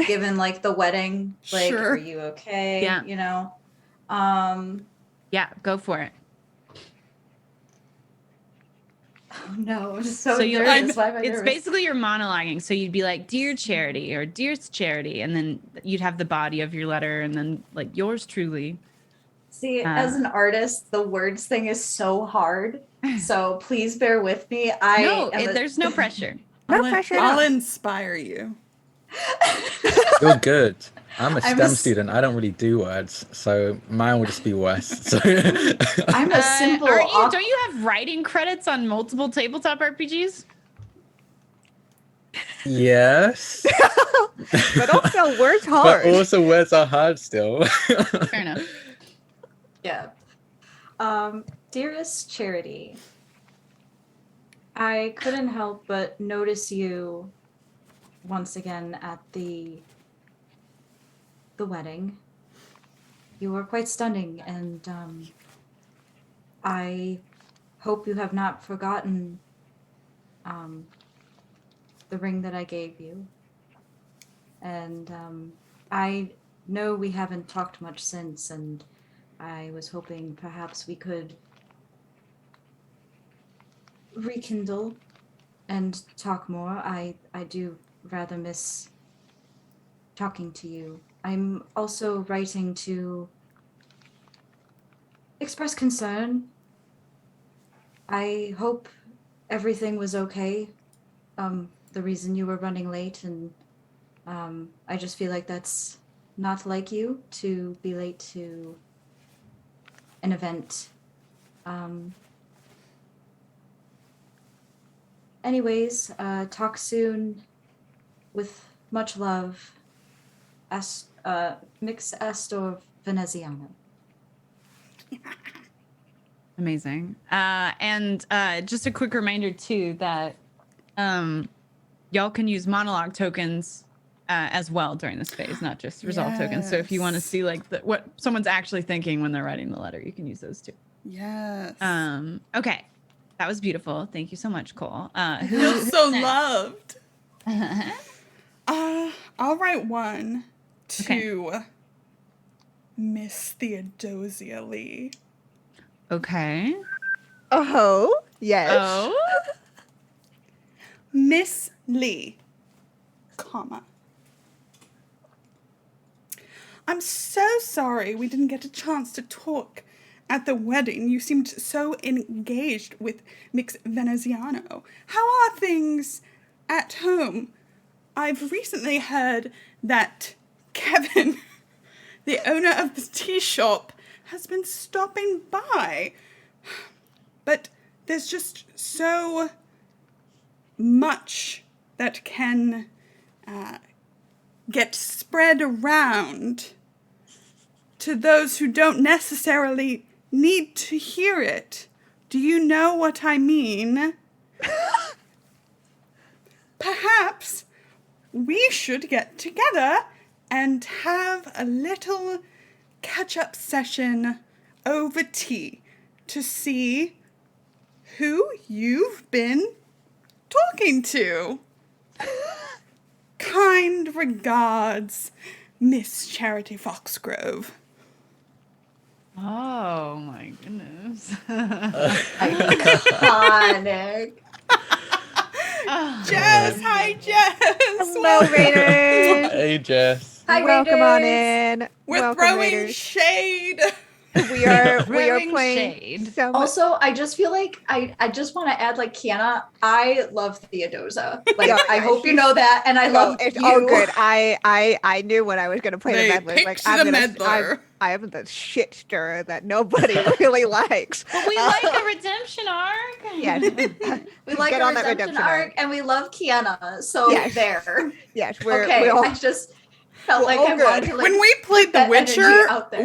Given like the wedding, like Sure. are you okay? Yeah. You know? Yeah, go for it. Oh no, I'm just so you're nervous. Why am I it's nervous? basically you're monologuing. So you'd be like, "Dear Charity," or "Dearest Charity," and then you'd have the body of your letter, and then like yours truly. See, as an artist, the words thing is so hard. So please bear with me. There's no pressure. No pressure at all. I'll inspire you. You're good. I'm a STEM student. I don't really do words, so mine will just be worse. So I'm a simple. Don't you have writing credits on multiple tabletop RPGs? Yes. But also words hard. But also words are hard still. Fair enough. Yeah. Dearest Charity, I couldn't help but notice you once again at the wedding. You were quite stunning, and I hope you have not forgotten the ring that I gave you. And I know we haven't talked much since, and I was hoping perhaps we could rekindle and talk more. I do rather miss talking to you. I'm also writing to express concern. I hope everything was okay. The reason you were running late, and I just feel like that's not like you to be late to an event. Anyways, talk soon. With much love, Mix Astor Veneziano. Amazing. And just a quick reminder too that y'all can use monologue tokens as well during this phase, not just resolve tokens. So if you want to see like what someone's actually thinking when they're writing the letter, you can use those too. Yes. Okay. That was beautiful. Thank you so much, Cole. You're so loved. I'll write one to Miss Theodosia Lee. Okay. Oh, yes. Oh. Miss Lee, comma. I'm so sorry we didn't get a chance to talk at the wedding. You seemed so engaged with Mix Veneziano. How are things at home? I've recently heard that Kevin, the owner of the tea shop, has been stopping by. But there's just so much that can get spread around to those who don't necessarily need to hear it. Do you know what I mean? Perhaps we should get together and have a little catch-up session over tea to see who you've been talking to. Kind regards, Miss Charity Foxgrove. Oh my goodness. Iconic. Jess, hi Jess. Hello, Raiders. Hey, Jess. Hi, Welcome on Raiders. in. We're Welcome, throwing Raiders. shade. We are Throwing playing shade. some Also, I just feel like I just want to add, like, Kiana, I love Theodosa. Like, Yeah, I hope you know that, and I love it's you. all good. I knew when I was going to play They the medley. Like picked I'm the gonna, meddler. I am the shit stirrer that nobody really likes. But we like a redemption arc. Yes. We like Get a on that redemption arc, and we love Kiana. So Yes. there. Yes, Okay, all, I just felt like all I good. wanted to, like, When we played The that energy Witcher, out there.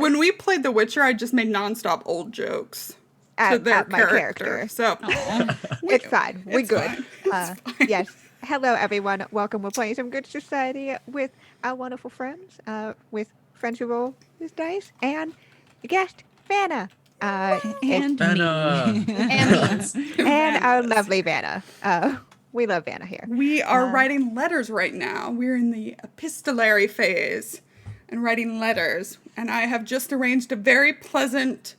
I just made nonstop old jokes to at, their at my character. So It's fine. We're it's good. fine. It's fine. Yes. Hello, everyone. Welcome. We're playing some good society with our wonderful friends, with Friends Who Roll This Dice, and guest Vanna. And Vanna. me. And our lovely Vanna. We love Vanna here. We are writing letters right now. We're in the epistolary phase and writing letters. And I have just arranged a very pleasant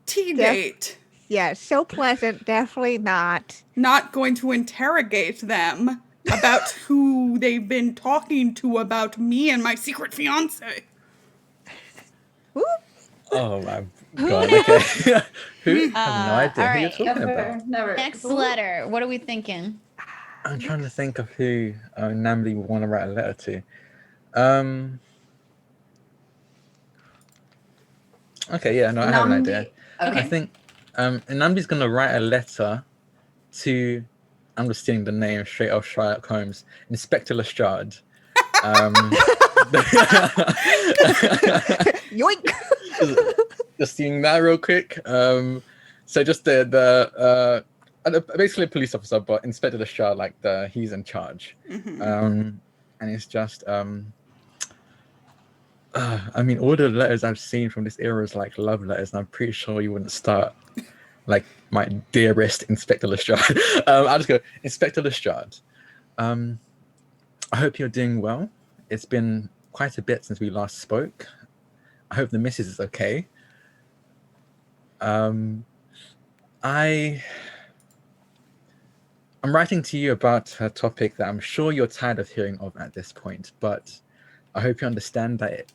tea date. Yeah, so pleasant. Definitely not. Not going to interrogate them about who they've been talking to about me and my secret fiance. Whoop. Oh my god. Okay. Who? I have no idea all who you're right. talking Never, about. never. Next letter. What are we thinking? I'm trying to think of who Nambi would want to write a letter to. Okay, yeah, no, I have an idea. Okay. I think Nambi's gonna write a letter to I'm just stealing the name straight off Sherlock Holmes, Inspector Lestrade. Yoink! Just seeing that real quick. So just basically a police officer, but Inspector Lestrade, like he's in charge. And it's just I mean, all the letters I've seen from this era is like love letters, and I'm pretty sure you wouldn't start like my dearest Inspector Lestrade. I'll just go, Inspector Lestrade. I hope you're doing well. It's been quite a bit since we last spoke. I hope the missus is okay. I'm writing to you about a topic that I'm sure you're tired of hearing of at this point, but I hope you understand that it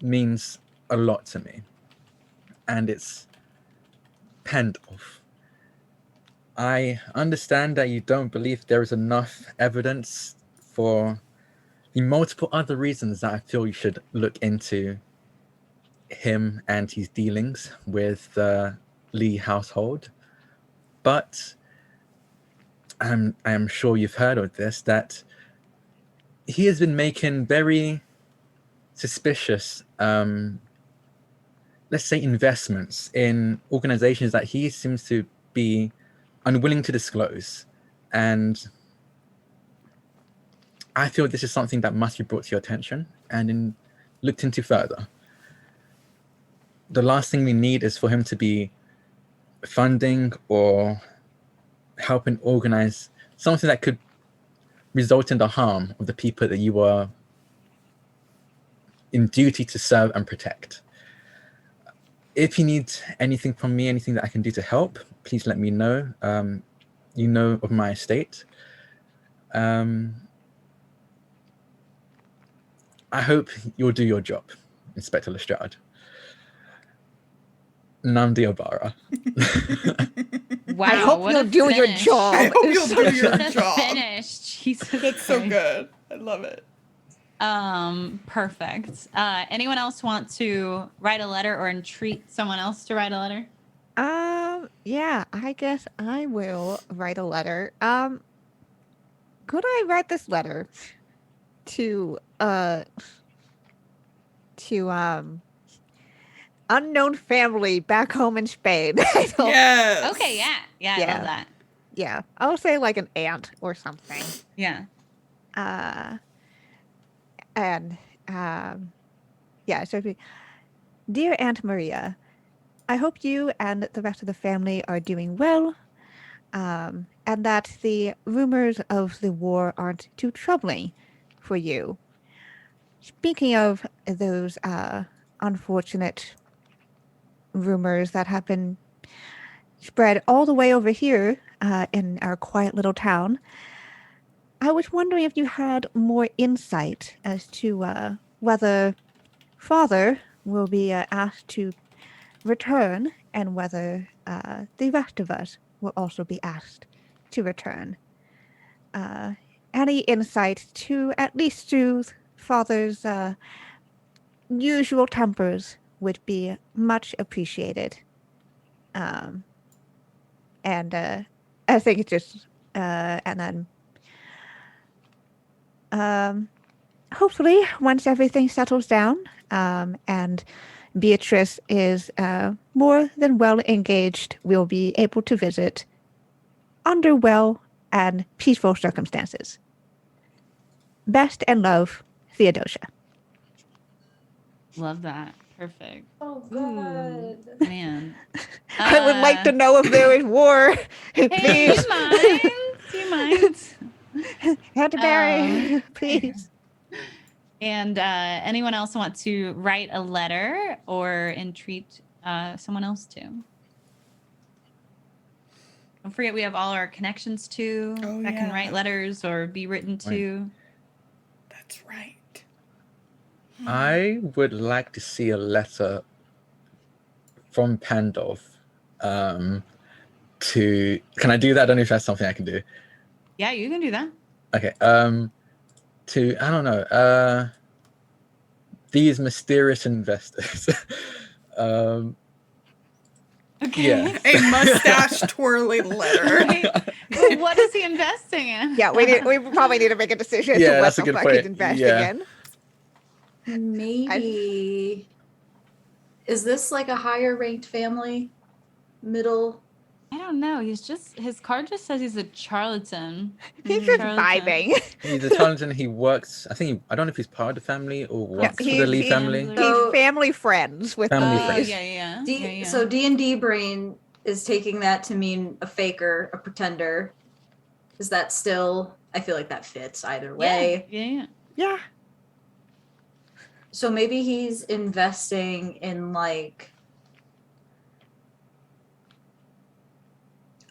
means a lot to me. And it's Pendolph. I understand that you don't believe there is enough evidence for the multiple other reasons that I feel you should look into him and his dealings with the Lee household. But I am sure you've heard of this, that he has been making very suspicious, let's say, investments in organizations that he seems to be unwilling to disclose. And I feel this is something that must be brought to your attention and looked into further. The last thing we need is for him to be funding or helping organize something that could result in the harm of the people that you are in duty to serve and protect. If you need anything from me, anything that I can do to help, please let me know. You know of my estate. I hope you'll do your job, Inspector Lestrade. Namdi Obara. Wow, I hope what you'll a do your finish. job. I hope you'll do your The job. finish. Jesus That's so Christ. good. I love it. Perfect. Anyone else want to write a letter or entreat someone else to write a letter? Yeah, I guess I will write a letter. Could I write this letter to unknown family back home in Spain? Yes. Okay, yeah. I Yeah. love that. Yeah, I'll say like an aunt or something. Yeah. And yeah, so it'd be, Dear Aunt Maria, I hope you and the rest of the family are doing well, and that the rumors of the war aren't too troubling for you. Speaking of those unfortunate rumors that have been spread all the way over here in our quiet little town, I was wondering if you had more insight as to whether Father will be asked to return and whether the rest of us will also be asked to return. Any insight to at least to Father's usual tempers would be much appreciated. And I think it's just, and then hopefully once everything settles down and Beatrice is more than well engaged, we'll be able to visit under well and peaceful circumstances. Best and love, Theodosia. Love that. Perfect. Oh, good. Man. I would like to know if there is war. Hey, Please. do you mind? Canterbury, please. And anyone else want to write a letter or entreat someone else to? Don't forget we have all our connections too that can write letters or be written to. That's right. I would like to see a letter from Pandolph to... Can I do that? I don't know if that's something I can do. Yeah, you can do that. Okay. To, I don't know, these mysterious investors. Okay. Yeah. A mustache twirling letter. Wait, but what is he investing in? Yeah, we probably need to make a decision Yeah, to what that's a the good fuck point. he's investing Yeah. in. Maybe. Is this like a higher ranked family? Middle? I don't know. His card just says he's a charlatan. He's just Charlatan. vibing. He's a charlatan. He works. I don't know if he's part of the family or works for the Lee family. he- He's So- family friends with Family the friends. yeah. So D&D brain is taking that to mean a faker, a pretender. Is that still? I feel like that fits either way. Yeah. Yeah. So maybe he's investing in like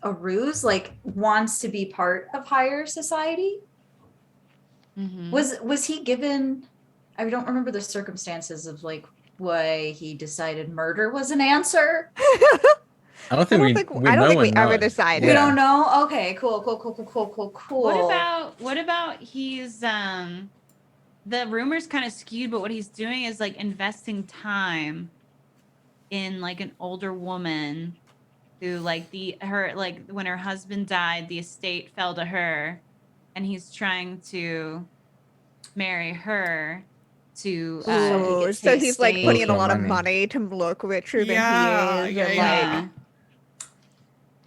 a ruse, like wants to be part of higher society. Mhm. Was he given? I don't remember the circumstances of like why he decided murder was an answer. I don't think we ever decided. We don't know. Okay, cool. What about he's the rumors kind of skewed, but what he's doing is like investing time in like an older woman who like when her husband died, the estate fell to her, and he's trying to marry her to so he's like estate. putting in a lot of Money. money to look richer Yeah, than he is. yeah, and yeah.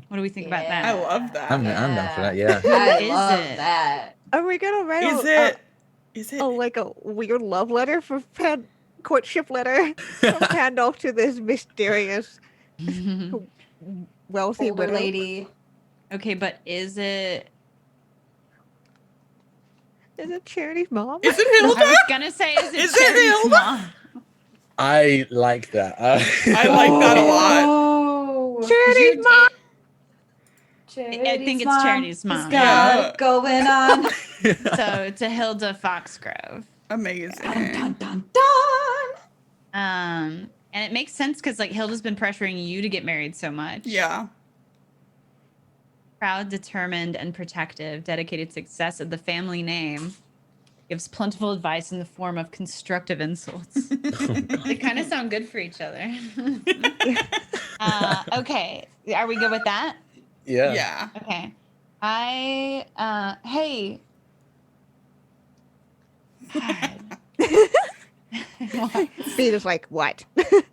What do we think about that? I love that. I'm down for that. Yeah. I Is love it? that. are we gonna write Is it? like a weird love letter for courtship letter from Pandolf to this mysterious wealthy Older widow? lady. Okay, but is it? Is it Charity's mom? Is it I Hilda? was gonna say, is Is it it Charity's Hilda? mom? I like that. I like that a lot. Oh, Charity's mom. I think it's Charity's mom. He's got Yeah. it going on. So to Hilda Foxgrove. Amazing. Dun, dun, dun. And it makes sense because like Hilda's been pressuring you to get married so much. Yeah. Proud, determined, and protective, dedicated to success of the family name. Gives plentiful advice in the form of constructive insults. They kind of sound good for each other. Okay. Are we good with that? Yeah. Yeah. Okay. Hey. God. Beat is like, what?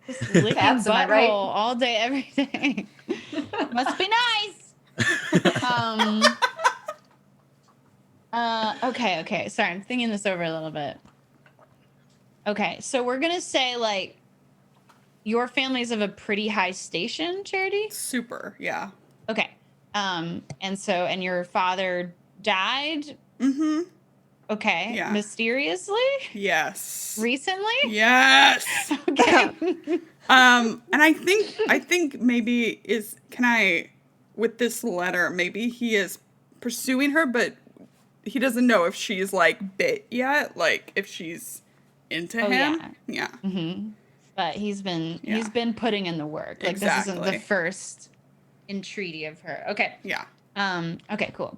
Just licking Cabs, am I butthole right? all day, every day. Must be nice. Okay. Sorry, I'm thinking this over a little bit. Okay, so we're gonna say like your family's of a pretty high station, Charity. Super. Yeah. Okay. And your father died. Mm-hmm. Okay. Yeah. Mysteriously. Yes. Recently. Yes. Okay. And I think maybe with this letter, maybe he is pursuing her, but he doesn't know if she's like bit yet, like if she's into him. Yeah. Mm-hmm. But he's been putting in the work. Like this isn't Exactly. the first entreaty of her. Okay. Yeah. Okay, cool.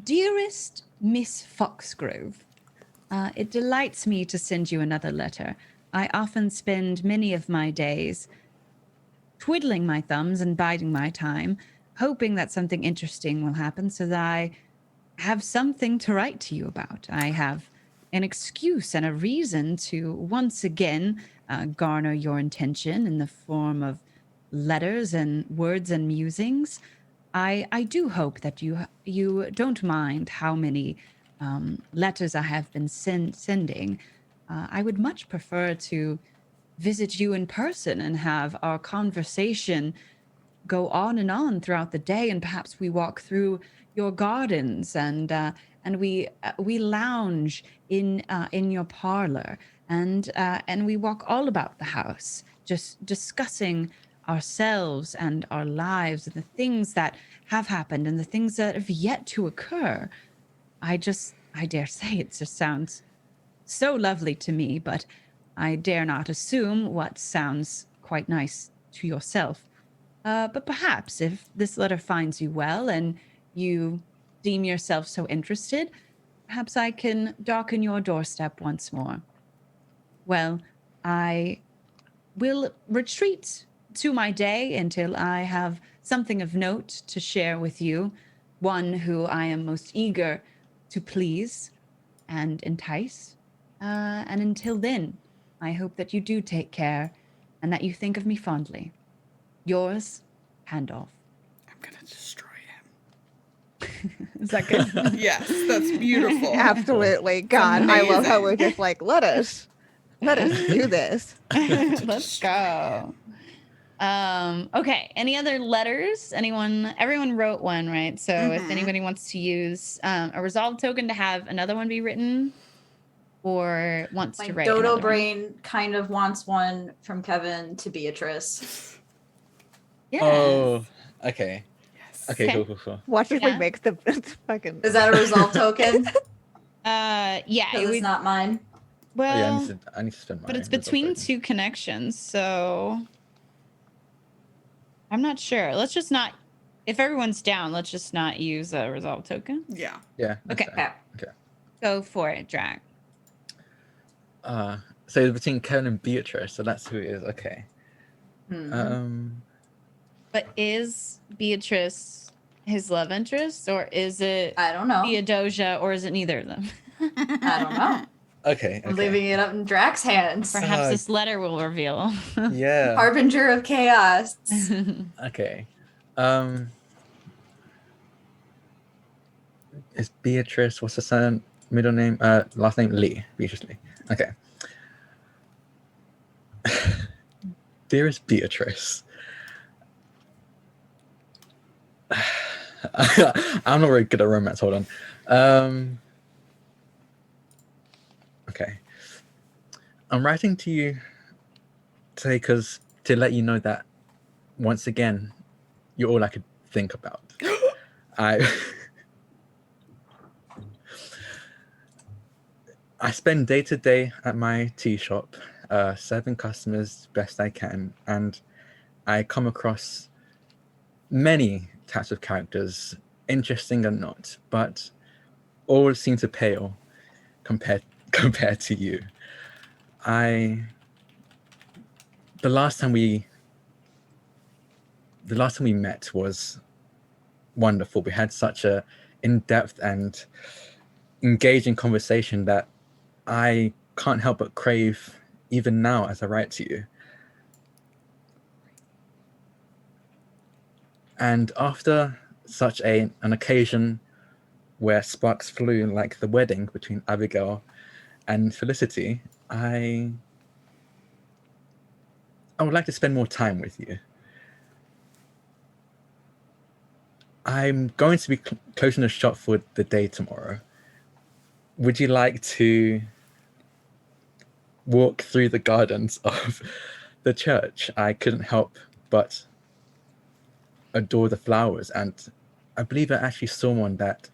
Dearest Miss Foxgrove, it delights me to send you another letter. I often spend many of my days twiddling my thumbs and biding my time, hoping that something interesting will happen so that I have something to write to you about. I have an excuse and a reason to once again garner your attention in the form of letters and words and musings. I do hope that you don't mind how many letters I have been sending. I would much prefer to visit you in person and have our conversation go on and on throughout the day, and perhaps we walk through your gardens and we lounge in your parlor and we walk all about the house, just discussing ourselves and our lives and the things that have happened and the things that have yet to occur. I dare say it just sounds so lovely to me, but I dare not assume what sounds quite nice to yourself. But perhaps if this letter finds you well and you deem yourself so interested, perhaps I can darken your doorstep once more. Well, I will retreat to my day until I have something of note to share with you, one who I am most eager to please and entice. And until then, I hope that you do take care and that you think of me fondly. Yours, Handoff. I'm gonna destroy him. Is that good? Yes, that's beautiful. Absolutely. God, I love how we're just like, let us do this. Let's go. Okay. Any other letters? Everyone wrote one, right? So if anybody wants to use a resolve token to have another one be written, or wants to write Dodo another Brain kind of wants one from Kevin to Beatrice. one. Yeah. Oh, okay. Yes. Okay, Okay. cool. Watch if we Yeah. make the fucking. Is that a resolve token? Yeah. Because it's not mine. Well, Oh, yeah, I need to spend my but it's resolve between token. two connections, so I'm not sure. Let's just not. If everyone's down, let's just not use a resolve token. Yeah. Yeah. that's Okay. fair. Okay. Go for it, Drag. So it's between Kevin and Beatrice, so that's who it is. Okay. But is Beatrice his love interest, or is it I don't know. Theodosia, or is it neither of them? I don't know. Okay. I'm leaving it up in Drax's hands. Perhaps this letter will reveal. Yeah. Harbinger of chaos. Okay. Is Beatrice? What's her middle name? Last name Lee. Beatrice Lee. Okay. Dearest Beatrice. I'm not very good at romance. Hold on. Okay. I'm writing to you today to let you know that once again, you're all I could think about. I spend day to day at my tea shop, serving customers best I can, and I come across many types of characters, interesting or not, but all seem to pale compared to you. The last time we met was wonderful. We had such a in-depth and engaging conversation that I can't help but crave even now as I write to you. And after such an occasion where sparks flew like the wedding between Abigail and Felicity, I would like to spend more time with you. I'm going to be closing the shop for the day tomorrow. Would you like to walk through the gardens of the church? I couldn't help but adore the flowers, and I believe I actually saw one that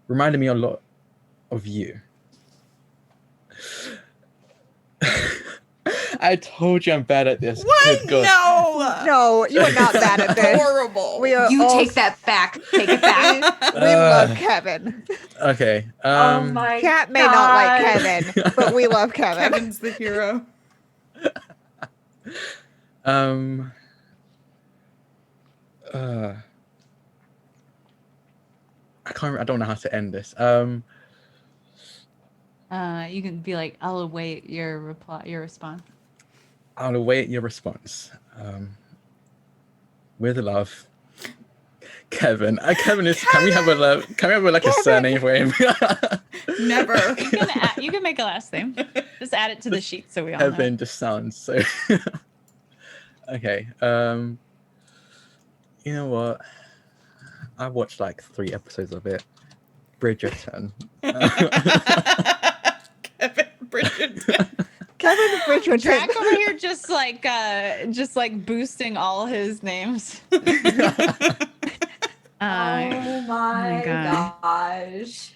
reminded me a lot of you. I told you I'm bad at this. What? Good God. No, you are not bad at this. Horrible. We are You all- take that back. Take it back. We love Kevin. Okay. Oh my Kat may God. not like Kevin, but we love Kevin. Kevin's the hero. I don't know how to end this. You can be like, I'll await your response. I'll await your response. With love, Kevin. Kevin is. Can we have a surname for him? Never. You can make a last name. Just add it to the sheet so we all know. Kevin just sounds so. Okay. You know what? I watched like 3 episodes of it. Bridgerton. Kevin Bridgerton. Kevin Bridgerton. Jack over here just like boosting all his names. Oh my God. gosh.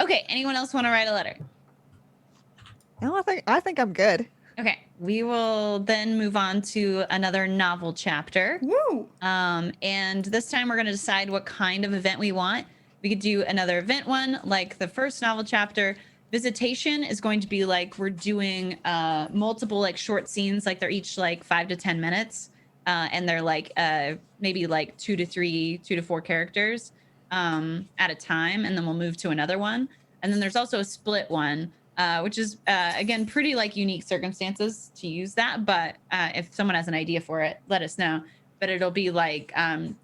Okay, anyone else want to write a letter? No, I think I'm good. Okay, we will then move on to another novel chapter. Woo. And this time we're going to decide what kind of event we want. We could do another event one, like the first novel chapter, Visitation is going to be like we're doing multiple like short scenes, like they're each like 5 to 10 minutes, and they're like maybe like 2 to 4 characters at a time, and then we'll move to another one. And then there's also a split one, which is again pretty like unique circumstances to use that. But if someone has an idea for it, let us know. But it'll be like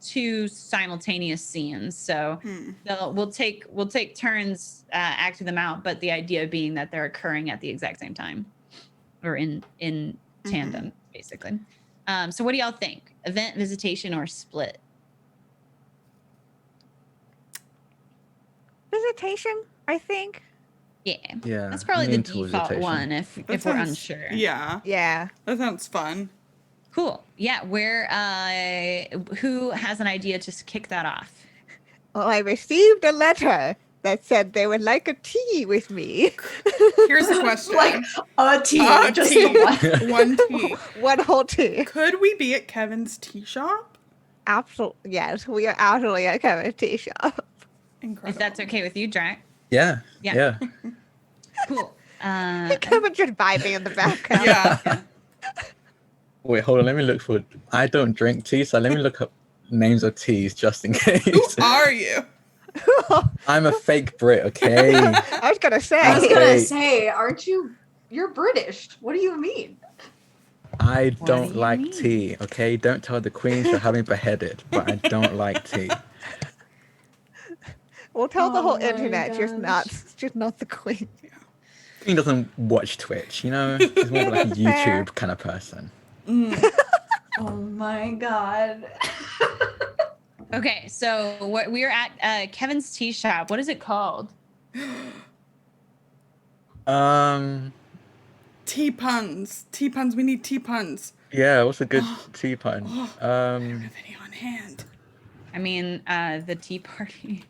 2 simultaneous scenes. So we'll take turns acting them out, but the idea being that they're occurring at the exact same time, or in tandem, basically. So what do y'all think? Event, visitation, or split? Visitation, I think. Yeah, That's probably the lean towards default visitation. one if we're unsure. Yeah. Yeah. That sounds fun. Cool. Yeah, where who has an idea to kick that off? Well, I received a letter that said they would like a tea with me. Here's the question. Like a tea, just tea. one. One tea. One whole tea. Could we be at Kevin's tea shop? Absolutely. Yes, we are absolutely at Kevin's tea shop. Incredible. If that's okay with you, Drac. Yeah. Cool. Kevin's just vibing in the background. Yeah. Wait, hold on. Let me look for. I don't drink tea, so let me look up names of teas just in case. Who are you? I'm a fake Brit, okay? I was gonna say. I was gonna Okay. say, aren't you? You're British. What do you mean? I do don't you like mean? tea, okay? Don't tell the Queen she'll have me beheaded, but I don't like tea. We'll tell the Oh whole my internet, just gosh. not the Queen. Queen doesn't watch Twitch, you know? She's more like a Fair. YouTube kind of person. Oh my god. Okay, so we're at Kevin's tea shop. What is it called? Tea puns. Tea puns. We need tea puns. Yeah, what's a good tea pun? I have a video on hand. I mean, the Tea Party.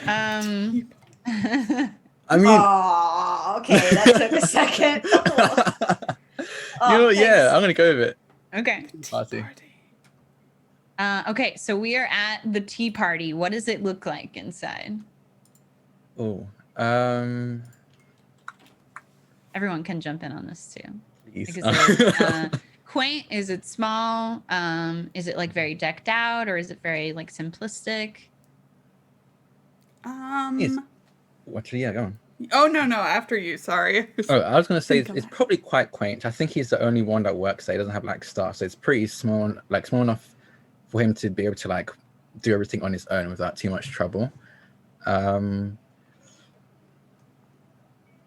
I mean, Oh, okay. That took a second. you know, yeah, thanks. I'm gonna go with it. Okay. Party. Okay, so we are at the tea party. What does it look like inside? Oh, Everyone can jump in on this too. please. Like, is it quaint? Is it small? Is it like very decked out, or is it very like simplistic? Yes. What? Yeah, go on. Oh no, after you. Sorry. Oh, I was gonna say Think of it's it. probably quite quaint. I think he's the only one that works there. He doesn't have like staff, so it's pretty small, like small enough for him to be able to like do everything on his own without too much trouble.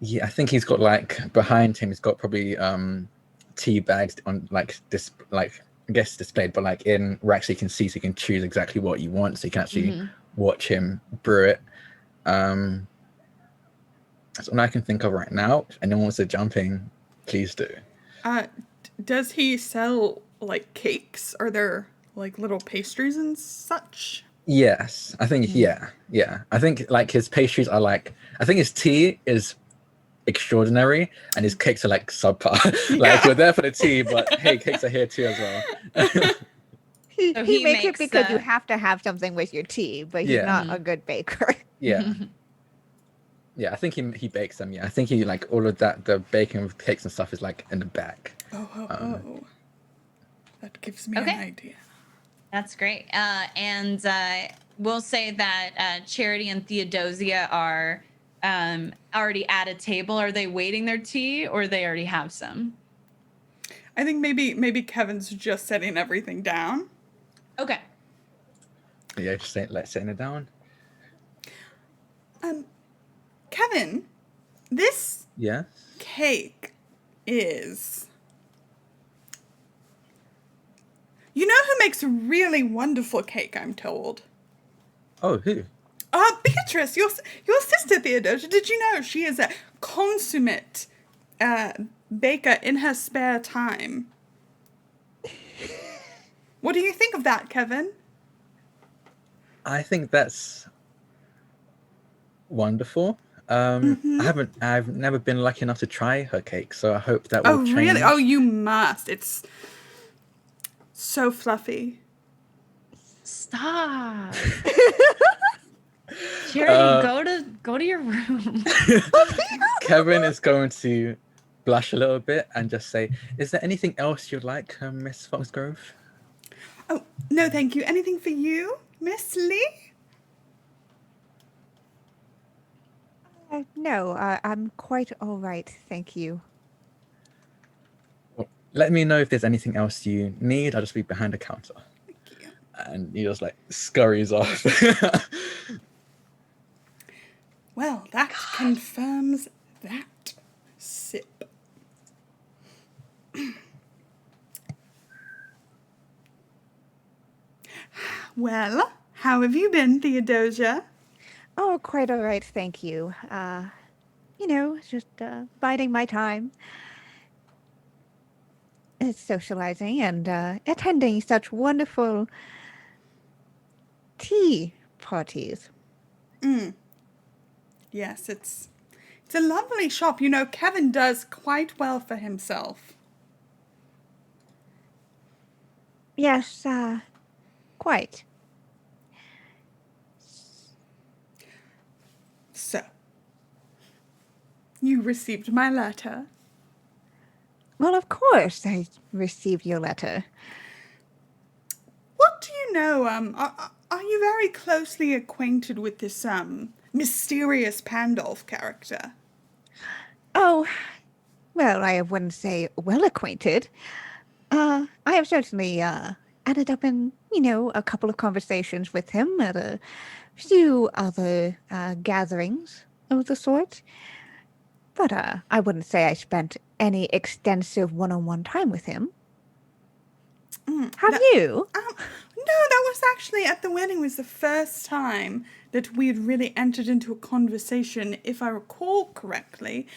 Yeah, I think he's got like behind him. He's got probably tea bags on like this, like I guess displayed, but like in racks so you can see, so you can choose exactly what you want, so you can actually watch him brew it. That's what I can think of right now. If anyone wants to jump in, please do. Does he sell like cakes? Are there like little pastries and such? Yes, I think yeah. I think like his pastries are like, I think his tea is extraordinary and his cakes are like subpar. Like you're there for the tea, but hey, cakes are here too as well. So He he makes it makes, because you have to have something with your tea, but he's Yeah. not a good baker. Yeah. Yeah, I think he bakes them. Yeah, I think he like all of that, the baking of cakes and stuff is like in the back. Oh. That gives me Okay. an idea. That's great. And we'll say that Charity and Theodosia are already at a table. Are they waiting their tea, or they already have some? I think maybe Kevin's just setting everything down. Okay. Yeah, just setting it down. Kevin, this Yeah. cake is. You know who makes a really wonderful cake, I'm told? Oh, who? Beatrice, your sister Theodosia. Did you know she is a consummate baker in her spare time? What do you think of that, Kevin? I think that's wonderful. I've never been lucky enough to try her cake, so I hope that will change. Really? Oh, you must. It's so fluffy. Stop. Charity, Go to your room. Kevin is going to blush a little bit and just say, "Is there anything else you'd like, Miss Foxgrove?" Oh, no, thank you. Anything for you, Miss Lee? No, I'm quite all right, thank you. Well, let me know if there's anything else you need. I'll just be behind the counter. Thank you. And he just like scurries off. Well, that confirms that. Sip. Well, how have you been, Theodosia? Oh, quite all right, thank you. Just biding my time. It's socializing and attending such wonderful tea parties. Yes, it's a lovely shop. You know, Kevin does quite well for himself. Yes, quite. So, you received my letter. Well, of course I received your letter. What do you know? Are you very closely acquainted with this mysterious Pandolf character? Oh, well, I wouldn't say well acquainted. I have certainly ended up in, a couple of conversations with him at a few other gatherings of the sort. But I wouldn't say I spent any extensive one-on-one time with him. Have you? No, that was actually at the wedding was the first time that we had really entered into a conversation, if I recall correctly.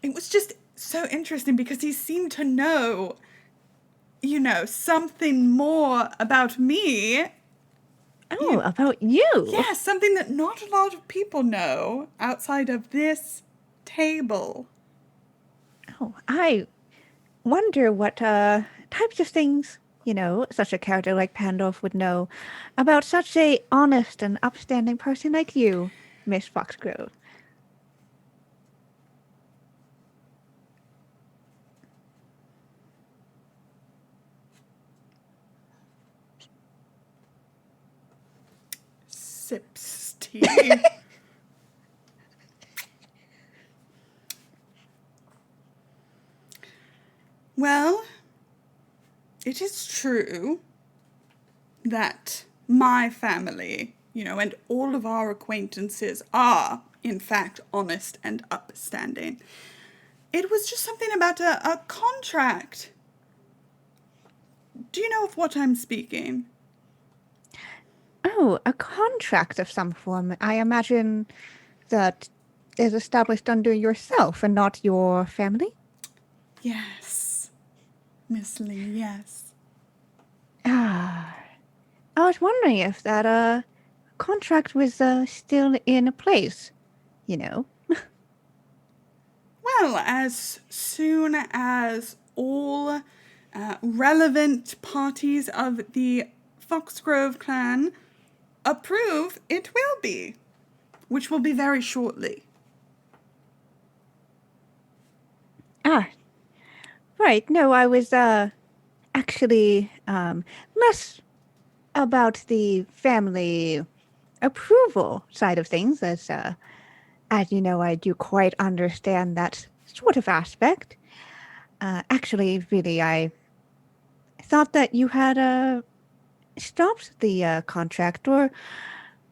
It was just so interesting because he seemed to know, something more about me. Oh, about you? Yes, something that not a lot of people know outside of this table. Oh, I wonder what types of things, such a character like Pandolf would know about such a honest and upstanding person like you, Miss Foxgrove. Sips tea. Well, it is true that my family, and all of our acquaintances are, in fact, honest and upstanding. It was just something about a contract. Do you know of what I'm speaking? Oh, a contract of some form. I imagine that is established under yourself and not your family? Yes, Miss Lee, yes. Ah, I was wondering if that contract was still in place, Well, as soon as all relevant parties of the Foxgrove clan approve, it will be, which will be very shortly. Ah, right. No, I was actually less about the family approval side of things, as you know, I do quite understand that sort of aspect. Actually, really, I thought that you had stopped the contract, or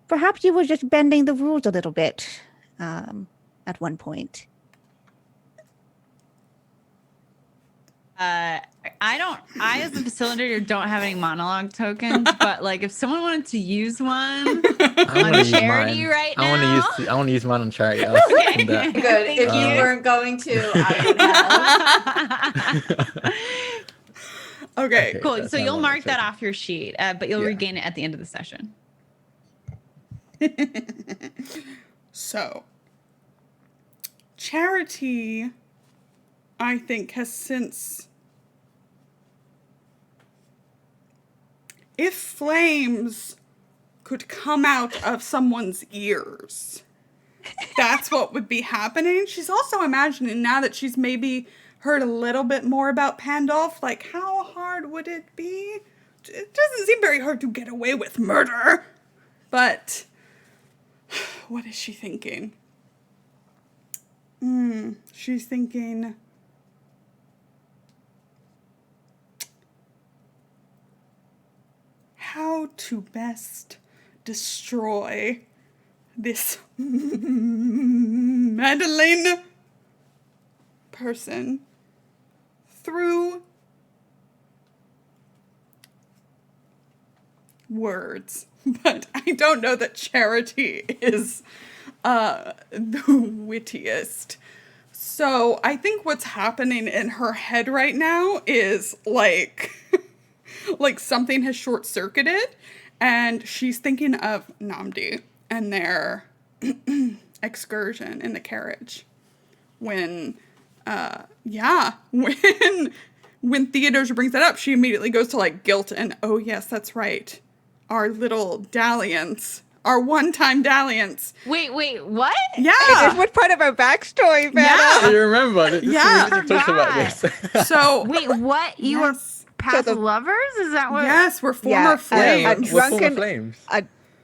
perhaps you were just bending the rules a little bit at one point. I as the facilitator don't have any monologue tokens, but like if someone wanted to use one on charity right now. I want to use mine on charity. Okay. Good. If you weren't going to, I would have. Okay. Cool. So you'll mark that off your sheet, but you'll regain it at the end of the session. So, charity, I think, has since... If flames could come out of someone's ears, that's what would be happening. She's also imagining now that she's maybe heard a little bit more about Pandolf, like how hard would it be? It doesn't seem very hard to get away with murder. But what is she thinking? She's thinking how to best destroy this Madeleine person through words. But I don't know that Charity is the wittiest. So I think what's happening in her head right now is like something has short-circuited, and she's thinking of Namdi and their excursion in the carriage. When Theodosia brings that up, she immediately goes to like guilt and, oh yes, that's right. Our little dalliance, our one-time dalliance. Wait, what? Yeah. This was part of our backstory, Vanna. Yeah. You remember? We talked about this. So wait, what? You were past lovers? Is that what? Yes, we're former flames. We're former flames.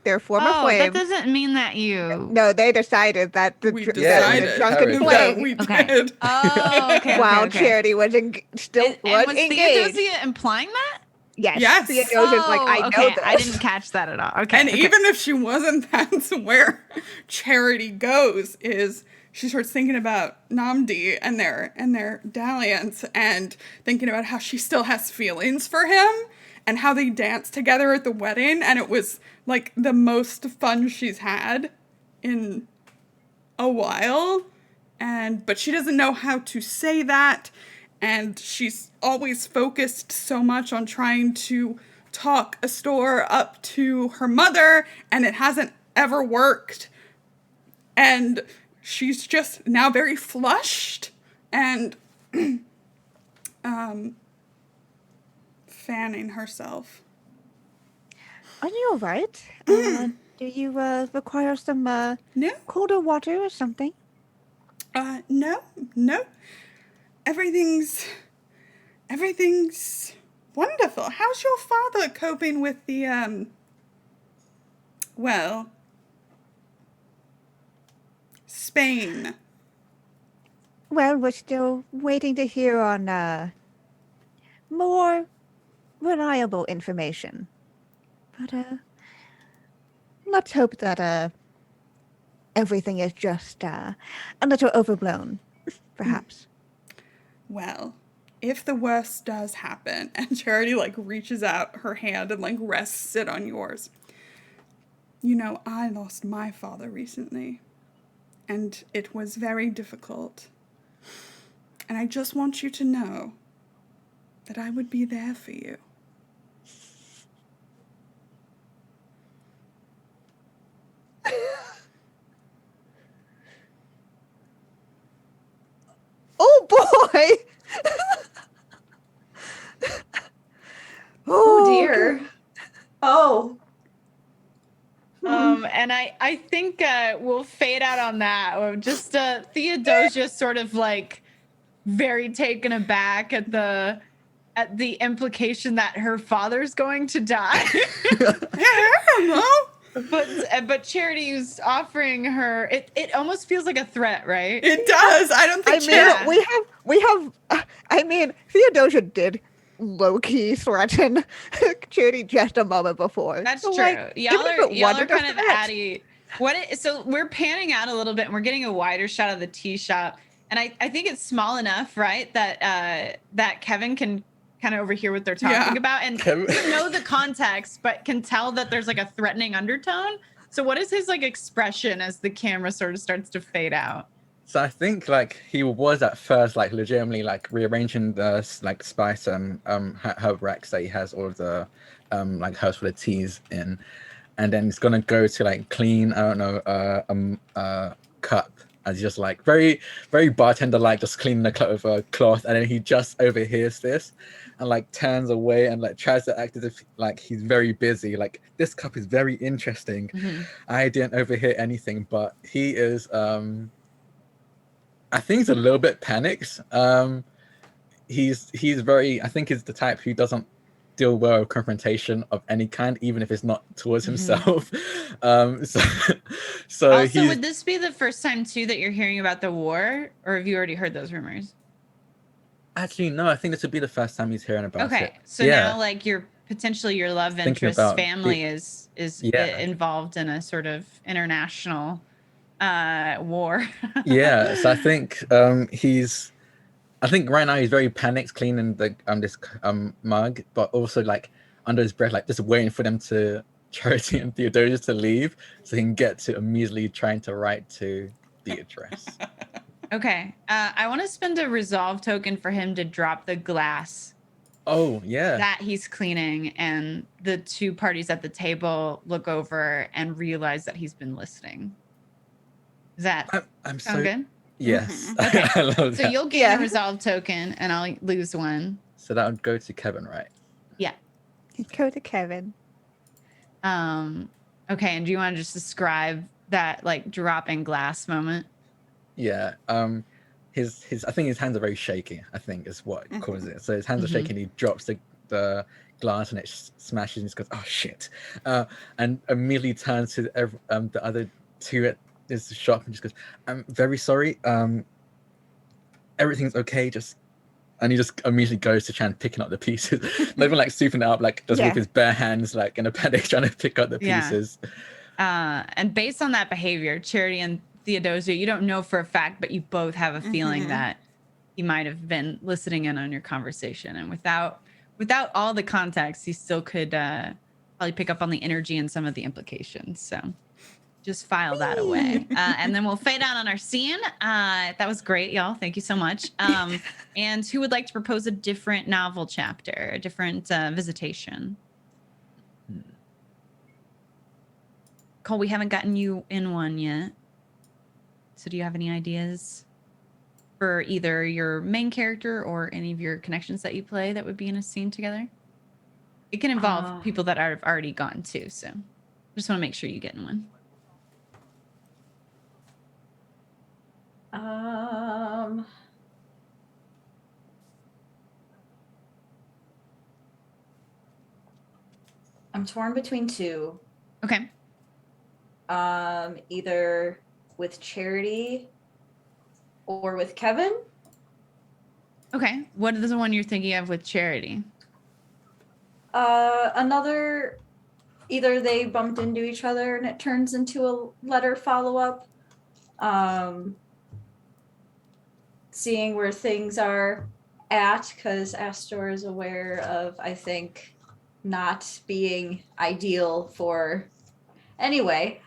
They're former flames. That doesn't mean that you. No, they decided that the drunken flame. We okay. did. Oh, okay. While Charity was still was engaged. Theodosia implying that? Yes. Theodosia's like, I know this. I didn't catch that at all. Okay. And even if she wasn't, that's where Charity goes, is she starts thinking about Namdi and their dalliance, and thinking about how she still has feelings for him and how they danced together at the wedding, and it was like the most fun she's had in a while. But she doesn't know how to say that, and she's always focused so much on trying to talk Astor up to her mother, and it hasn't ever worked. And she's just now very flushed and fanning herself. Are you all right? Do you require some No. colder water or something? No. Everything's wonderful. How's your father coping with the, Spain? Well, we're still waiting to hear on more reliable information. But let's hope that everything is just a little overblown, perhaps. Well, if the worst does happen, and Charity like reaches out her hand and like rests it on yours. You know, I lost my father recently, and it was very difficult. And I just want you to know that I would be there for you. Oh boy! Oh dear. Oh. And I think we'll fade out on that. Just Theodosia sort of like very taken aback at the implication that her father's going to die. But Charity's offering her, it almost feels like a threat, right? It does. I don't think we have I mean, Theodosia did low-key threaten Charity just a moment before. That's so, true. like, Y'all are kind of threat. addy. So we're panning out a little bit and we're getting a wider shot of the tea shop. And I think it's small enough, right, that Kevin can kind of overhear what they're talking about. And you know the context, but can tell that there's like a threatening undertone. So what is his like expression as the camera sort of starts to fade out? So I think like he was at first like legitimately like rearranging the like spice herb racks that he has all of the like herbs for the teas in, and then he's gonna go to like clean a cup as just like very, very bartender like, just cleaning the cloth, and then he just overhears this, and like turns away and like tries to act as if like he's very busy. Like, this cup is very interesting. Mm-hmm. I didn't overhear anything, but he is. I think he's a little bit panicked. He's very. I think he's the type who doesn't deal well with confrontation of any kind, even if it's not towards himself. So also, would this be the first time too that you're hearing about the war, or have you already heard those rumors? Actually, no. I think this would be the first time he's hearing about it. Okay, so now like your love interest family is involved in a sort of international war. Yeah, so I think I think right now he's very panicked cleaning the this mug, but also like under his breath, like just waiting for them to Charity and Theodosius to leave so he can get to immediately trying to write to Beatrice. Okay, I want to spend a resolve token for him to drop the glass. Oh yeah. That he's cleaning, and the two parties at the table look over and realize that he's been listening. Is that I'm sound so good? Yes. Okay. I love so that. you'll get a resolve token, and I'll lose one. So that would go to Kevin, right? Yeah. Go to Kevin. Okay, and do you want to just describe that like dropping glass moment? Yeah. His I think his hands are very shaky, I think is what causes it. So his hands are shaking, he drops the glass and it smashes and he just goes, oh shit. And immediately turns to the other two at this shop and just goes, I'm very sorry. Everything's okay, and he just immediately goes to try and picking up the pieces. Not even like scooping it up, like just with his bare hands, like in a panic, trying to pick up the pieces. And based on that behavior, Charity and Theodosia, you don't know for a fact, but you both have a feeling that he might have been listening in on your conversation. And without all the context, he still could probably pick up on the energy and some of the implications. So just file that away. And then we'll fade out on our scene. That was great, y'all. Thank you so much. And who would like to propose a different novel chapter, a different visitation? Cole, we haven't gotten you in one yet. So do you have any ideas for either your main character or any of your connections that you play that would be in a scene together? It can involve people that have already gone too. So just want to make sure you get in one. I'm torn between two. Okay. Either with Charity or with Kevin. Okay. What is the one you're thinking of with Charity? Another, either they bumped into each other and it turns into a letter follow-up. Seeing where things are at, because Astor is aware of, I think, not being ideal for, anyway,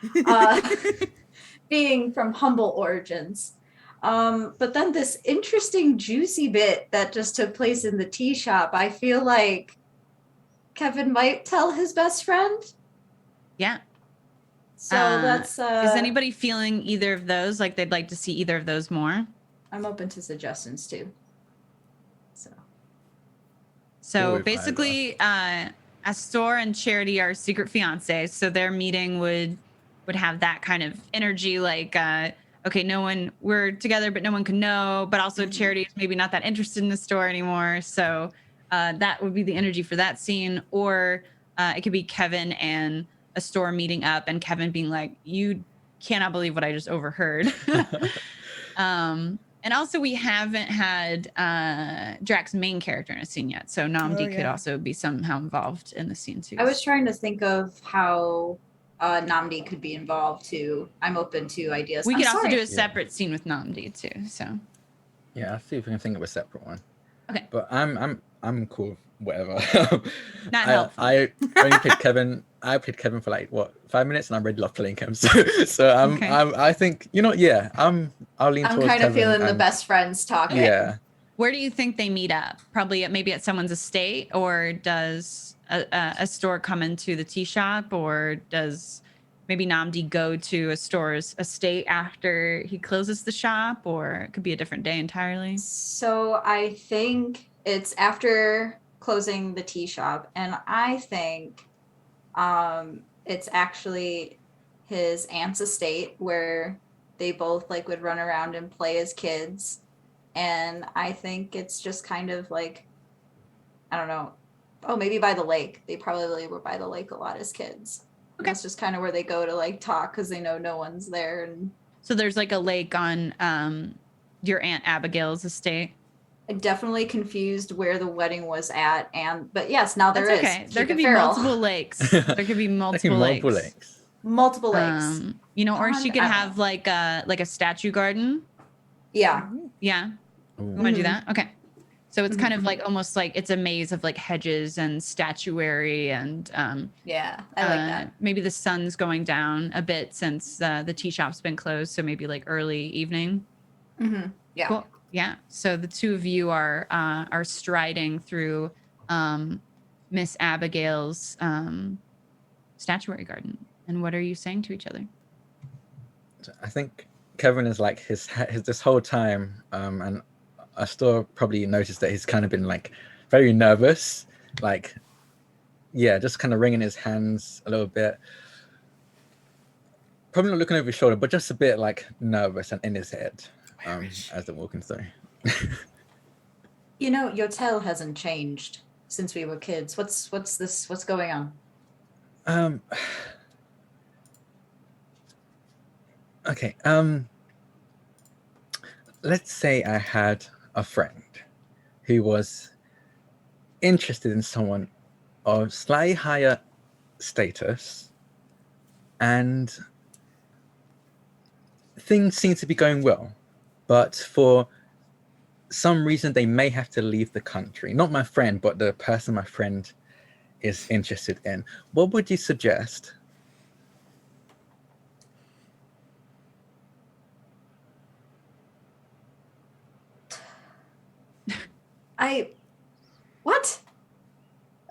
being from humble origins. But then this interesting, juicy bit that just took place in the tea shop, I feel like Kevin might tell his best friend. Yeah. So that's... is anybody feeling either of those? Like they'd like to see either of those more? I'm open to suggestions too. So basically, Astor and Charity are secret fiancés. So their meeting would have that kind of energy, like, okay, we're together, but no one can know. But also Charity is maybe not that interested in the store anymore. So that would be the energy for that scene. Or it could be Kevin and Astor meeting up and Kevin being like, you cannot believe what I just overheard. And also we haven't had Drax's main character in a scene yet. So Namdi could also be somehow involved in the scene too. I was trying to think of how Namdi could be involved too. I'm open to ideas. We could also do a separate scene with Namdi too. So yeah, I'll see if we can think of a separate one. Okay. But I'm cool with whatever. Not helpful. I only played Kevin. I played Kevin for like 5 minutes, and I really love playing him. So I think I'll lean towards Kevin. I'm kind of feeling the best friends talking. Yeah. Where do you think they meet up? Probably maybe at someone's estate, or does a store come into the tea shop, or does maybe Namdi go to a store's estate after he closes the shop, or it could be a different day entirely? So I think it's after closing the tea shop, and I think it's actually his aunt's estate where they both like would run around and play as kids. And I think it's just kind of like, I don't know. Oh, maybe by the lake. They probably were by the lake a lot as kids. Okay. That's just kind of where they go to like talk because they know no one's there. And so there's like a lake on your Aunt Abigail's estate. I definitely confused where the wedding was at, but yes, now there is. Okay. There could be multiple lakes. There could be multiple lakes. Multiple lakes. You know, or she could have like a statue garden. Yeah. Yeah. You want to do that? Okay. So it's kind of like almost like it's a maze of like hedges and statuary and yeah, I like that. Maybe the sun's going down a bit since the tea shop's been closed, so maybe like early evening. Mm-hmm. Yeah. Cool. Yeah. So the two of you are striding through Miss Abigail's statuary garden. And what are you saying to each other? I think Kevin is like his this whole time, and I still probably noticed that he's kind of been like very nervous, like, yeah, just kind of wringing his hands a little bit. Probably not looking over his shoulder, but just a bit like nervous and in his head as they're walking through. You know, your tale hasn't changed since we were kids. What's going on? Okay. Let's say I had a friend who was interested in someone of slightly higher status, and things seem to be going well, but for some reason they may have to leave the country. Not my friend, but the person my friend is interested in. What would you suggest? What?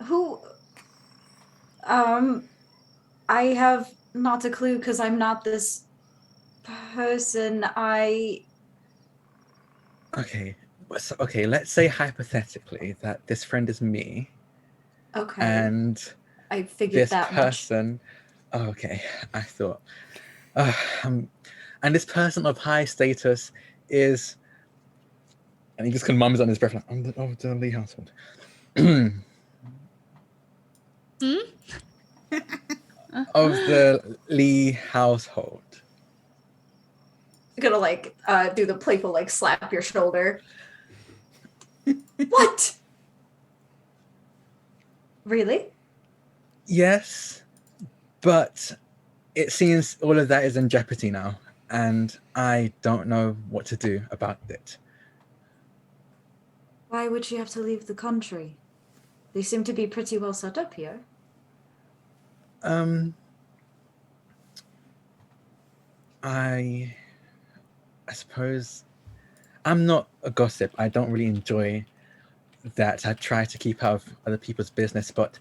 Who? I have not a clue because I'm not this person. Okay, let's say hypothetically that this friend is me. Okay. And I figured this that person, much. Okay, I thought, and this person of high status is, and he just kind of mumbles on his breath, like, I'm of the Lee household. Of the Lee household. I'm gonna like do the playful like slap your shoulder. What? Really? Yes, but it seems all of that is in jeopardy now, and I don't know what to do about it. Why would she have to leave the country? They seem to be pretty well set up here. I suppose I'm not a gossip. I don't really enjoy that. I try to keep out of other people's business, but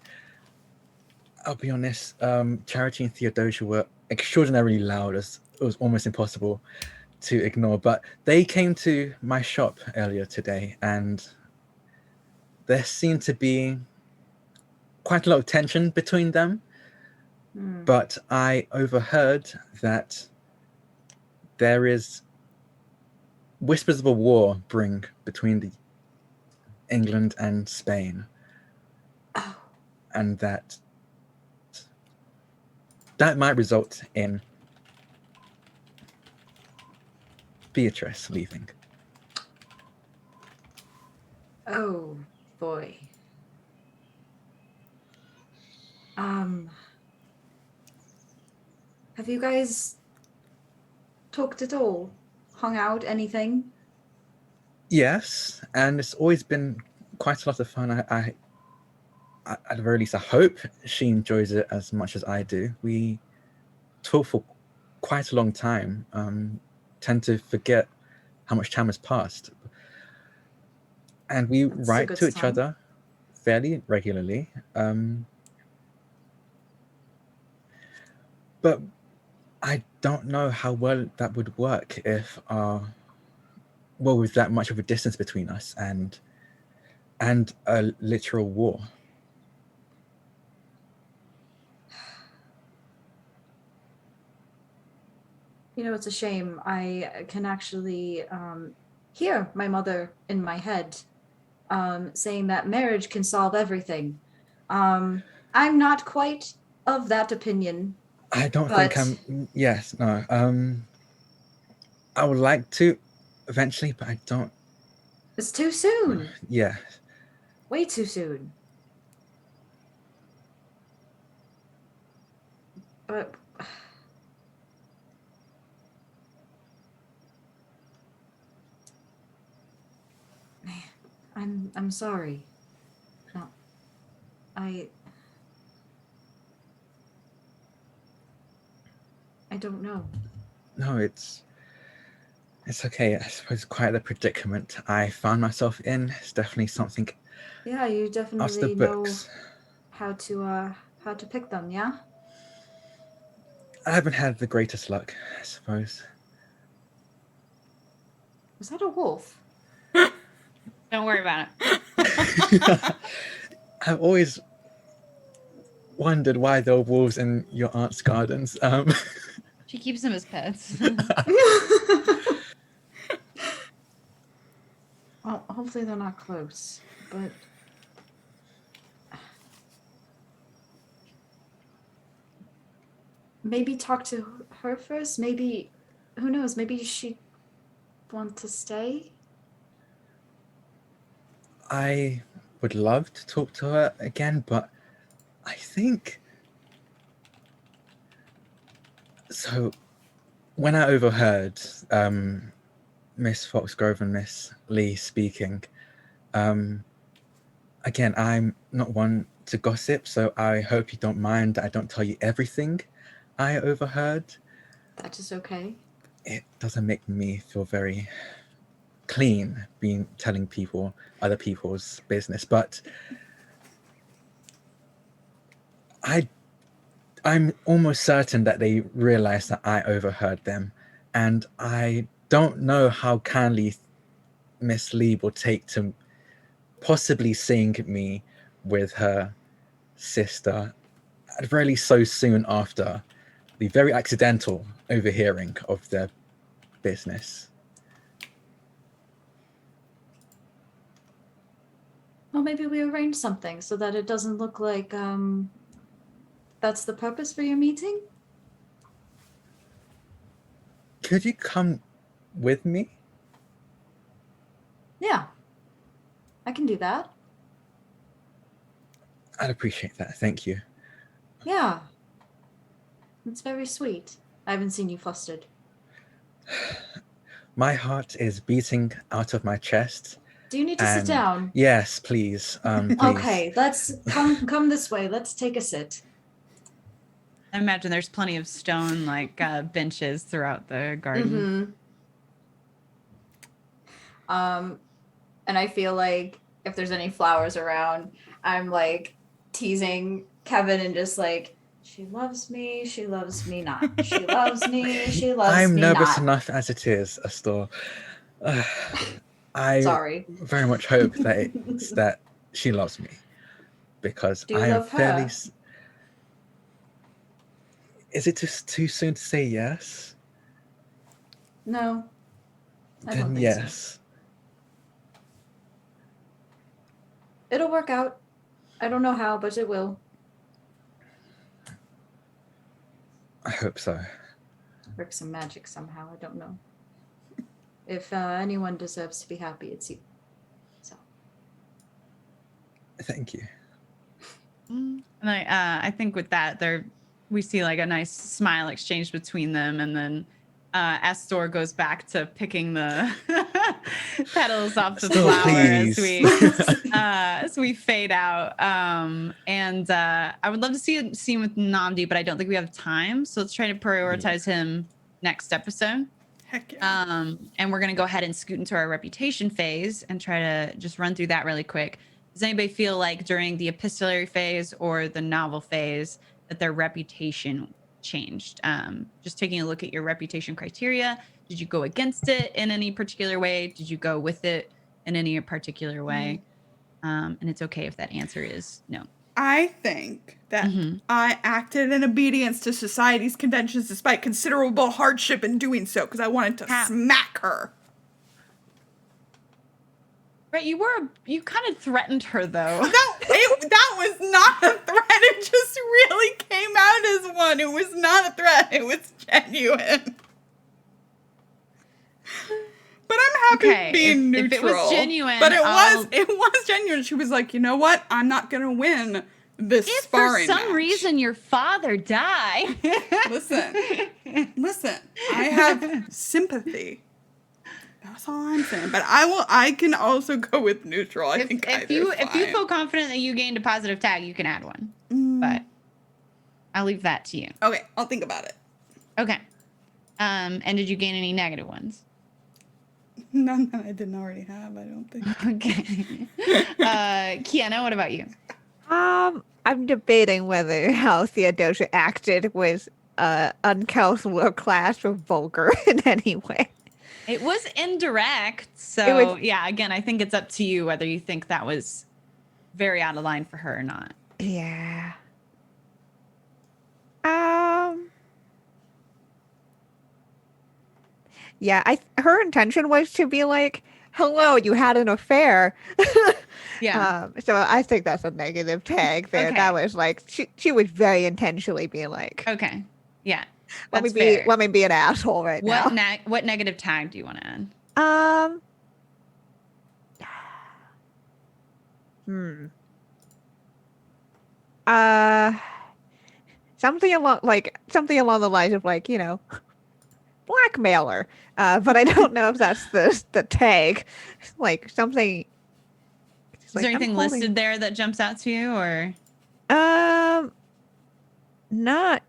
I'll be honest, Charity and Theodosia were extraordinarily loud. It was almost impossible to ignore, but they came to my shop earlier today, and there seemed to be quite a lot of tension between them. But I overheard that there is whispers of a war brewing between England and Spain. Oh. And that might result in Beatrice leaving. Oh boy. Have you guys talked at all? Hung out? Anything? Yes, and it's always been quite a lot of fun. I at the very least, I hope she enjoys it as much as I do. We talk for quite a long time. Tend to forget how much time has passed, and we write to each other fairly regularly. But I don't know how well that would work if with that much of a distance between us and a literal war. You know, it's a shame. I can actually hear my mother in my head saying that marriage can solve everything. I'm not quite of that opinion. I don't think I'm. Yes, no. I would like to eventually, but I don't. It's too soon. Yeah. Way too soon. But man, I'm sorry. No. I don't know. No, it's okay. I suppose quite the predicament I found myself in. It's definitely something Yeah, you out of the definitely know books. how to pick them, yeah? I haven't had the greatest luck, I suppose. Was that a wolf? Don't worry about it. I've always wondered why there were wolves in your aunt's gardens. She keeps them as pets. Well, hopefully they're not close, but maybe talk to her first. Maybe, who knows? Maybe she'd want to stay. I would love to talk to her again, but I think so. When I overheard Miss Foxgrove and Miss Lee speaking, again, I'm not one to gossip, so I hope you don't mind that I don't tell you everything I overheard. That is okay. It doesn't make me feel very clean being telling people other people's business, but I'm almost certain that they realized that I overheard them, and I don't know how kindly Miss Lee will take to possibly seeing me with her sister, really so soon after the very accidental overhearing of their business. Well, maybe we arrange something so that it doesn't look like that's the purpose for your meeting. Could you come with me? Yeah, I can do that. I'd appreciate that. Thank you. Yeah, it's very sweet. I haven't seen you flustered. My heart is beating out of my chest. Do you need to sit down? Yes, please. Please. Okay, let's come this way. Let's take a sit. I imagine there's plenty of stone benches throughout the garden. Mm-hmm. And I feel like if there's any flowers around, I'm like teasing Kevin and just like, she loves me not. She loves me, she loves I'm me nervous not. enough as it is, Astor. I Sorry. very much hope that she loves me, because Do you I am love fairly. her? Is it just too soon to say yes? No. I don't Then think yes. so. It'll work out. I don't know how, but it will. I hope so. Work some magic somehow. I don't know. If anyone deserves to be happy, it's you. So. Thank you. And I think with that, we see like a nice smile exchange between them, and then Astor goes back to picking the petals off the Astor, flower as we fade out. And I would love to see a scene with Namdi, but I don't think we have time, so let's try to prioritize him next episode. Heck yeah. And we're gonna go ahead and scoot into our reputation phase and try to just run through that really quick. Does anybody feel like during the epistolary phase or the novel phase that their reputation changed? Just taking a look at your reputation criteria. Did you go against it in any particular way? Did you go with it in any particular way? And it's okay if that answer is no. I think that I acted in obedience to society's conventions despite considerable hardship in doing so because I wanted to smack her. Right, you kind of threatened her though. That was not a threat. It just really came out as one. It was not a threat. It was genuine. But I'm happy being neutral. If it was genuine, but it was genuine. She was like, you know what? I'm not gonna win this sparring match. If for some reason your father died, listen, I have sympathy. That's all I'm saying. But I can also go with neutral. If you feel confident that you gained a positive tag, you can add one. But I'll leave that to you. Okay, I'll think about it. Okay. And did you gain any negative ones? None that I didn't already have, I don't think. Okay. Kiana, what about you? I'm debating whether how Theodosia acted was uncouth class or vulgar in any way. It was indirect, so yeah, again, I think it's up to you whether you think that was very out of line for her or not. Yeah. Yeah, her intention was to be like, hello, you had an affair. Yeah. So I think that's a negative tag there. Okay. That was like, she was very intentionally being like, okay. Yeah. Let me be an asshole now. What negative tag do you want to add? Something along the lines of like, blackmailer. But I don't know if that's the tag. Like something. Is there anything listed there that jumps out to you, or? Not.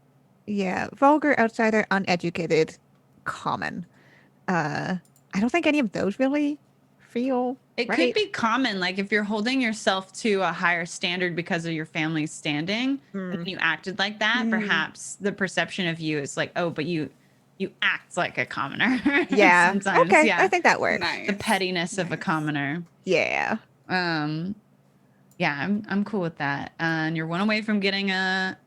Yeah, vulgar, outsider, uneducated, common. I don't think any of those really feel It right. could be common, like if you're holding yourself to a higher standard because of your family's standing, and you acted like that, perhaps the perception of you is like, oh, but you act like a commoner. Yeah. Sometimes, okay. yeah. I think that works. Nice. The pettiness of a commoner. Yeah. Yeah, I'm cool with that. And you're one away from getting a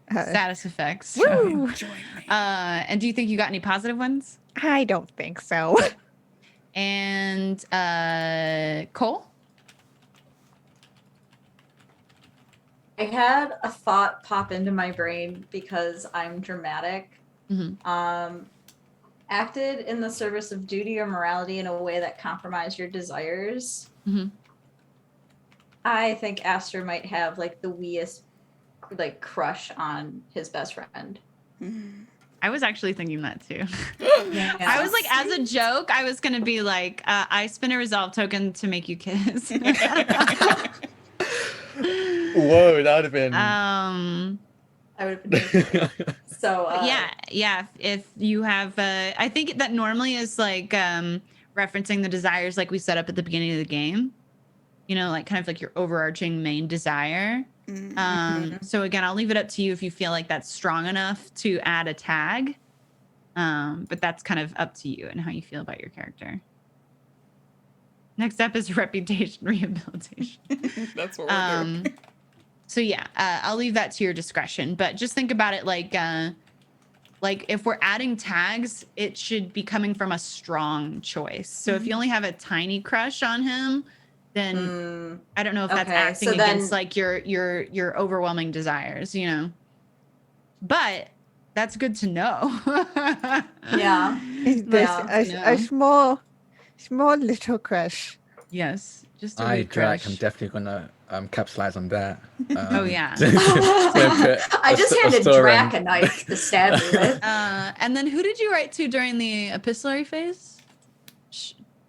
status effects. Woo! And do you think you got any positive ones? I don't think so. And Cole? I had a thought pop into my brain because I'm dramatic. Acted in the service of duty or morality in a way that compromised your desires. I think Aster might have like the weest crush on his best friend. I was actually thinking that too. Yeah. I was like, as a joke, I was gonna be like, I spin a resolve token to make you kiss. Whoa, that would have been. I would have been so. Yeah. If you have, I think that normally is like referencing the desires like we set up at the beginning of the game. Like kind of like your overarching main desire. So again, I'll leave it up to you if you feel like that's strong enough to add a tag. But that's kind of up to you and how you feel about your character. Next up is reputation rehabilitation. That's what we're doing. So yeah, I'll leave that to your discretion. But just think about it like if we're adding tags, it should be coming from a strong choice. So if you only have a tiny crush on him, then I don't know if that's acting against like your overwhelming desires, but that's good to know. Yeah. A small little crush. Yes. Just a Drac, crush. I'm definitely gonna capitalize on that. Oh yeah. I just handed Drac a knife to stab you with. And then who did you write to during the epistolary phase?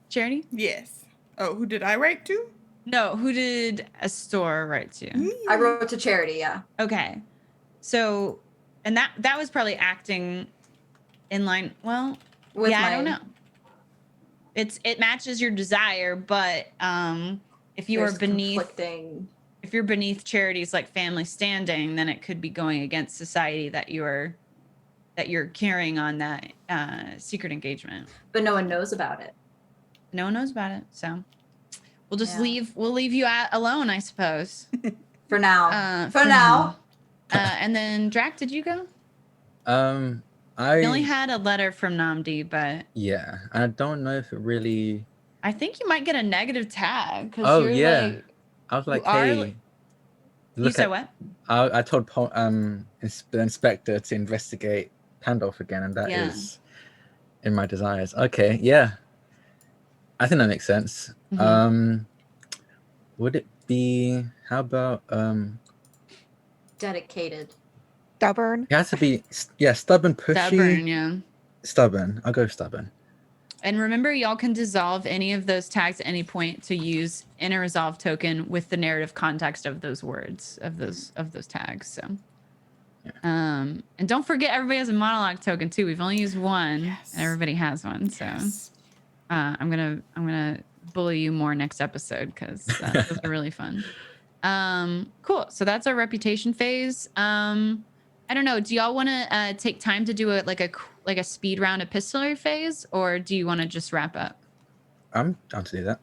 Charity? Yes. Oh, who did I write to? No, who did Astor write to? I wrote to Charity, yeah. Okay. So, and that was probably acting in line. Well, I don't know. It matches your desire, but if you are beneath, if you're beneath charities like Family Standing, then it could be going against society that you're carrying on that secret engagement. But no one knows about it. No one knows about it, so we'll just leave you alone, I suppose. For now. For now. And then Drac, did you go? I only had a letter from Namdi, but yeah, I don't know if it really. I think you might get a negative tag. Oh you're yeah, like, I was like, hey. You said what? I told the inspector to investigate Pandolf again, and that is in my desires. Okay, yeah, I think that makes sense. Mm-hmm. Would it be? How about dedicated? Stubborn. It has to be stubborn, pushy. Stubborn, yeah. Stubborn. I'll go stubborn. And remember, y'all can dissolve any of those tags at any point to use in a resolve token with the narrative context of those words, of those tags. So, and don't forget, everybody has a monologue token too. We've only used one, and everybody has one. So, I'm gonna bully you more next episode because those are really fun. Cool. So that's our reputation phase. I don't know. Do y'all want to take time to do a speed round epistolary phase, or do you want to just wrap up? I'm down to do that.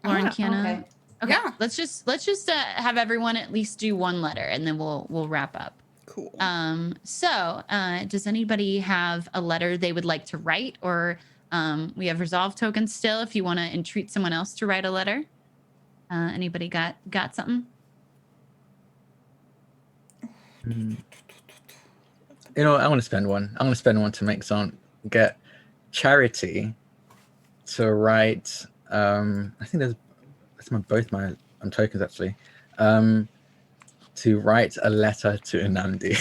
Lauren, Kiana. Okay. Yeah. Let's just have everyone at least do one letter, and then we'll wrap up. Cool. So does anybody have a letter they would like to write, or we have resolve tokens still if you want to entreat someone else to write a letter? Anybody got something? You know, I'm gonna spend one. I'm gonna spend one to make someone get Charity to write. I think that's both my tokens actually. To write a letter to Anandi.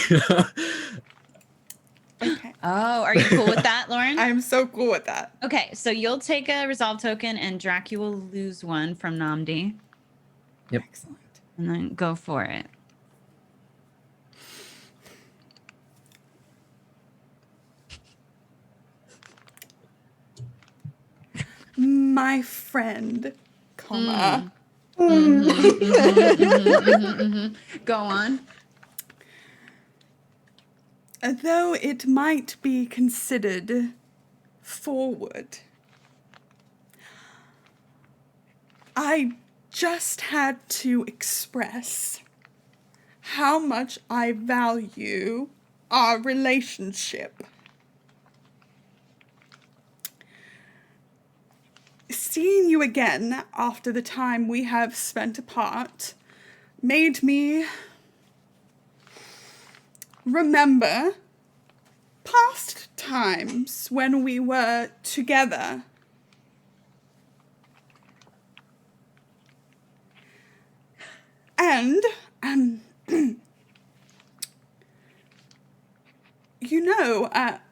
Okay. Oh, are you cool with that, Lauren? I'm so cool with that. Okay, so you'll take a resolve token, and Drac, you will lose one from Namdi. Yep. Excellent. And then go for it. My friend, comma. Go on. Though it might be considered forward, I just had to express how much I value our relationship. Seeing you again after the time we have spent apart made me remember past times when we were together. And,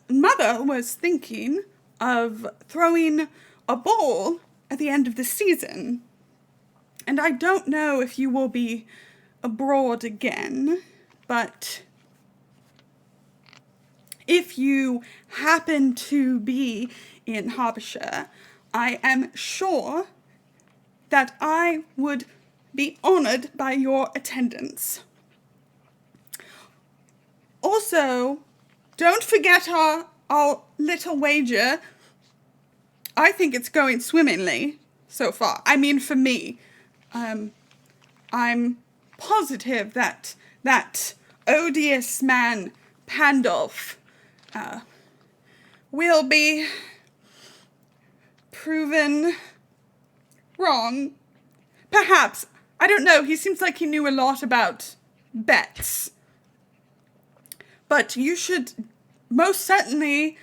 Mother was thinking of throwing a ball at the end of the season. And I don't know if you will be abroad again, but if you happen to be in Habsha, I am sure that I would be honored by your attendance. Also, don't forget our little wager. I think it's going swimmingly so far. I mean, for me. I'm positive that odious man, Pandolf, will be proven wrong. Perhaps. I don't know. He seems like he knew a lot about bets. But you should most certainly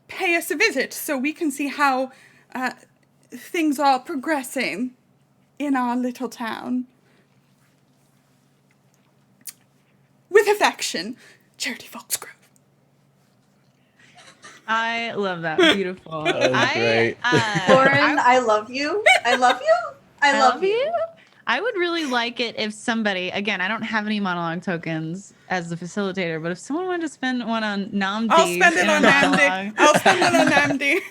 pay us a visit so we can see how things are progressing in our little town. With affection, Charity Foxgrove. I love that. Beautiful. That was great. Lauren, I love you. I love you. I love you. I would really like it if somebody, again, I don't have any monologue tokens as the facilitator, but if someone wanted to spend one on Namdi. I'll spend it on Namdi. I'll spend it on Namdi.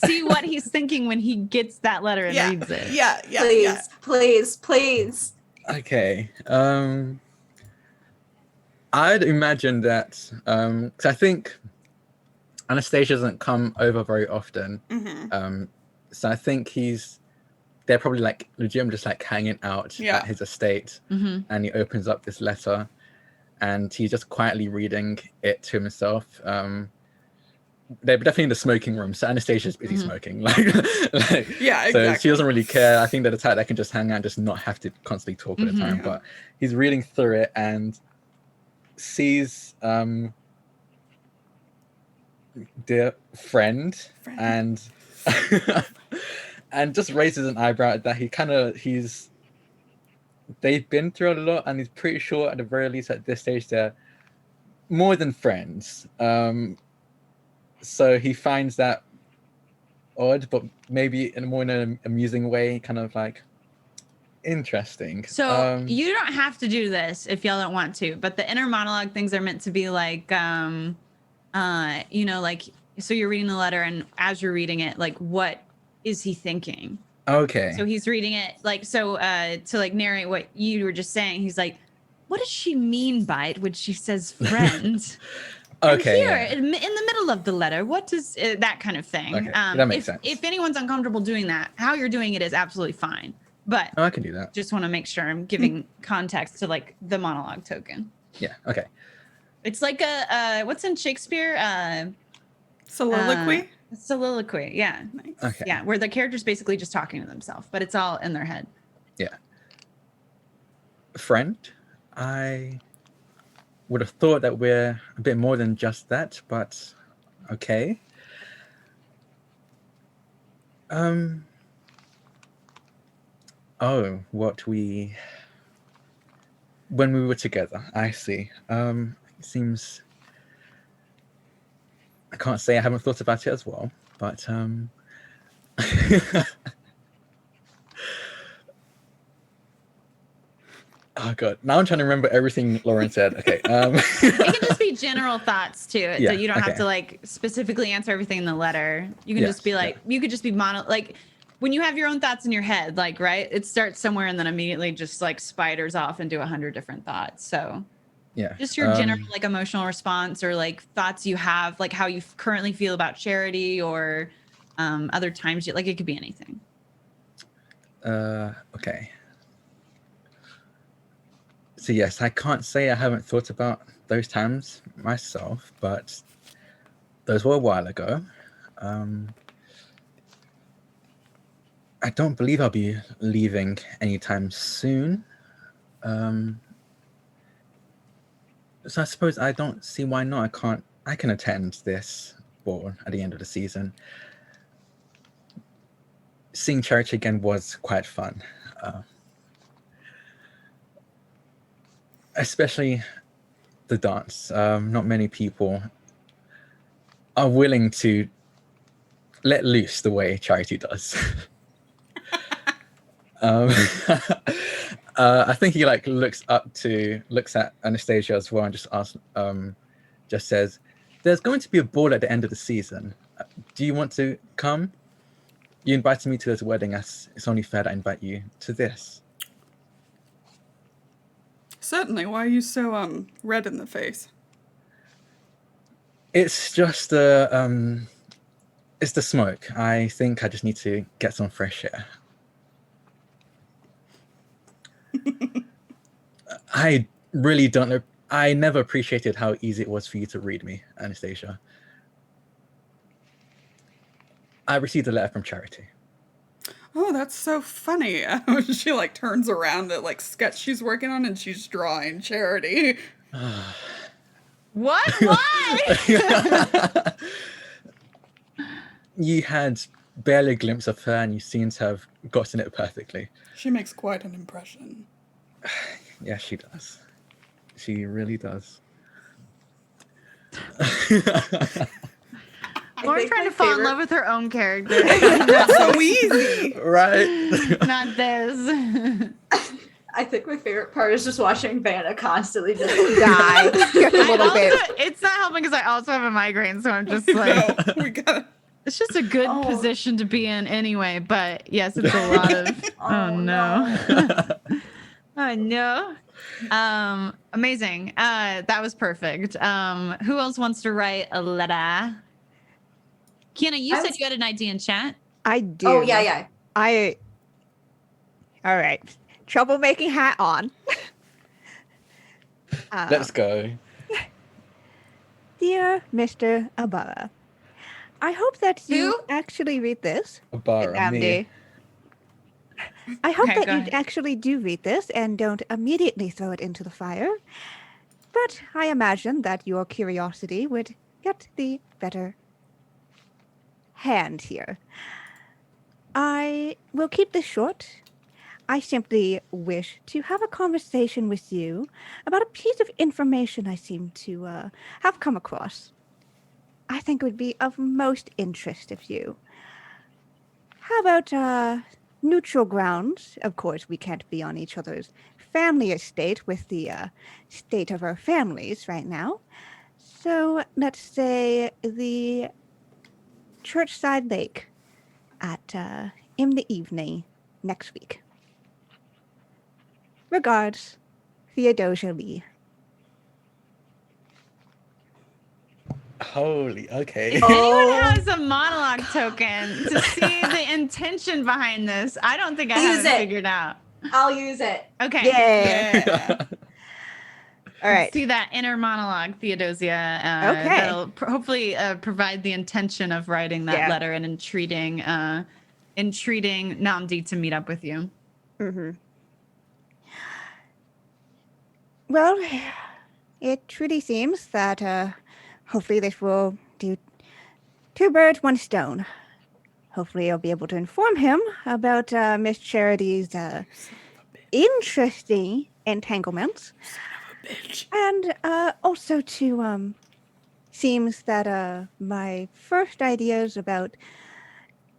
See what he's thinking when he gets that letter and reads it. Yeah. Please. Okay. I'd imagine that, because I think Anastasia doesn't come over very often. So I think they're probably like legit just like hanging out at his estate, and he opens up this letter and he's just quietly reading it to himself. They're definitely in the smoking room, so Anastasia's busy smoking. Exactly. So she doesn't really care. I think they're the type that can just hang out and just not have to constantly talk all the time. But he's reading through it and sees dear friend. And and just raises an eyebrow at that. They've been through a lot, and he's pretty sure at the very least at this stage they're more than friends. So he finds that odd, but maybe in an amusing way, kind of like interesting. So you don't have to do this if y'all don't want to, but the inner monologue things are meant to be like, like, so you're reading the letter, and as you're reading it, like, what is he thinking? Okay. So he's reading it like, so to like narrate what you were just saying, he's like, what does she mean by it when she says friend? Okay. And here, in the middle of the letter, what does that kind of thing? Okay. That makes sense. If anyone's uncomfortable doing that, how you're doing it is absolutely fine. But I can do that. Just want to make sure I'm giving context to like the monologue token. Yeah. Okay. It's like a what's in Shakespeare? Soliloquy. Soliloquy. Yeah. Nice. Okay. Yeah, where the character's basically just talking to themselves, but it's all in their head. Yeah. Friend, I would have thought that we're a bit more than just that, but okay. When we were together, I see. It seems, I can't say I haven't thought about it as well, but oh god, now I'm trying to remember everything Lauren said. Okay. It can just be general thoughts too. Yeah, So you don't have okay. to like specifically answer everything in the letter. You can just be like, you could just be like when you have your own thoughts in your head, like, right? It starts somewhere and then immediately just like spiders off into 100 different thoughts. So Yeah. just your general like emotional response or like thoughts you have, like how you currently feel about charity or other times, like it could be anything. Okay. So yes, I can't say I haven't thought about those times myself, but those were a while ago. I don't believe I'll be leaving anytime soon. So I suppose I don't see why not. I can attend this ball at the end of the season. Seeing Charity again was quite fun. Especially the dance. Not many people are willing to let loose the way Charity does. I think he like looks at Anastasia as well and just says, "There's going to be a ball at the end of the season. Do you want to come? You invited me to this wedding. It's only fair that I invite you to this." Certainly. Why are you so red in the face? It's just it's the smoke. I think I just need to get some fresh air. I really don't know. I never appreciated how easy it was for you to read me, Anastasia. I received a letter from Charity. Oh, that's so funny. She like turns around at like sketch she's working on and she's drawing Charity. What? Why? You had barely a glimpse of her and you seem to have gotten it perfectly. She makes quite an impression. Yeah, she does. She really does. Lauren's trying to fall in love with her own character. That's so easy. Right? Not this. I think my favorite part is just watching Vanna constantly just Die just a little bit. It's not helping because I also have a migraine, so I'm just like, No, we gotta. It's just a good position to be in anyway, but yes, it's a lot of oh no. Oh no. Amazing. That was perfect. Who else wants to write a letter? Kiana, you said you had an idea in chat. I do. Oh yeah. All right. Troublemaking hat on. Let's go. Dear Mr. Abara, I hope that you actually read this. Abara, me. I hope that you actually do read this and don't immediately throw it into the fire. But I imagine that your curiosity would get the better hand here. I will keep this short. I simply wish to have a conversation with you about a piece of information I seem to have come across. I think it would be of most interest of you. How about neutral grounds? Of course, we can't be on each other's family estate with the state of our families right now. So let's say the Churchside Lake at in the evening next week. Regards, Theodosia Lee. Holy, okay. If anyone has a monologue token to see the intention behind this, I don't think I have it figured out. I'll use it. Okay. Yeah. All right. See that inner monologue, Theodosia. Okay. That'll hopefully provide the intention of writing that letter and entreating Namdi to meet up with you. Mm-hmm. Well, it truly seems that hopefully this will do 2 birds, 1 stone. Hopefully I'll be able to inform him about Miss Charity's interesting entanglements. And also to seems that my first ideas about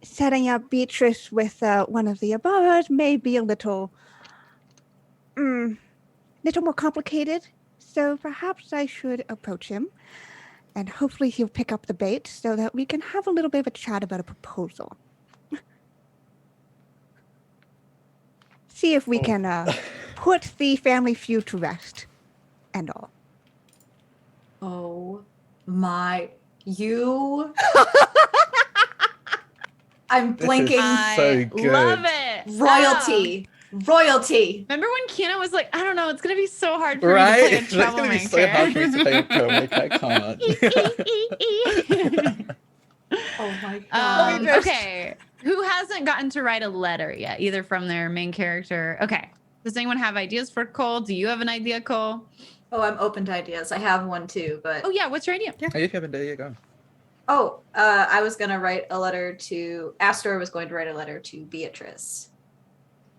setting up Beatrice with one of the Abaras may be a little more complicated. So perhaps I should approach him, and hopefully he'll pick up the bait so that we can have a little bit of a chat about a proposal. See if we can put the family feud to rest and all. Oh my, I'm blinking. So good. Love it. Royalty. Royalty. Remember when Kiana was like, I don't know, it's going to be so hard for Right? me to It's play a going to be troublemaker. so hard for me to play a troublemaker. I can't. Oh my god. Okay. Who hasn't gotten to write a letter yet, either from their main character? Okay. Does anyone have ideas for Cole? Do you have an idea, Cole? Oh, I'm open to ideas. I have one too, but Oh, yeah. What's your idea? Oh, you have there you go. oh, I was gonna write a letter to Astor. Was going to write a letter to Beatrice.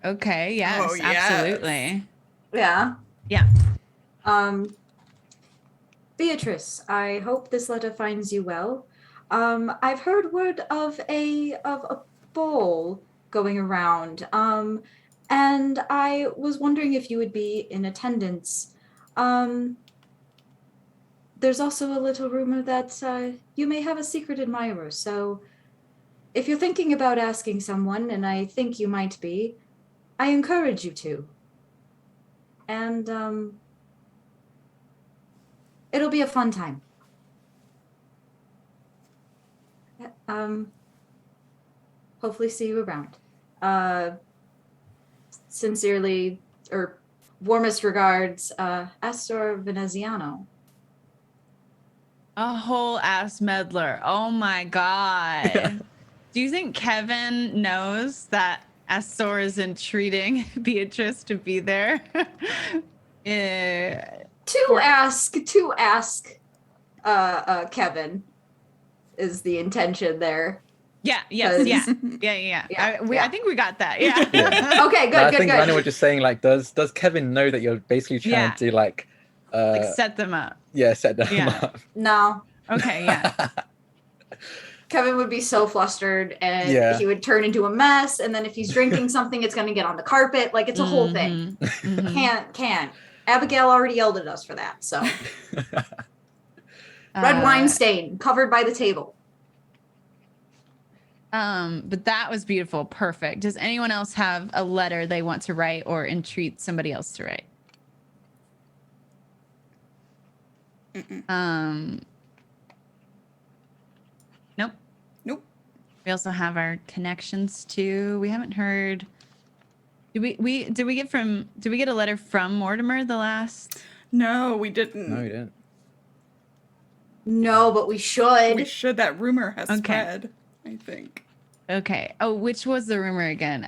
Okay. Yes, Oh, yes. absolutely. Yeah. Yeah. Beatrice, I hope this letter finds you well. I've heard word of a ball going around. And I was wondering if you would be in attendance. There's also a little rumor that you may have a secret admirer, so if you're thinking about asking someone, and I think you might be, I encourage you to. And it'll be a fun time. Hopefully see you around. Sincerely, or warmest regards, Astor Veneziano. A whole ass meddler. Oh my God. Do you think Kevin knows that Astor is entreating Beatrice to be there? To ask Kevin is the intention there. Yeah, yes, yeah. I think we got that. Yeah. Okay, good, I good, think good. Rani was just saying, like, does Kevin know that you're basically trying to like set them up? Yeah, set them up. No. Okay, yeah. Kevin would be so flustered and he would turn into a mess. And then if he's drinking something, it's going to get on the carpet. Like, it's a whole thing. Can't. Abigail already yelled at us for that. So red wine stain covered by the table. But that was beautiful. Perfect. Does anyone else have a letter they want to write or entreat somebody else to write? Nope. Nope. We also have our connections too. We haven't heard. Did we get a letter from Mortimer the last? No, we didn't. No, you didn't. No, but we should. We should. That rumor has spread, I think. Okay. Oh, which was the rumor again?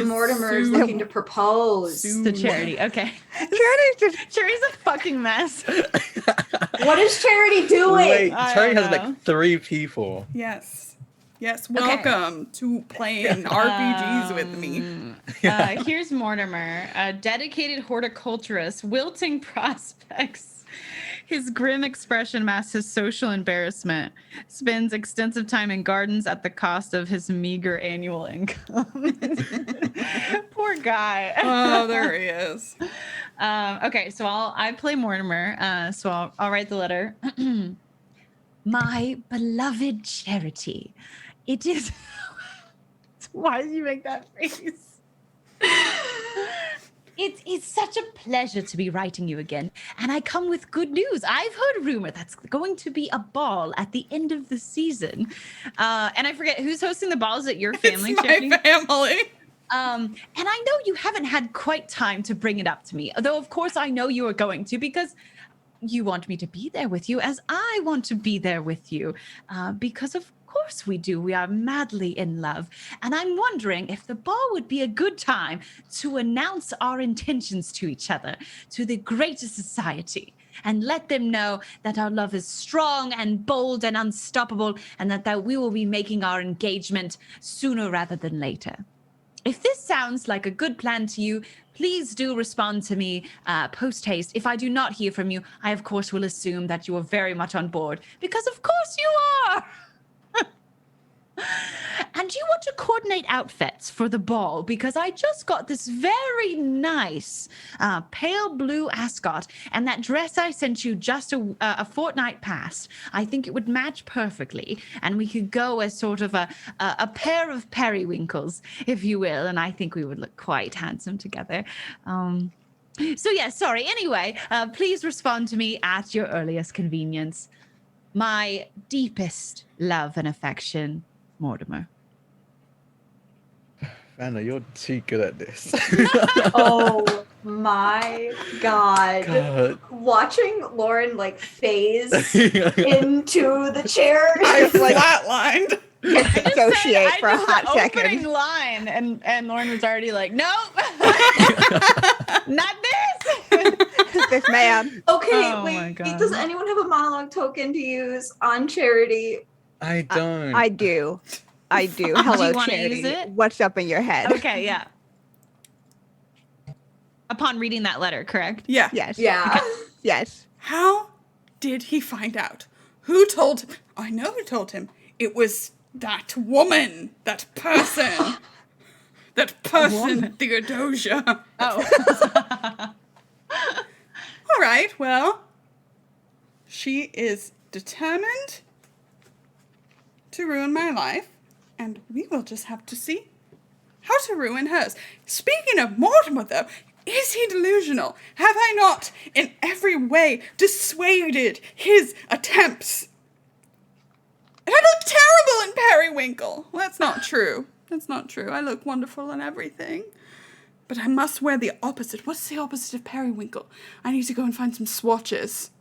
Mortimer is looking to propose to Charity. Okay. Charity's a fucking mess. What is Charity doing? Wait, Charity has like 3 people. Yes. Yes, welcome to playing RPGs with me. Here's Mortimer, a dedicated horticulturist, wilting prospects. His grim expression masks his social embarrassment. Spends extensive time in gardens at the cost of his meager annual income. Poor guy. Oh, there he is. Okay, so I play Mortimer. So I'll write the letter. My beloved Charity, it is. Why did you make that face? It's such a pleasure to be writing you again, and I come with good news. I've heard rumor that's going to be a ball at the end of the season, and I forget who's hosting the balls at your family. It's my family. And I know you haven't had quite time to bring it up to me, though of course I know you are going to, because you want me to be there with you as I want to be there with you, because of course we do. We are madly in love. And I'm wondering if the ball would be a good time to announce our intentions to each other, to the greater society, and let them know that our love is strong and bold and unstoppable, and that we will be making our engagement sooner rather than later. If this sounds like a good plan to you, please do respond to me post-haste. If I do not hear from you, I, of course, will assume that you are very much on board, because of course you are. And you want to coordinate outfits for the ball, because I just got this very nice pale blue ascot, and that dress I sent you just a fortnight past. I think it would match perfectly, and we could go as sort of a pair of periwinkles, if you will, and I think we would look quite handsome together. So yeah, sorry. Anyway, please respond to me at your earliest convenience. My deepest love and affection, Mortimer. Anna, you're too good at this. Oh my God. Watching Lauren like phase into the chair. I flatlined. Associate for a hot second. Opening line, and Lauren was already like, "Nope, not this." This man. Okay, Oh my wait. God. Does anyone have a monologue token to use on Charity? I don't. I do. Hello, wanna Charity. use it? What's up in your head? Okay, yeah. Upon reading that letter, correct? Yeah. Yes. Yeah. Yes. How did he find out? Who told him? I know who told him. It was that woman. That person. Theodosia. Oh. All right, well, she is determined to ruin my life, and we will just have to see how to ruin hers. Speaking of Mortimer, though, is he delusional? Have I not, in every way, dissuaded his attempts? And I look terrible in periwinkle. Well, that's not true. That's not true. I look wonderful in everything. But I must wear the opposite. What's the opposite of periwinkle? I need to go and find some swatches.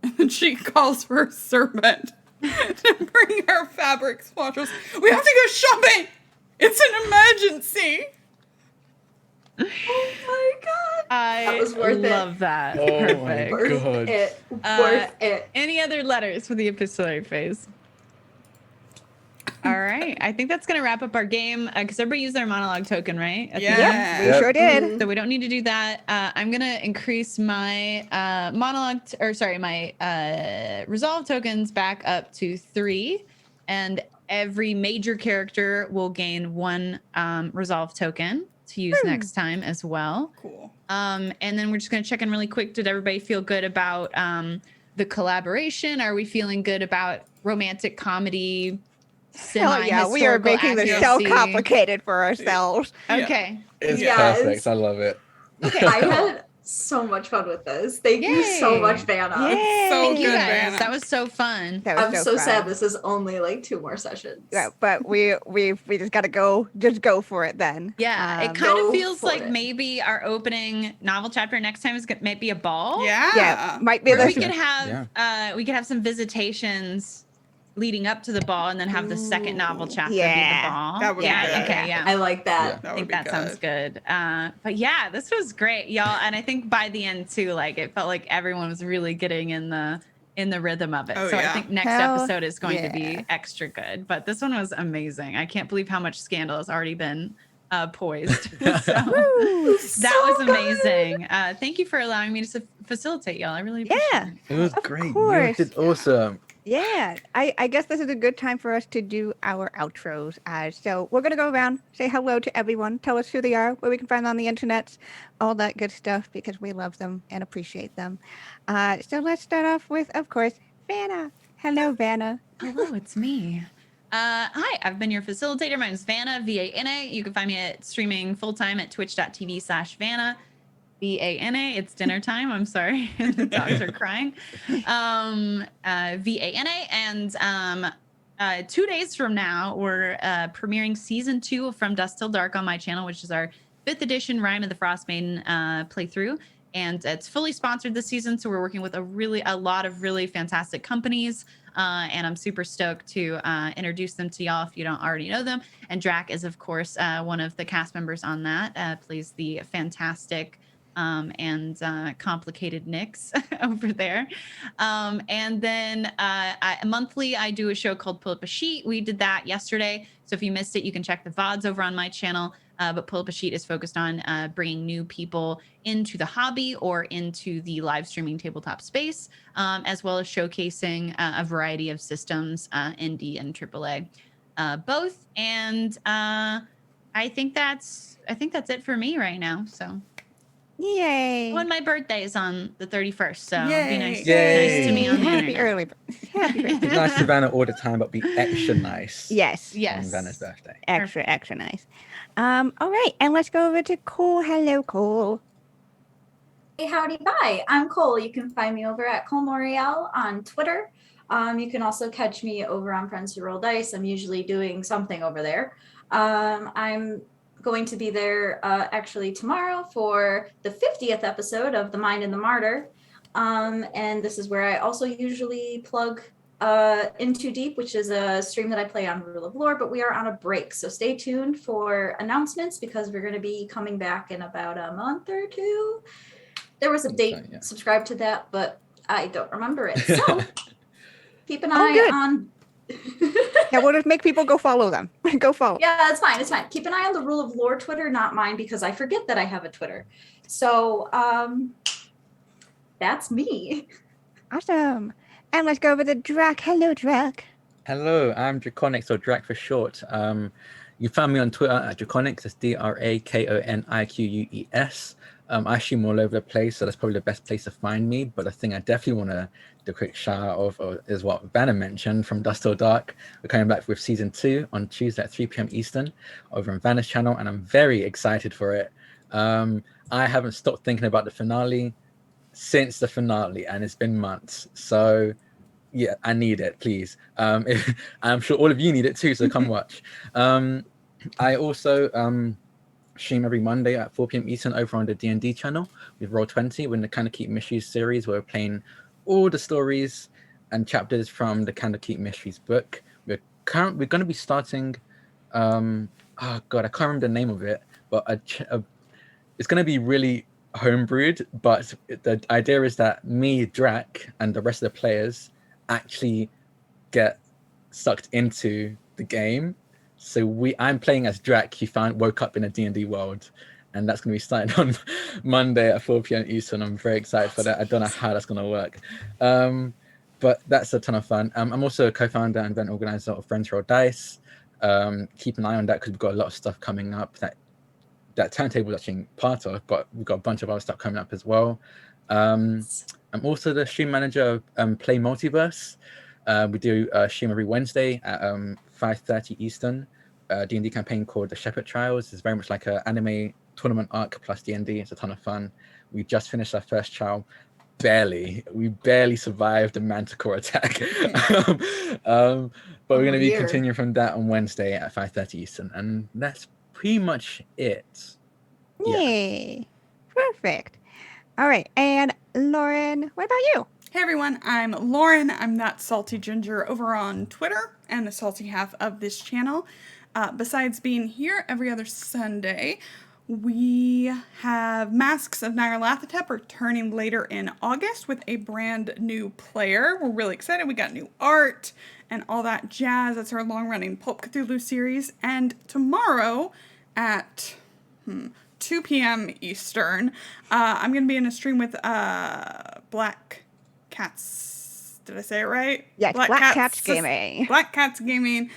And then she calls for her servant to bring her fabric swatches. We have to go shopping! It's an emergency! Oh my God. That was worth it. love that. Oh Perfect. my Worth God. it. Worth it. Any other letters for the epistolary phase? All right. I think that's going to wrap up our game, because everybody used their monologue token, right? At the end? Yeah. We sure did. So we don't need to do that. I'm going to increase my my resolve tokens back up to 3, and every major character will gain 1 resolve token to use next time as well. Cool. And then we're just going to check in really quick. Did everybody feel good about the collaboration? Are we feeling good about romantic comedy We are making this so complicated for ourselves. Okay. It's perfect. I love it. Okay, I had so much fun with this. Thank you so much, Vanna. It's so Thank you good, guys. Vanna. That was so fun. I'm so sad this is only like 2 more sessions. Yeah, but we just gotta go for it then. Yeah, it kind of feels like maybe our opening novel chapter next time might be a ball. Yeah, might be. We could have some visitations leading up to the ball, and then have the second novel chapter be the ball. That would be good. Okay, yeah. I like that. I think that sounds good. But yeah, this was great, y'all. And I think by the end too, like it felt like everyone was really getting in the rhythm of it. I think next episode is going to be extra good. But this one was amazing. I can't believe how much scandal has already been poised. That was amazing. Thank you for allowing me to facilitate, y'all. I really appreciate it. It was great. You did awesome. Yeah, I guess this is a good time for us to do our outros. So we're going to go around, say hello to everyone, tell us who they are, where we can find them on the internet, all that good stuff, because we love them and appreciate them. So let's start off with, of course, Vanna. Hello, Vanna. Hello, it's me. Hi, I've been your facilitator. My name is Vanna, VANA. You can find me streaming full-time at twitch.tv/Vanna. VANA, it's dinner time. I'm sorry. The dogs are crying. VANA. And 2 days from now, we're premiering season 2 of From Dusk Till Dark on my channel, which is our 5th edition Rime of the Frost Maiden playthrough. And it's fully sponsored this season. So we're working with a lot of really fantastic companies. And I'm super stoked to introduce them to y'all if you don't already know them. And Drac is, of course, one of the cast members on that, plays the fantastic and complicated Nyx over there. And then monthly, I do a show called Pull Up a Sheet. We did that yesterday. So if you missed it, you can check the VODs over on my channel. But Pull Up a Sheet is focused on bringing new people into the hobby or into the live streaming tabletop space, as well as showcasing a variety of systems, indie and AAA, both. And I think that's it for me right now. So. Yay. When my birthday is on the 31st, so it'd be nice to me on the Happy early birthday. Be nice to Vanna all the time, but be extra nice. Yes. On Vanna's birthday. Extra nice. All right, and let's go over to Cole. Hello, Cole. Hey, howdy, bye. I'm Cole. You can find me over at Cole Moriel on Twitter. You can also catch me over on Friends Who Roll Dice. I'm usually doing something over there. I'm going to be there actually tomorrow for the 50th episode of The Mind and the Martyr. And this is where I also usually plug In Too Deep, which is a stream that I play on Rule of Lore, but we are on a break. So stay tuned for announcements because we're going to be coming back in about a month or 2. There was a date, subscribe to that, but I don't remember it. So keep an eye on... Yeah, we'll just make people go follow them. Go follow. Yeah, it's fine. Keep an eye on the Rule of Lore Twitter, not mine, because I forget that I have a Twitter. So that's me. Awesome. And let's go over to Drac. Hello, Drac. Hello, I'm Draconics, or Drac for short. You found me on Twitter at Draconics. It's DRAKONIQUES. I stream all over the place, so that's probably the best place to find me. But the thing I definitely want to do a quick shout out of is what Vanna mentioned, From Dusk Till Dark. We're coming back with season 2 on Tuesday at 3 p.m. Eastern over on Vanna's channel, and I'm very excited for it. I haven't stopped thinking about the finale since the finale, and it's been months. So yeah, I need it, please. I'm sure all of you need it too, so come watch. I also stream every Monday at 4 p.m. Eastern over on the D&D channel with Roll20. We're in the Kind of Keep Mysteries series where we're playing all the stories and chapters from the Kind of Keep Mysteries book. We're going to be starting, oh god, I can't remember the name of it, but it's going to be really homebrewed, but the idea is that me, Drac, and the rest of the players actually get sucked into the game. So I'm playing as Drac, who woke up in a D&D world, and that's going to be starting on Monday at 4 p.m. Eastern. I'm very excited for that. I don't know how that's going to work, but that's a ton of fun. I'm also a co-founder and event organizer of Friends Who Roll Dice. Keep an eye on that because we've got a lot of stuff coming up that Turntable is actually part of, but we've got a bunch of other stuff coming up as well. I'm also the stream manager of Play Multiverse. We do stream every Wednesday at 5:30 Eastern, D&D campaign called The Shepherd Trials. It's very much like an anime tournament arc plus D&D. It's a ton of fun. We just finished our first trial. We barely survived the manticore attack. But we're going to be continuing from that on Wednesday at 5:30 Eastern, and that's pretty much it. Yay. Perfect. All right. And Lauren, what about you? Hey everyone, I'm Lauren. I'm That Salty Ginger over on Twitter and the salty half of this channel. Besides being here every other Sunday, we have Masks of Nyarlathotep returning later in August with a brand new player. We're really excited. We got new art and all that jazz. That's our long-running Pulp Cthulhu series. And tomorrow at 2 p.m. Eastern, I'm going to be in a stream with Black Cats. Did I say it right? Yes, Black Cats Gaming. Black Cats Gaming,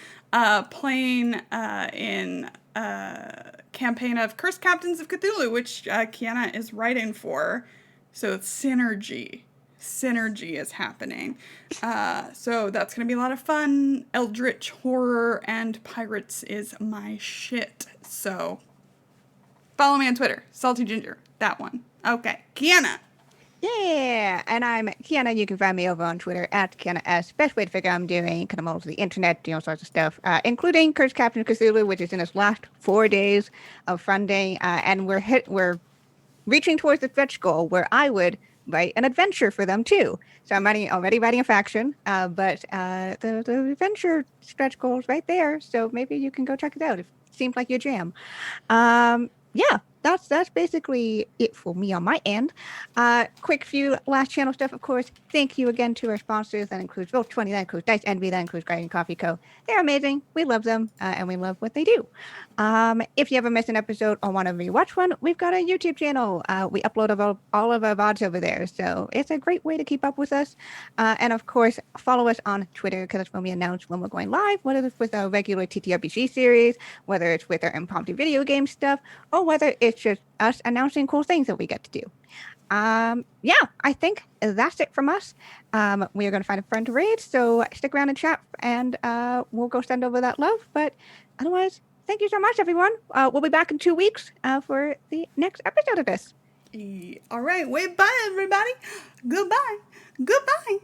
playing in campaign of Cursed Captains of Cthulhu, which Kiana is writing for. So it's synergy is happening. So that's going to be a lot of fun. Eldritch horror and pirates is my shit. So follow me on Twitter, Salty Ginger, that one. Okay, Kiana. Yeah, and I'm Kiana. You can find me over on Twitter at Kiana S. Best way to figure out I'm doing, kind of all over the internet, doing all sorts of stuff, including Cursed Captain of Cthulhu, which is in its last 4 days of funding, and we're reaching towards the stretch goal where I would write an adventure for them too. So I'm already writing a faction, but the adventure stretch goal is right there. So maybe you can go check it out. It seems like your jam. Yeah, that's basically it for me on my end. Quick few last channel stuff, of course. Thank you again to our sponsors. That includes Roll20, that includes Dice Envy, that includes Dragon Coffee Co. They're amazing. We love them, and we love what they do. If you ever miss an episode or want to rewatch one, we've got a YouTube channel. We upload all of our VODs over there, so it's a great way to keep up with us. And of course, follow us on Twitter, because that's when we announce when we're going live, whether it's with our regular TTRPG series, whether it's with our impromptu video game stuff, or whether it's just us announcing cool things that we get to do. Yeah, I think that's it from us. We are going to find a friend to raid, so stick around and chat, and we'll go send over that love. But otherwise, thank you so much, everyone. We'll be back in 2 weeks for the next episode of this. All right, wait, bye, everybody. Goodbye. Goodbye.